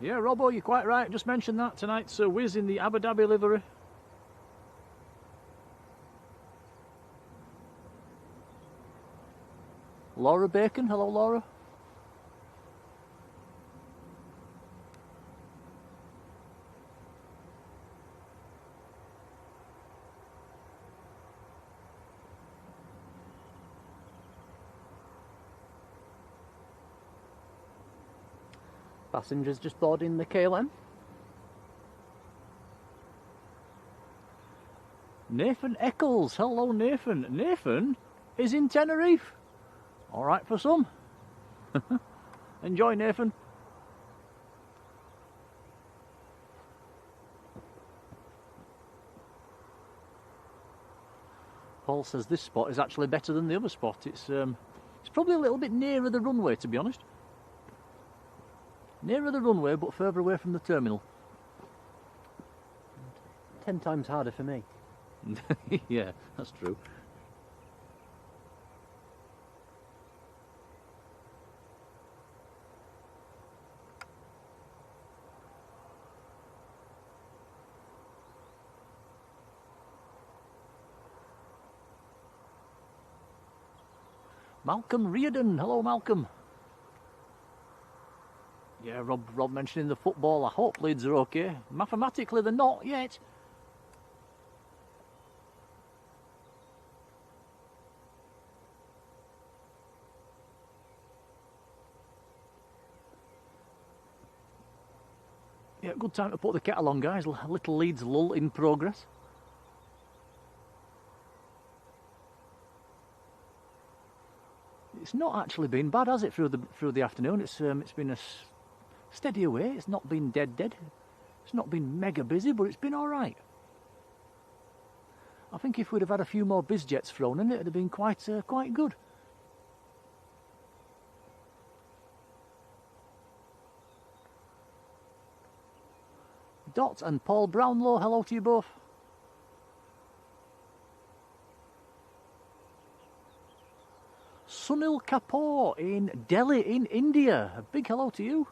Yeah, Robbo, you're quite right. Just mentioned that tonight's Wiz in the Abu Dhabi livery. Laura Bacon, hello Laura. Passengers just boarding the KLM. Nathan Eccles, hello Nathan. Nathan is in Tenerife. All right for some. Enjoy, Nathan. Paul says this spot is actually better than the other spot. It's probably a little bit nearer the runway, to be honest. Nearer the runway, but further away from the terminal. 10 times harder for me. Yeah, that's true. Malcolm Reardon, hello Malcolm. Yeah, Rob mentioning the football. I hope Leeds are okay. Mathematically, they're not yet. Yeah, good time to put the kettle on, guys. A little Leeds lull in progress. It's not actually been bad, has it, through the afternoon? It's been a steady away. It's not been dead. It's not been mega busy, but it's been all right. I think if we'd have had a few more biz jets flown in, it'd have been quite good. Dot and Paul Brownlow, hello to you both. Sunil Kapoor in Delhi in India, a big hello to you.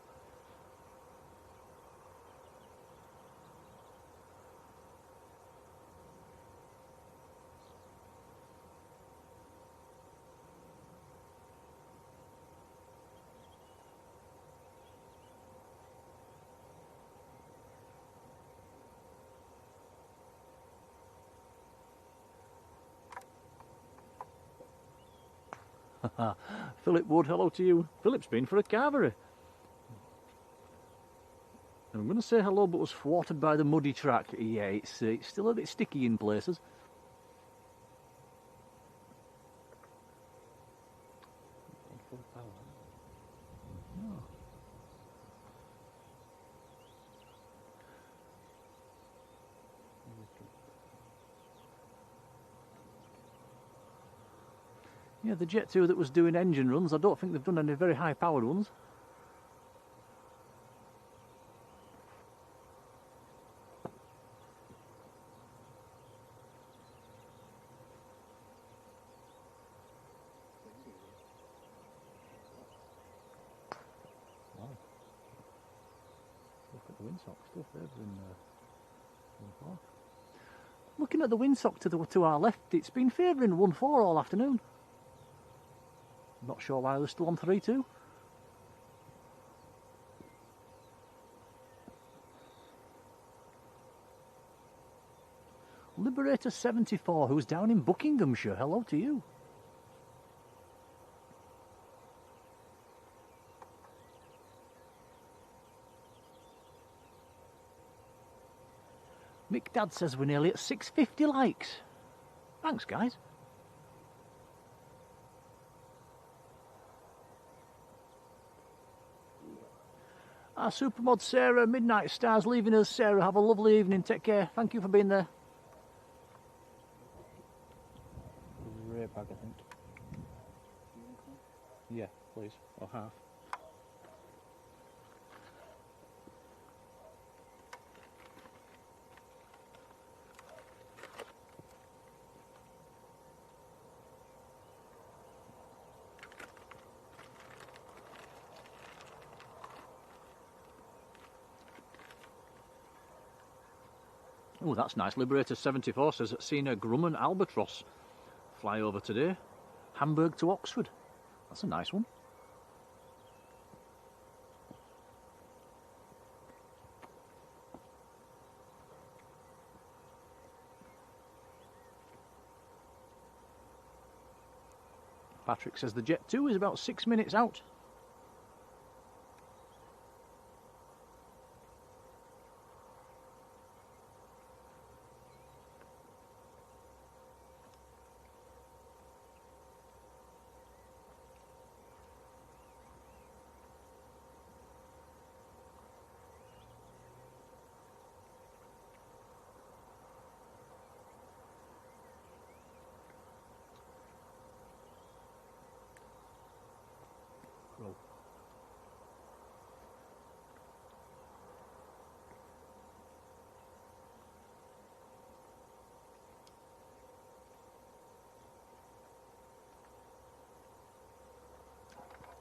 Philip Wood, hello to you. Philip's been for a carvery. I'm going to say hello, but was thwarted by the muddy track. Yeah, it's still a bit sticky in places. Full power. Oh. Yeah, the Jet 2 that was doing engine runs, I don't think they've done any very high powered ones. Wow. Look at the windsock stuff there in far. Looking at the windsock to our left, it's been favouring 1-4 all afternoon. Not sure why they're still on 3-2. Liberator 74, who's down in Buckinghamshire. Hello to you. Mick Dad says we're nearly at 650 likes. Thanks, guys. Our supermod Sarah, Midnight Stars leaving us. Sarah, have a lovely evening. Take care. Thank you for being there. Rear bag, I think. Yeah, please. Or half. Oh, that's nice. Liberator 74 says seen a Grumman Albatross fly over today. Hamburg to Oxford. That's a nice one. Patrick says the Jet 2 is about 6 minutes out.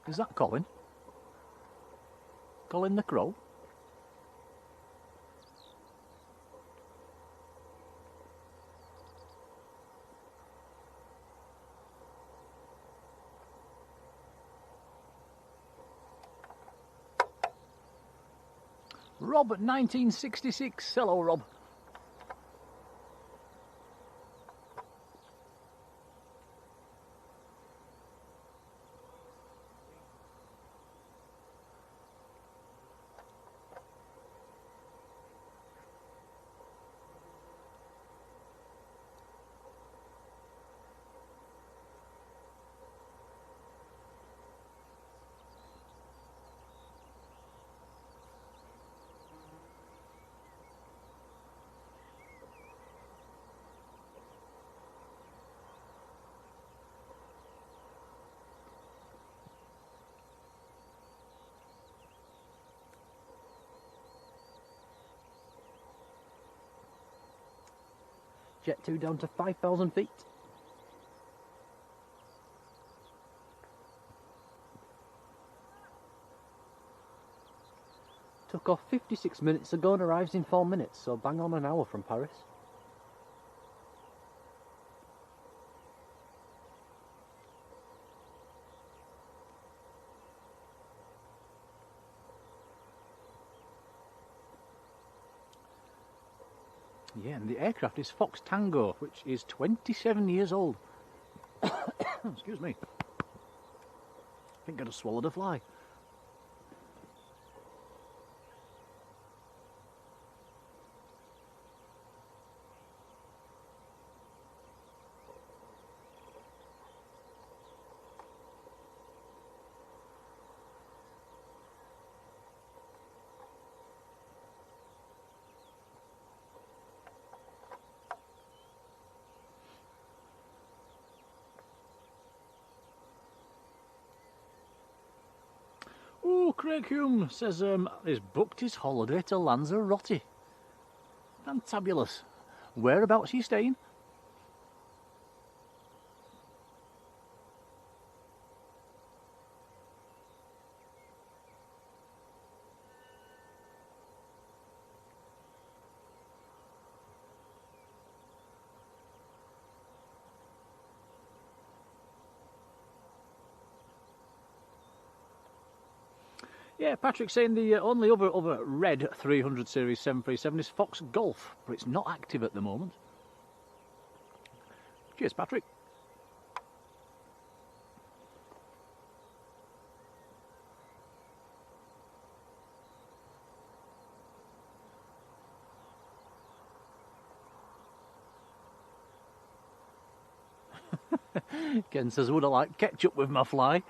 Is that Colin? Colin the Crow? Rob at 1966. Hello, Rob. Jet 2 down to 5,000 feet. Took off 56 minutes ago and arrives in 4 minutes, so bang on an hour from Paris. Yeah, and the aircraft is Fox Tango, which is 27 years old. Excuse me. I think I'd have swallowed a fly. Oh, Craig Hume says he's booked his holiday to Lanzarote. Fantabulous. Whereabouts are you staying? Yeah, Patrick's saying the only other red 300 series 737 is Fox Golf, but it's not active at the moment. Cheers, Patrick. Ken says, would I like ketchup with my fly?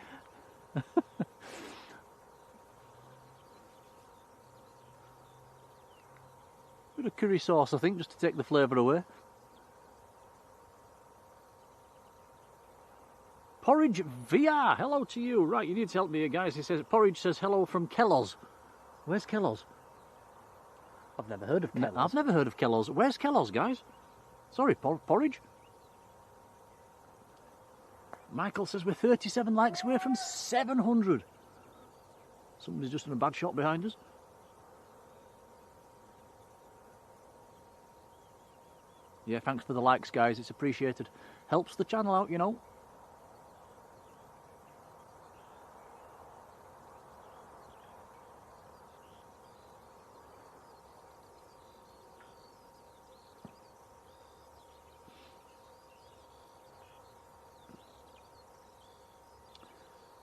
Bit of curry sauce, I think, just to take the flavour away. Porridge VR, hello to you. Right, you need to help me here, guys. He says, Porridge says hello from Kellogg's. Where's Kellogg's? I've never heard of Kellogg's. I've never heard of Kellogg's. Where's Kellogg's, guys? Sorry, Porridge. Michael says we're 37 likes away from 700. Somebody's just in a bad shot behind us. Yeah, thanks for the likes, guys. It's appreciated. Helps the channel out, you know.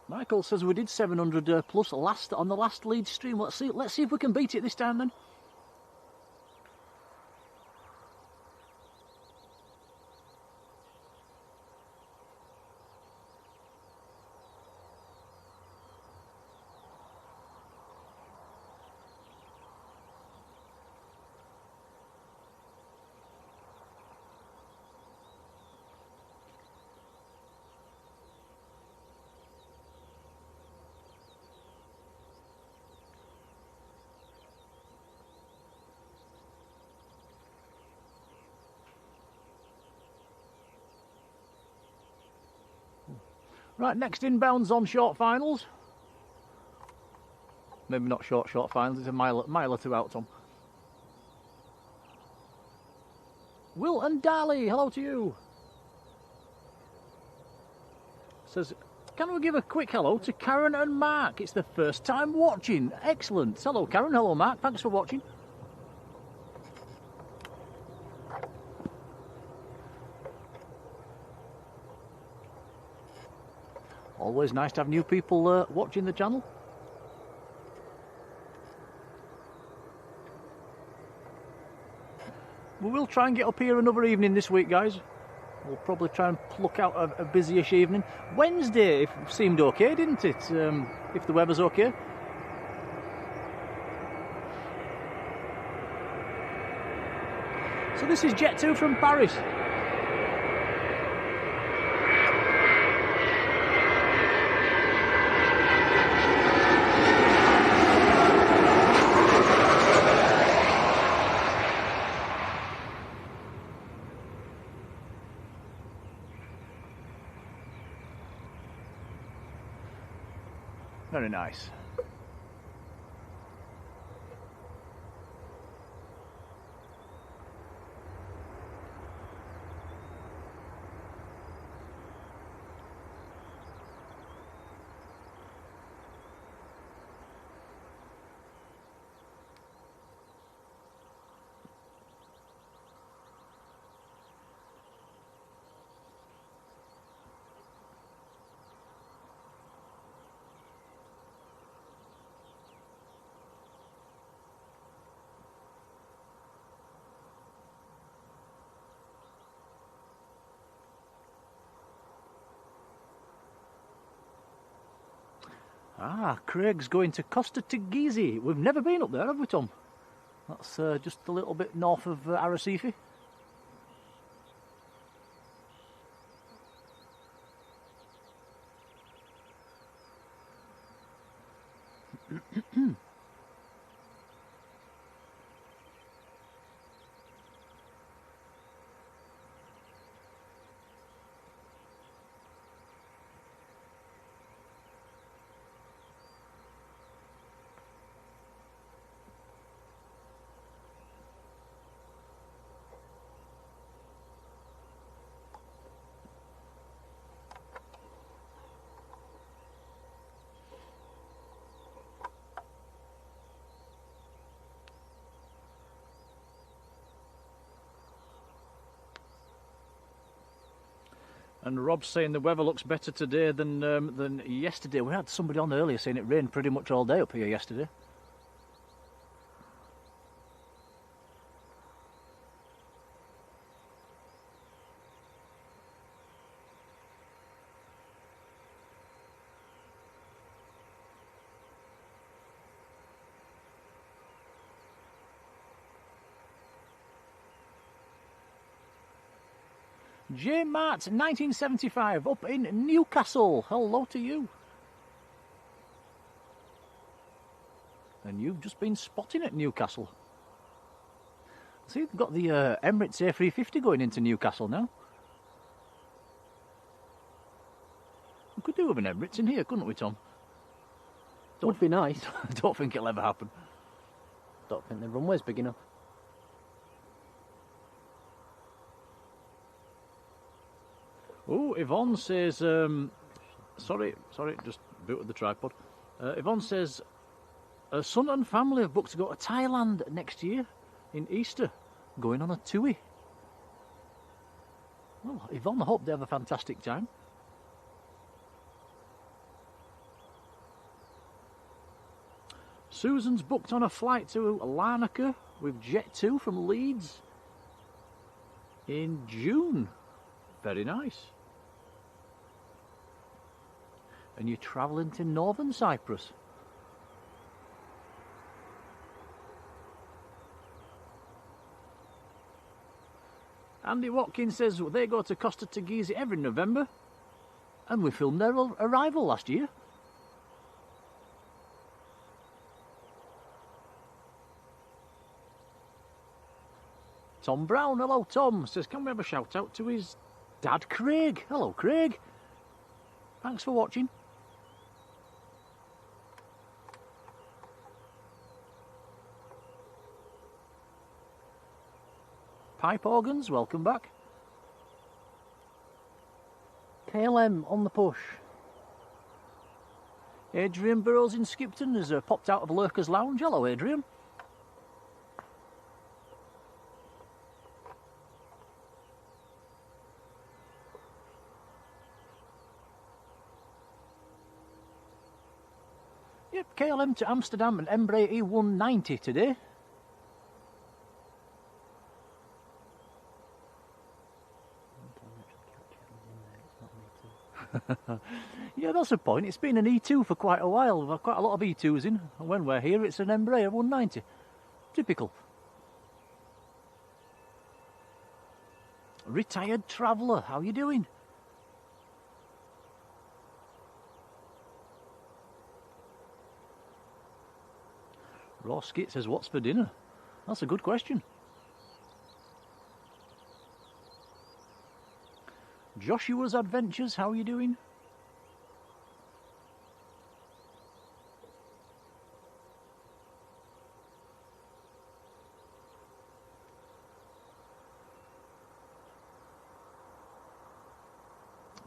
Michael says we did 700 plus on the last lead stream. Let's see if we can beat it this time then. Right, next inbound's on short finals. Maybe not short finals, it's a mile or two out, Tom. Will and Dali, hello to you. Says, can we give a quick hello to Karen and Mark? It's the first time watching. Excellent. Hello Karen, hello Mark, thanks for watching. Always nice to have new people watching the channel. We will try and get up here another evening this week, guys. We'll probably try and pluck out a busy-ish evening. Wednesday seemed okay, didn't it? If the weather's okay. So this is Jet 2 from Paris. Very nice. Ah, Craig's going to Costa Teguise. We've never been up there, have we, Tom? That's just a little bit north of Arrecife. And Rob's saying the weather looks better today than yesterday. We had somebody on earlier saying it rained pretty much all day up here yesterday. J. Mart, 1975, up in Newcastle. Hello to you. And you've just been spotting at Newcastle. See, they've got the Emirates A350 going into Newcastle now. We could do with an Emirates in here, couldn't we, Tom? Would be nice. Don't think it'll ever happen. Don't think the runway's big enough. Oh, Yvonne says, sorry, just booted the tripod. Yvonne says, her son and family have booked to go to Thailand next year in Easter, going on a TUI. Well, Yvonne, I hope they have a fantastic time. Susan's booked on a flight to Larnaca with Jet2 from Leeds in June. Very nice. And you're travelling to northern Cyprus. Andy Watkins says they go to Costa Teguise every November, and we filmed their arrival last year. Tom Brown, hello Tom, says can we have a shout out to his dad Craig. Hello Craig, thanks for watching. Pipe Organs, welcome back. KLM on the push. Adrian Burrows in Skipton has popped out of Lurker's Lounge. Hello Adrian. Yep, KLM to Amsterdam and Embraer E190 today. Yeah, that's the point. It's been an E2 for quite a while. We've had quite a lot of E2s in. And when we're here, it's an Embraer 190. Typical. Retired traveller, how you doing? Raw Skit says, what's for dinner? That's a good question. Joshua's Adventures, how are you doing?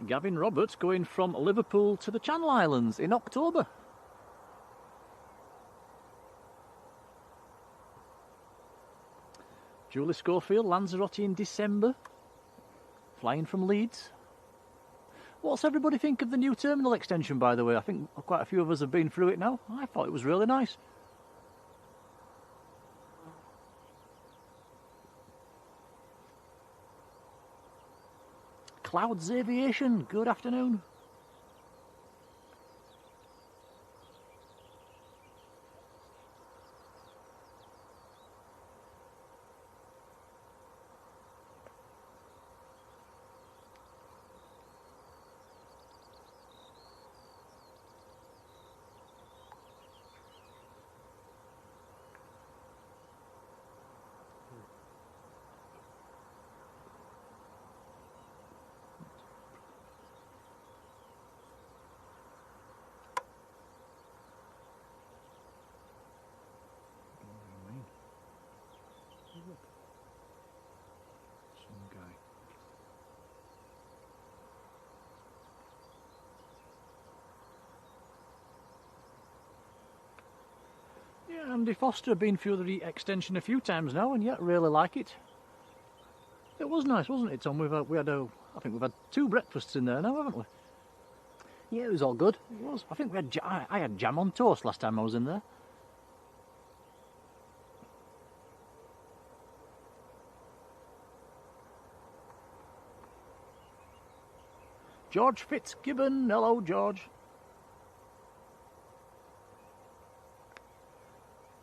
Gavin Roberts going from Liverpool to the Channel Islands in October. Julie Schofield, Lanzarote in December, flying from Leeds. What's everybody think of the new terminal extension, by the way? I think quite a few of us have been through it now. I thought it was really nice. Clouds Aviation, good afternoon. Some guy. Yeah, Andy Foster, been through the extension a few times now, and yet really like it. It was nice, wasn't it, Tom? I think we've had 2 breakfasts in there now, haven't we? Yeah, it was all good. It was. I think I had jam on toast last time I was in there. George Fitzgibbon, hello George.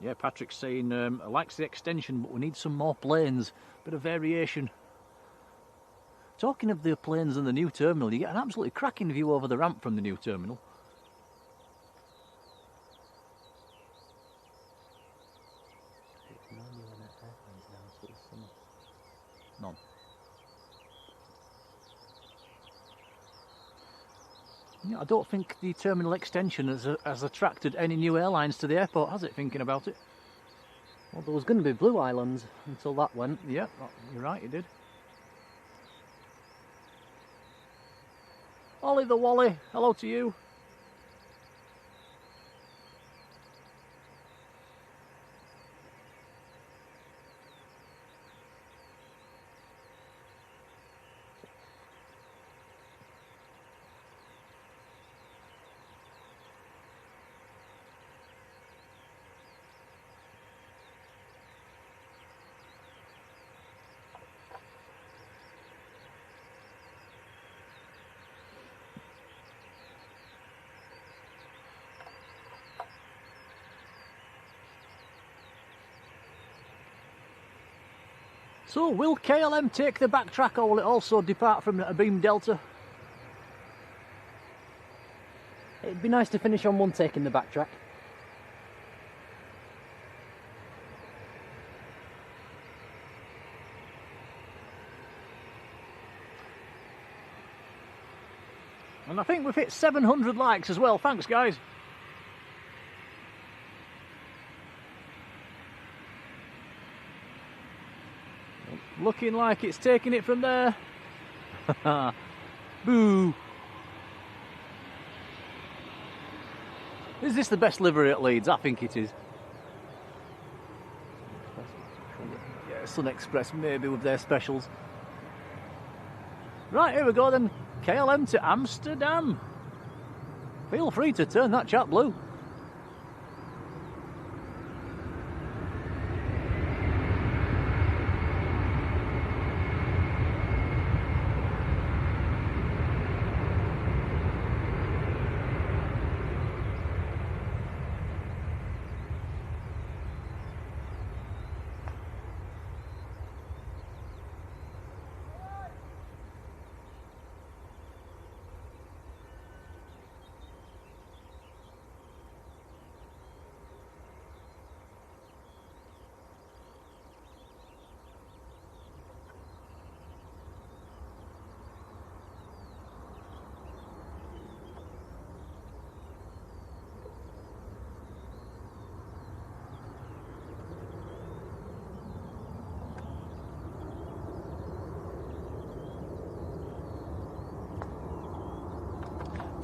Yeah, Patrick's saying likes the extension, but we need some more planes, bit of variation. Talking of the planes and the new terminal, you get an absolutely cracking view over the ramp from the new terminal. None. Yeah, I don't think the terminal extension has attracted any new airlines to the airport, has it, thinking about it? Well, there was going to be Blue Islands until that went. Yeah, you're right, it did. Ollie the Wally, hello to you. So, will KLM take the backtrack, or will it also depart from Beam Delta? It'd be nice to finish on one take in the backtrack. And I think we've hit 700 likes as well. Thanks, guys. Looking like it's taking it from there. Boo! Is this the best livery at Leeds? I think it is. Yeah, Sun Express maybe with their specials. Right, here we go then. KLM to Amsterdam. Feel free to turn that chat blue.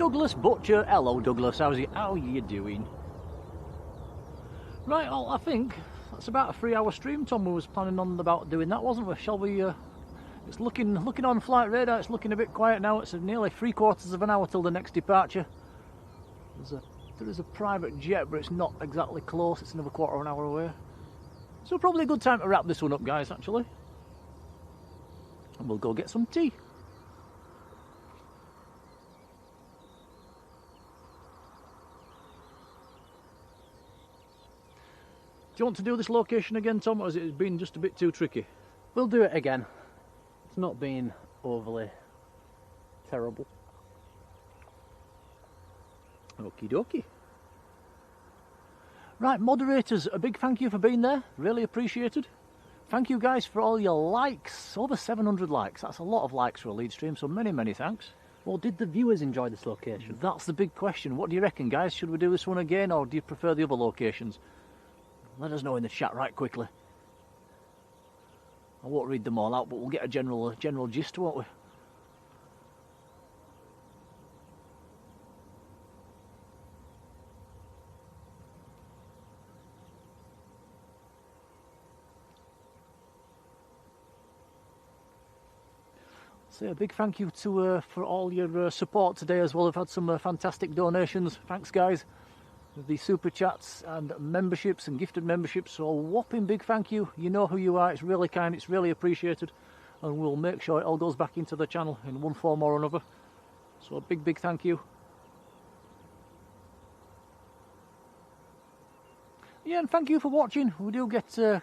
Douglas Butcher. Hello Douglas, how you doing? Right, well, I think that's about a 3-hour stream. Tom was planning on about doing that, wasn't we? Shall we? It's looking on flight radar. It's looking a bit quiet now. It's nearly 3/4 of an hour till the next departure. There is a private jet, but it's not exactly close. It's another 1/4 of an hour away. So probably a good time to wrap this one up, guys. Actually, and we'll go get some tea. Do you want to do this location again, Tom, or has it been just a bit too tricky? We'll do it again. It's not been overly terrible. Okie dokie. Right, moderators, a big thank you for being there. Really appreciated. Thank you guys for all your likes. Over 700 likes. That's a lot of likes for a lead stream, so many thanks. Well, did the viewers enjoy this location? That's the big question. What do you reckon, guys? Should we do this one again, or do you prefer the other locations? Let us know in the chat right quickly. I won't read them all out, but we'll get a general gist, won't we? Say a big thank you to for all your support today as well. We've had some fantastic donations. Thanks, guys. The super chats and memberships and gifted memberships, so a whopping big thank you. You know who you are. It's really kind, it's really appreciated, and we'll make sure it all goes back into the channel in one form or another. So a big thank you. Yeah, and thank you for watching. We do get for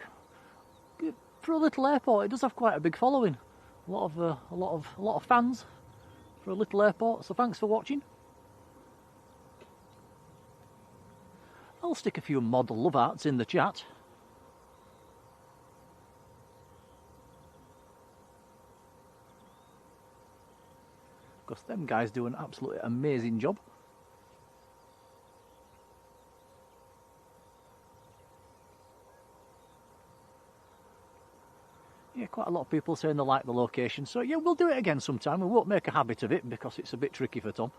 a little airport, it does have quite a big following. A lot of fans for a little airport, so thanks for watching. I'll stick a few model love arts in the chat. Because them guys do an absolutely amazing job. Yeah, quite a lot of people saying they like the location. So yeah, we'll do it again sometime. We won't make a habit of it because it's a bit tricky for Tom.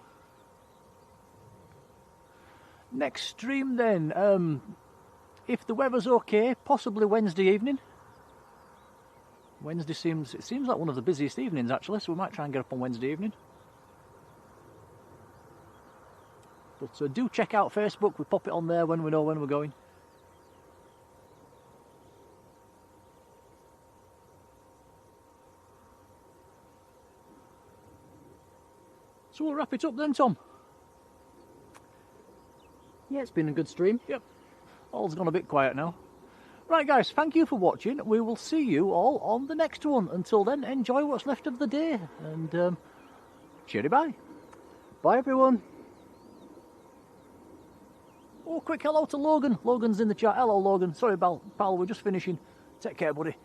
Next stream then, if the weather's okay, possibly Wednesday evening. Wednesday seems like one of the busiest evenings actually, so we might try and get up on Wednesday evening. But do check out Facebook, we pop it on there when we know when we're going. So we'll wrap it up then, Tom. Yeah, it's been a good stream. Yep. All's gone a bit quiet now. Right, guys, thank you for watching. We will see you all on the next one. Until then, enjoy what's left of the day. And, cheery bye. Bye, everyone. Oh, quick hello to Logan. Logan's in the chat. Hello, Logan. Sorry, pal, we're just finishing. Take care, buddy.